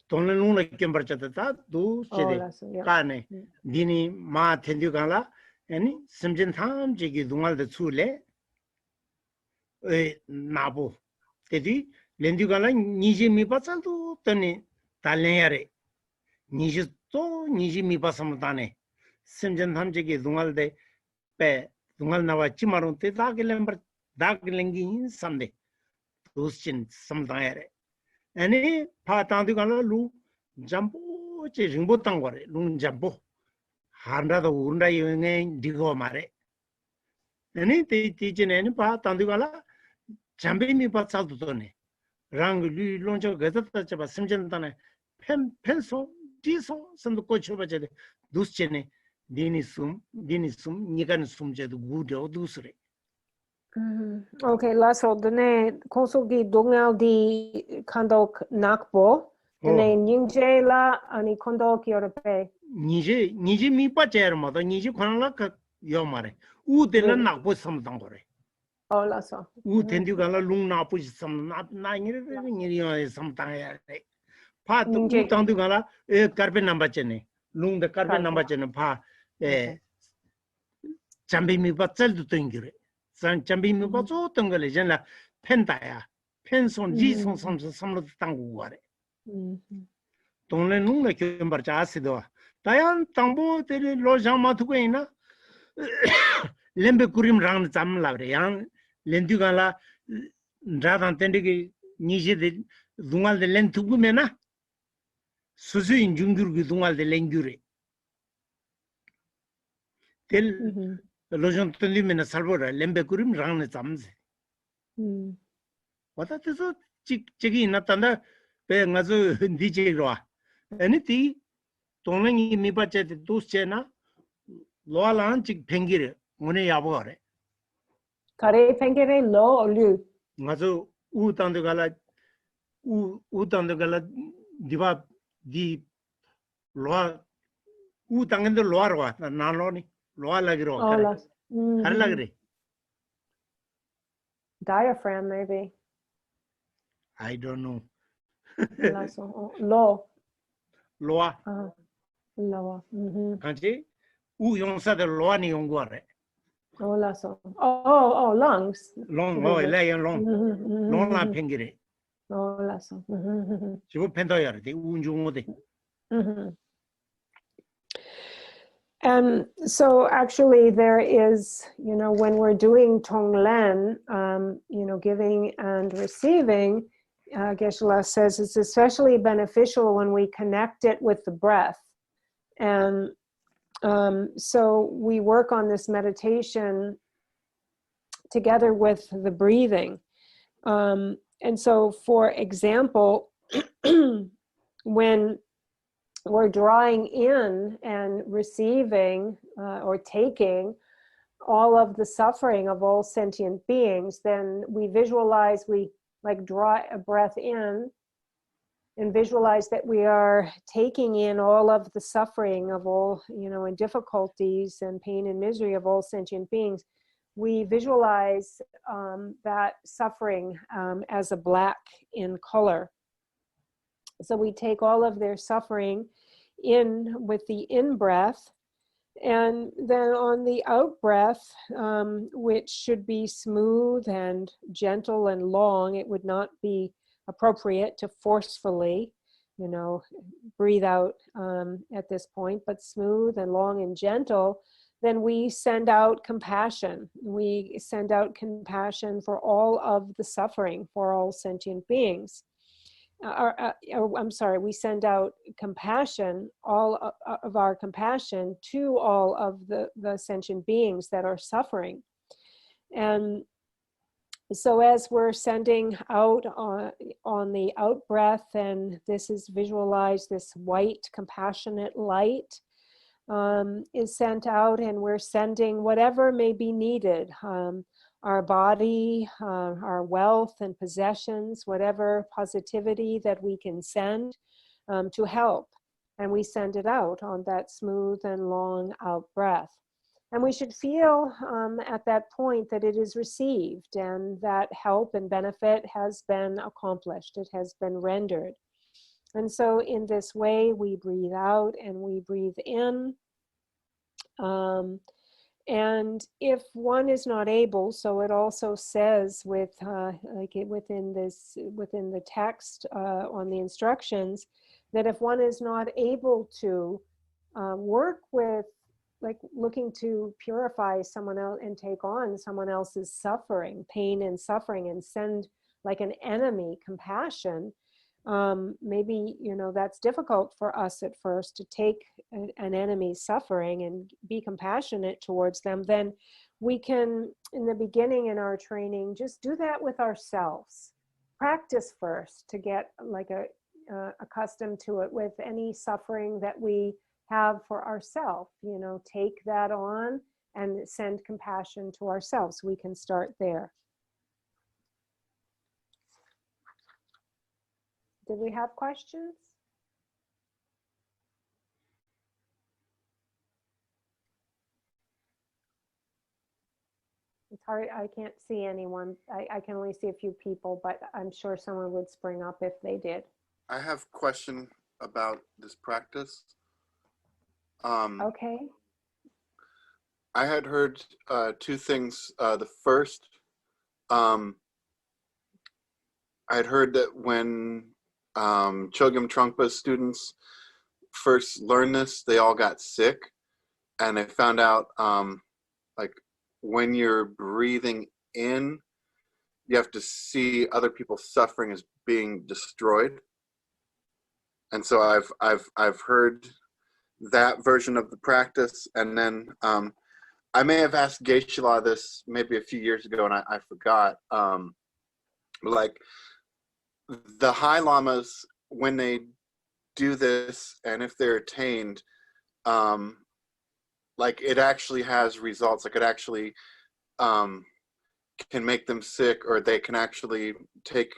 Tonglen Lung Kyombarchata, do Kane, Dini Ma Tendugala, any Simjan Tham Jigi Dungal the Tsule. Nabu. Tedi, Lendugala, Niji Mipasatu, Tani, Talere, Niji to Niji Mipasamutane, Simjan Hamjiki, Dungal de Pe, Dungal Nava Chimarunte, Dark Lengi Sunday, those chin sometime. Any Patandugala Lu, Jampo, Rimbo Tangore, Lun Jampo, Handa the Wunda Yunga Digo Mare. Any teaching any Patandugala. Jambini Patsaldone, Rang Lu Lonjo Gazeta Simjantane, Penso, Diso, Sand Cochobaje, Duscene, Dinisum, Nigan Sumje, good or Dusre. Okay, Lasso, the name Konsogi Dongal di Kandok Nakbo, the name Ningje la Ani Kondok Europe. Niji mi pachermo, the Niji Konaka Yomare, Udela Nakbo Samtangore. Oh, Lasso. Tendugala Lung Napu some nine sometime. Part Tandugala, carbon number chene, Lung the carbon number chene, pa Chambimi Batsel to Tungure. San Chambimi Batso Tungalejana, Pentaya, Penson, Gison, some of the Tanguare. Tonle Nunga Kimbercha Acido. Tayan Tambo, the Lojama Tuena Lembe Kurim round some Lavrian. Lendugala Radan Tendigi Niji the Dungal de Lentugumena Suzu in Jungur Dungal de Lengure. Tell Lojon Tundimena Salvora, Lembecurim Ran Sams. What that is a chicky Natanda Pengazu DJ Roa. Anything Tongi Mipachet Duschena Loalan Chick Pengire, Mone Yabore. Kare Pengere Lo or Lu. Mazu tandu gala diva di loa tangendo loa roa na lo ni loa lagiro Oh, kare har mhm. lagre. Diaphragm, maybe. I don't know. Low. Loa Lower. Mhm. kanchi yonsa de loa ni yongware. Oh, lungs. Long Really? long Mhm, long la mhm, pengire. mhm. Mhm, 지금 펜더야 돼. 운중어데. mhm. And so actually there is, when we're doing Tonglen, giving and receiving, Geshe-la says it's especially beneficial when we connect it with the breath. And so we work on this meditation together with the breathing. And so, for example, when we're drawing in and receiving or taking all of the suffering of all sentient beings, then we visualize, we like draw a breath in and visualize that we are taking in all of the suffering of all, and difficulties and pain and misery of all sentient beings. We visualize that suffering as a black in color. So we take all of their suffering in with the in-breath, and then on the out-breath, which should be smooth and gentle and long, it would not be appropriate to forcefully, breathe out at this point, but smooth and long and gentle, then we send out compassion. We send out compassion for all of the suffering, for all sentient beings. We send out compassion, all of our compassion to all of the sentient beings that are suffering. And so as we're sending out on the out breath, and this is visualized, this white compassionate light is sent out, and we're sending whatever may be needed, our body, our wealth and possessions, whatever positivity that we can send to help. And we send it out on that smooth and long out breath. And we should feel at that point that it is received and that help and benefit has been accomplished. It has been rendered. And so in this way, we breathe out and we breathe in. And if one is not able, so it also says within the text on the instructions, that if one is not able to work with, like looking to purify someone else and take on someone else's suffering, pain and suffering, and send like an enemy compassion, maybe, that's difficult for us at first to take an enemy's suffering and be compassionate towards them, then we can, in the beginning in our training, just do that with ourselves. Practice first to get like accustomed to it with any suffering that we have for ourselves, take that on and send compassion to ourselves. We can start there. Did we have questions? It's hard, I can't see anyone. I can only see a few people, but I'm sure someone would spring up if they did. I have a question about this practice. Okay. I had heard two things. The first, I had heard that when Chogyam Trungpa's students first learned this, they all got sick, and they found out like when you're breathing in, you have to see other people suffering as being destroyed. And so I've heard that version of the practice, and then I may have asked Geshe-la this maybe a few years ago, and I forgot. Like the high lamas, when they do this, and if they're attained, like it actually has results. Like it actually can make them sick, or they can actually take,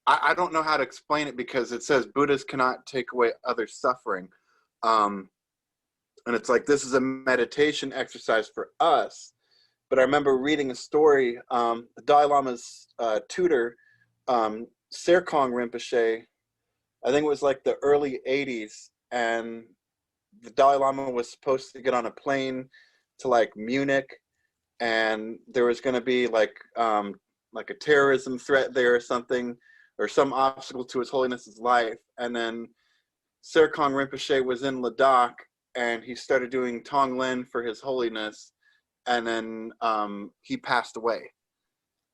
I don't know how to explain it, because it says Buddhas cannot take away other suffering. And it's like, this is a meditation exercise for us. But I remember reading a story, the Dalai Lama's tutor, Serkong Rinpoche, I think it was like the early 80s, and the Dalai Lama was supposed to get on a plane to like Munich, and there was going to be like a terrorism threat there or something, or some obstacle to His Holiness's life. And then Serkong Rinpoche was in Ladakh, and he started doing Tonglen for His Holiness, and then he passed away.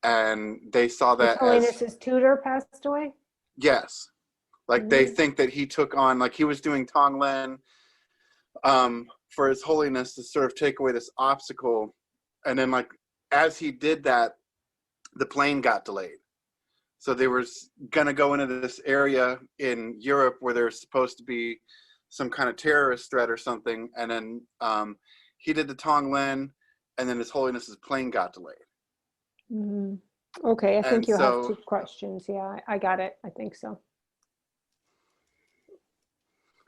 And they saw that His Holiness's tutor passed away? Yes. Like they think that he took on, like he was doing Tonglen for His Holiness to sort of take away this obstacle. And then like, as he did that, the plane got delayed. So they were gonna go into this area in Europe where there's supposed to be some kind of terrorist threat or something. And then he did the Tonglen, and then His Holiness's plane got delayed. Mm-hmm. Okay, I think And you so, have two questions. Yeah, I got it. I think so.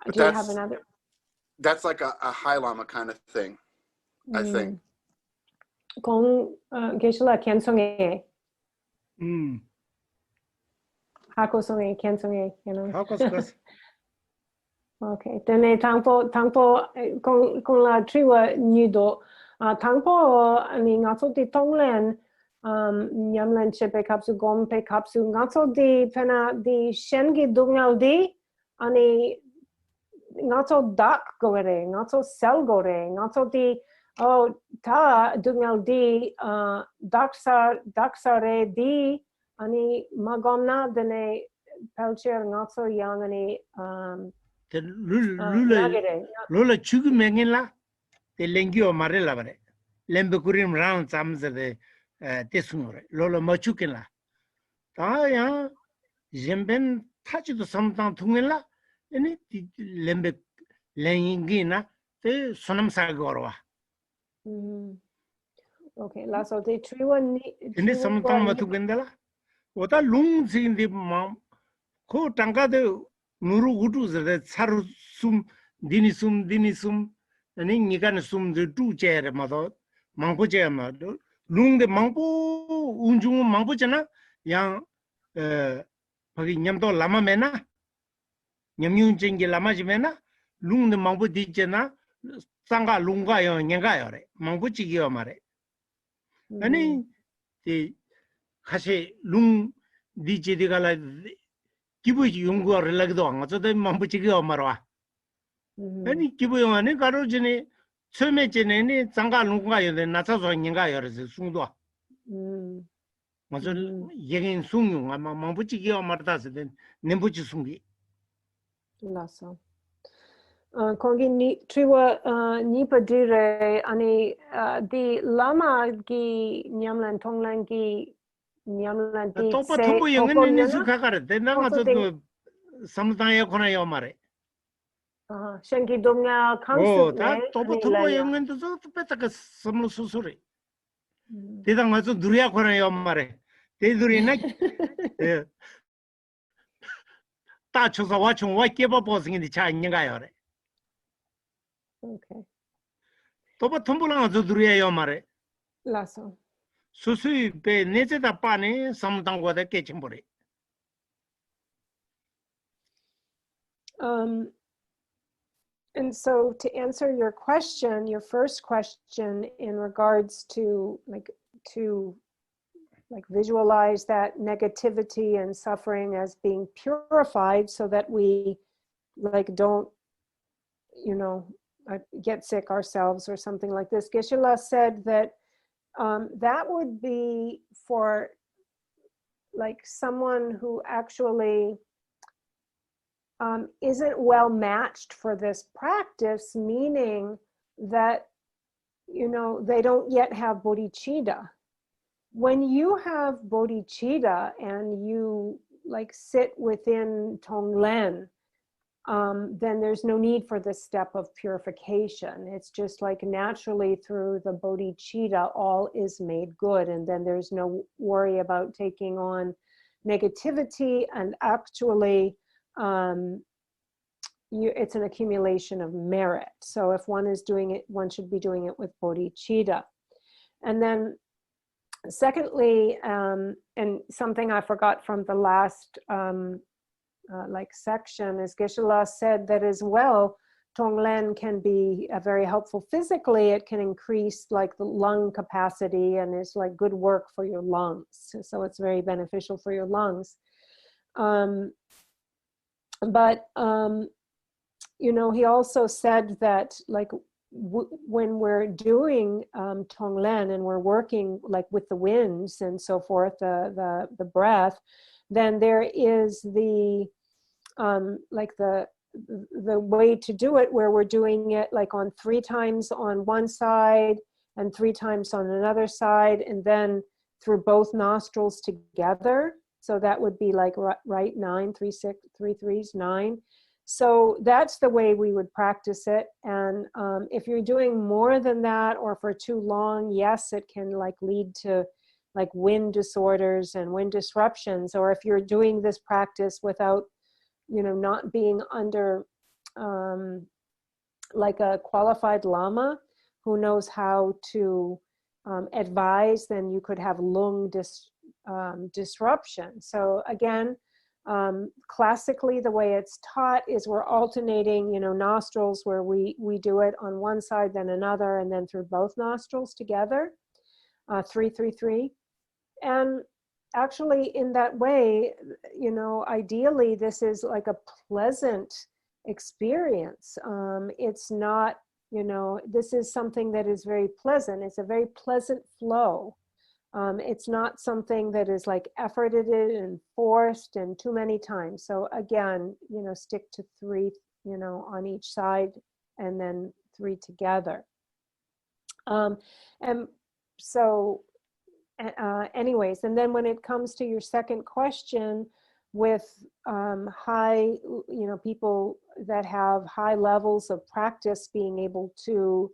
but Do you have another? That's like a High Lama kind of thing, I think. Kung Geshe-la Khyentse Hako Songe Khyentse, you know. Hakos. Okay. Then tangpo kung la triwa nido tangpo ani ngaso di tonglen nyamlen chepe kapsu gom pe kapsu ngaso di pena di shengi dungal di ani ngaso dak gore ngaso sel gore ngaso di ta dungal di daksare di ani magomna dene pelcher ngaso yang ani Lula chugu mengila, the lengio marilla bare. Lembecurim round sums of the tesumore. Lola machukilla. Taya Jemben touch the sometime tungilla, and it lembe lengina, the sonam sagorwa. Okay, lasso de triwa In this sometime matugandala. What a lungs in the mom. Ko tanga de Nuru Utus the Saru sum dinisum and in Nigan sum the two chair mother Mampo chair lung the Mampo Unjum Mampochana young Nyamto Lama Mena Nyamun Chingi Lama Jimena lung the Mampo Dichena Sanga Lunga Yangayore Mampuchi Giomare. And the Hashe lung Dichi de Gala. 기부 연구를 relag도 안 가서도 mampu치기가 말아. 아니 기부 영화는 가로지네 처음에 전에는 장가 농가였는데 나서서 인가 열어서 숭도. 맞아 얘긴 숭용 아마 mampu치기가 말다서는 nempu치 숭기. 라서. 거기 triwa nipadire ani di lama gi nyamlan tonglan gi Topa tumbo 영은 니스 가가래. 내가 저 삼상에 권해요 말해. 생기 동야 강수. 다 topa tumbo 영은도 저 빼다가 섬로 수술이. 대당 가서 누리야 권해요 말해. 대들이나 다 쳐서 와총 와 깨봐 보승인데 차 있는가요래. 오케이. topa tum보랑 가서 누리야요 말해. 라서. 수수이 배 내제다 빠네 삼당과다 깨침버리. And so to answer your question, your first question in regards to visualize that negativity and suffering as being purified so that we don't, get sick ourselves or something like this. Geshe-la said that that would be for someone who actually isn't well matched for this practice, meaning that, they don't yet have bodhicitta. When you have bodhicitta and you sit within Tonglen, then there's no need for this step of purification. It's just like naturally through the bodhicitta, all is made good. And then there's no worry about taking on negativity. And actually, it's an accumulation of merit. So if one is doing it, one should be doing it with bodhicitta. And then secondly, and something I forgot from the last section is Geshe-la said that as well, Tonglen can be very helpful physically. It can increase like the lung capacity and it's like good work for your lungs. So it's very beneficial for your lungs. He also said that like when we're doing Tonglen and we're working like with the winds and so forth, the breath, then there is the way to do it where we're doing it like on 3 times on one side and 3 times on another side, and then through both nostrils together. So that would be like right 9, 3, 6, 3 threes, 9. So that's the way we would practice it. And if you're doing more than that or for too long, yes, it can like lead to like wind disorders and wind disruptions. Or if you're doing this practice without, not being under like a qualified lama who knows how to advise, then you could have lung disruption. So again, classically, the way it's taught is we're alternating, nostrils where we do it on one side, then another, and then through both nostrils together, 3, 3, 3. And actually in that way, ideally this is like a pleasant experience. It's not, this is something that is very pleasant. It's a very pleasant flow. It's not something that is like efforted and forced and too many times. So again, stick to 3, on each side and then 3 together. And so anyways, and then when it comes to your second question with high, people that have high levels of practice being able to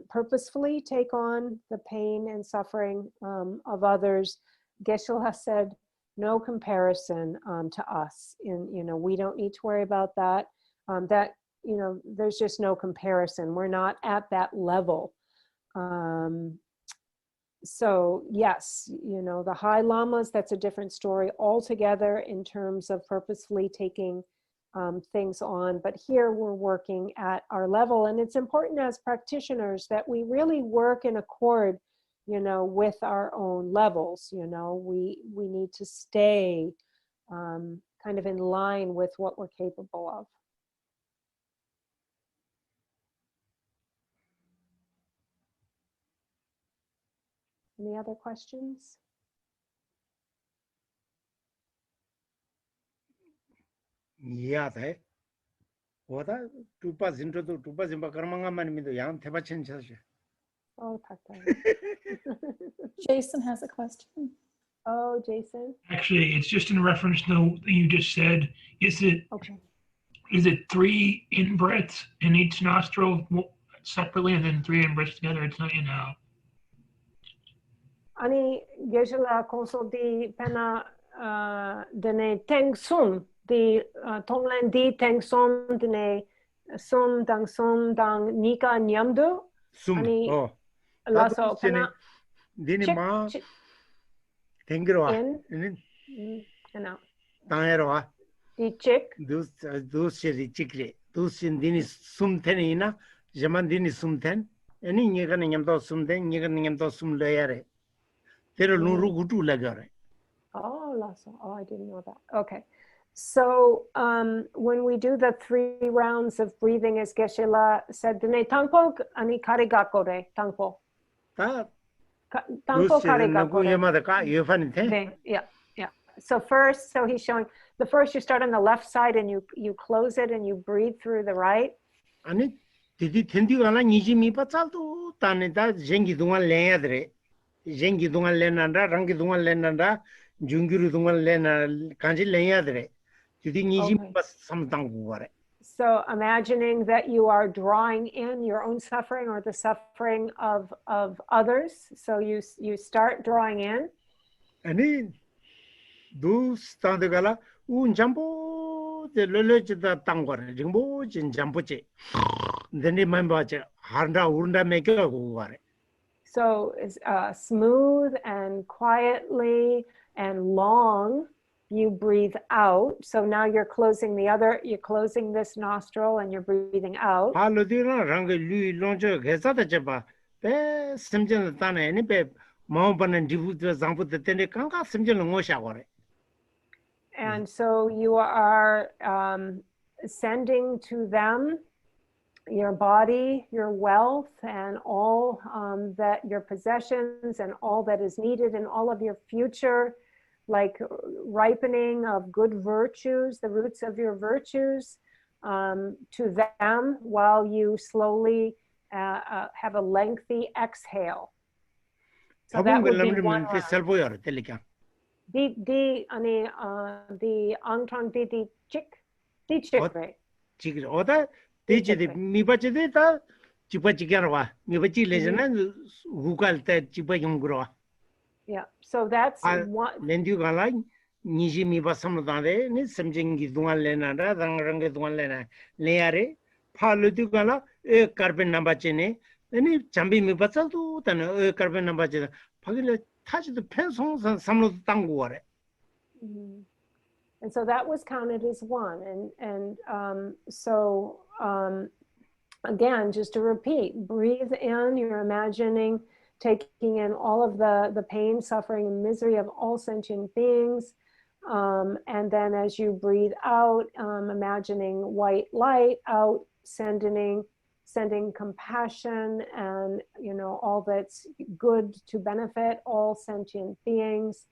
purposefully take on the pain and suffering of others, Geshe-la said, no comparison to us. We don't need to worry about that. There's just no comparison. We're not at that level. So yes, the high lamas, that's a different story altogether in terms of purposefully taking things on. But here we're working at our level. And it's important as practitioners that we really work in accord, with our own levels. We need to stay kind of in line with what we're capable of. Any other questions? Yeah, that. What are 2% into 2% Bakaramanga with the young Tebachin Church? Oh, Tata. Jason has a question. Oh, Jason. Actually, it's just in reference to what you just said. Is it 3 in-breaths in each nostril separately and then 3 in-breaths together? It's not Ani Geshe-la consulti pena dene teng sum di tonglen di teng sum dene sum dang nika nyamdu. Sum. Ani Oh. laso pena. Dini ma Tengiroa. And out. Tangeroa. Di chick. Those chikre. Those in Dini sum tenina, Jaman Dini sum ten. Any Niganam sum then, Niganam sum layere. There are no rugutu lagare. Oh, lasso. Oh, I didn't know that. Okay. So when we do the 3 rounds of breathing, as Geshe-la said, Dene tangpo ani karigako de tangpo. Tangpo karigako de. Yeah. So first, he's showing the first. You start on the left side and you close it and you breathe through the right. Ani didi tendi gana niji mi pasaltu tane da jengi dungan lenyadre. Jengi dungan lenanda, rangi dungan lenanda, jungiru dungan lena kanji lenyadre. 주디 니지 Okay. 삼당고 거래. So imagining that you are drawing in your own suffering or the suffering of others. So you start drawing in. 아니 두 스탄드가라 운 잠보 르르지다 땅거래. 링보 진 잠보지. 근데 멤버지 한다 우른다 메겨고 거래. So smooth and quietly and long, you breathe out. So now you're closing this nostril and you're breathing out. 할로디나 랑게 류 론저 게사다 제바 배 심전 단에 니베 마음바는 디부드 장부드 때네 강가 심전을 모셔거래. And so you are sending to them your body, your wealth, and all that your possessions and all that is needed and all of your future, like ripening of good virtues, the roots of your virtues, to them while you slowly have a lengthy exhale. So that would be one round. Di angtong di chick right? 지금 어다 대체데 미바체데다 지바지가와 미바지 레전은 구갈 때 지바 용그러. Yeah. So that's one. 렌디가라 니지 미바섬다데 니 섬징기 동안레나다 당랑게 동안레나 레야레 팔르디가라 에 카르벤 남바체네 아니 잠비 미바차도 다는 에 카르벤 남바체 파길레 타지도 펜송선 삼로도 땅고래. And so that was counted as one. So again, just to repeat, breathe in, you're imagining taking in all of the pain, suffering, and misery of all sentient beings. And then as you breathe out, imagining white light out, sending compassion and, all that's good to benefit all sentient beings.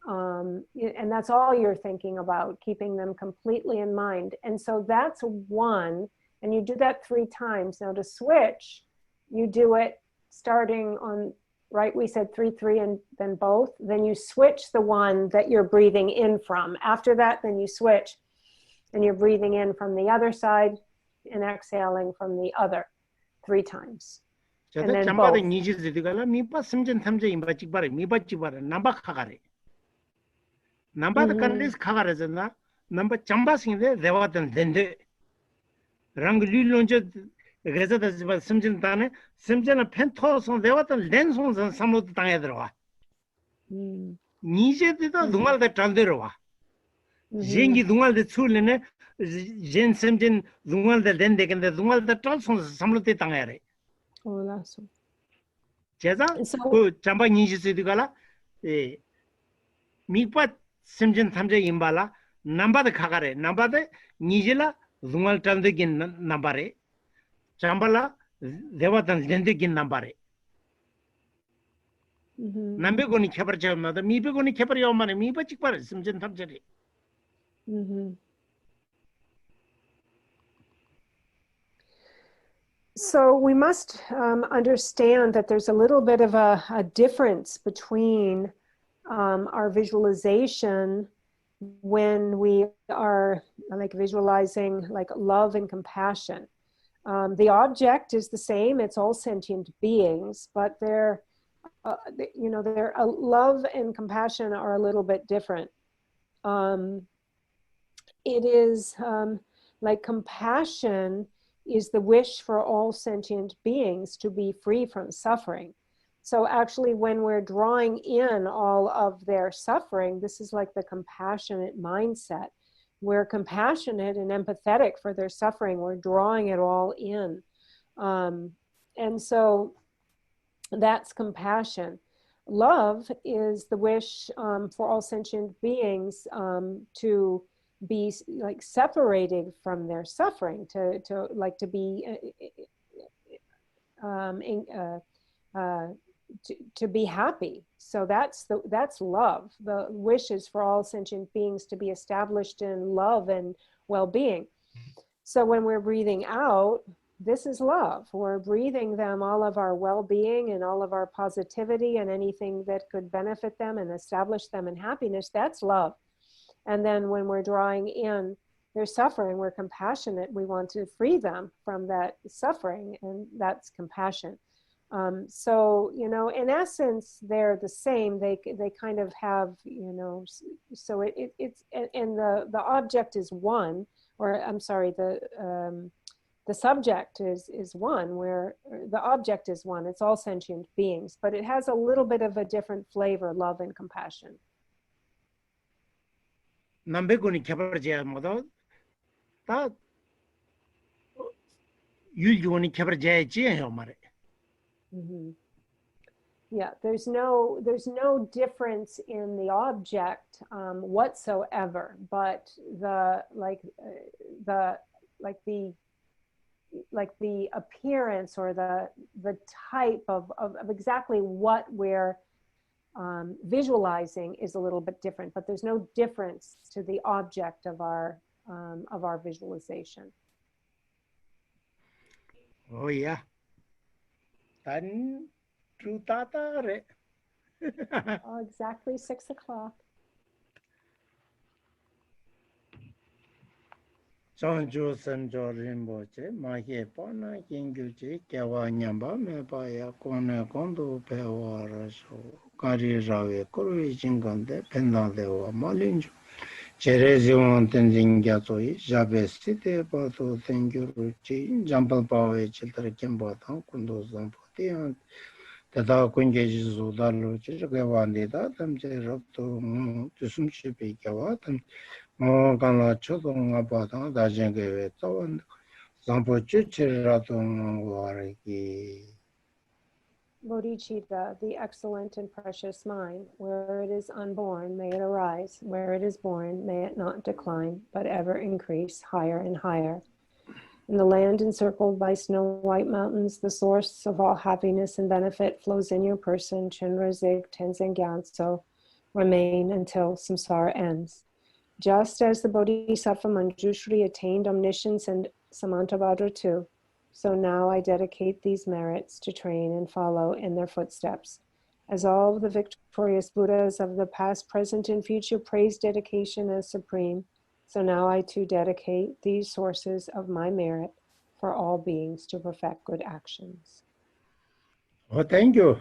And that's all you're thinking about, keeping them completely in mind. And so that's one, and you do that 3 times. Now to switch, you do it starting on, right, we said 3, 3, and then both. Then you switch the one that you're breathing in from. After that, then you switch, and you're breathing in from the other side and exhaling from the other 3 times. And then both. 남바드 간데스 카가르잖아 남바 잠바싱데 대와던 덴데 랑 릴론저 그래서다 지바 심진다네 심진은 펜토선 대와던 렌송선 삼로도 당해 들어와 니제도 동알데 tran데로와 젠기 동알데 출레네 젠 심진 동알데 덴데근데 동알데 tran송 삼로도 당해래 올라서 제자 그 잠바 니지스디가라 에 미파 심진 탐제 임발라 남바드 카가레 남바드 니질라 둥알 탄데긴 남바레 잠발라 데와탄 렌데긴 남바레 남베고니 켬버자마다 미베고니 켬버요마네 미바직바레 심진 탐제리 So we must understand that there's a little bit of a difference between our visualization when we are like visualizing like love and compassion. The object is the same, it's all sentient beings, but their love and compassion are a little bit different. It is like compassion is the wish for all sentient beings to be free from suffering. So actually, when we're drawing in all of their suffering, this is like the compassionate mindset. We're compassionate and empathetic for their suffering. We're drawing it all in. And so that's compassion. Love is the wish for all sentient beings to be like separated from their suffering, to be happy. So that's love. The wish is for all sentient beings to be established in love and well-being. So when we're breathing out, this is love. We're breathing them all of our well-being and all of our positivity and anything that could benefit them and establish them in happiness. That's love. And then when we're drawing in their suffering, we're compassionate. We want to free them from that suffering, and that's compassion. So, you know, in essence, they're the same. They kind of have, you know, so it's, and the object is one, or I'm sorry, the subject is one, where the object is one. It's all sentient beings, but it has a little bit of a different flavor, love and compassion. 남배군이 개발자야 뭐도 다 유기원이 개발자야지요 말해. Yeah, there's no difference in the object whatsoever, but the appearance or the type of exactly what we're visualizing is a little bit different, but there's no difference to the object of our visualization. Oh yeah. Tan trutatare. Oh, exactly 6 o'clock. Sanjo sanjo rinpoche mahe pana kengyoche kyawa nyamba mebaya kone kondo pewa rasho kari rawe korwe jingande pendande wa malinjo cherezi wan tenzin gyatoi jabe site pato tengyuru chi jambal pawe chiltara kemba tang kundo zampo tiyan teta kunge jizu dalo chichake wande da tamche rabto tusumchi pe kyawa tam 간라 초동아 바다 다쟁게 또한 zampo chuchirato wariki. Bodhicitta, the excellent and precious mind, where it is unborn, may it arise. Where it is born, may it not decline, but ever increase higher and higher. In the land encircled by snow-white mountains, the source of all happiness and benefit flows in your person. Chenra Zig Tenzin Gyatso remain until samsara ends. Just as the Bodhisattva Manjushri attained omniscience and Samantabhadra too, so now I dedicate these merits to train and follow in their footsteps. As all the victorious Buddhas of the past, present, and future praise dedication as supreme, so now I too dedicate these sources of my merit for all beings to perfect good actions. Oh, thank you.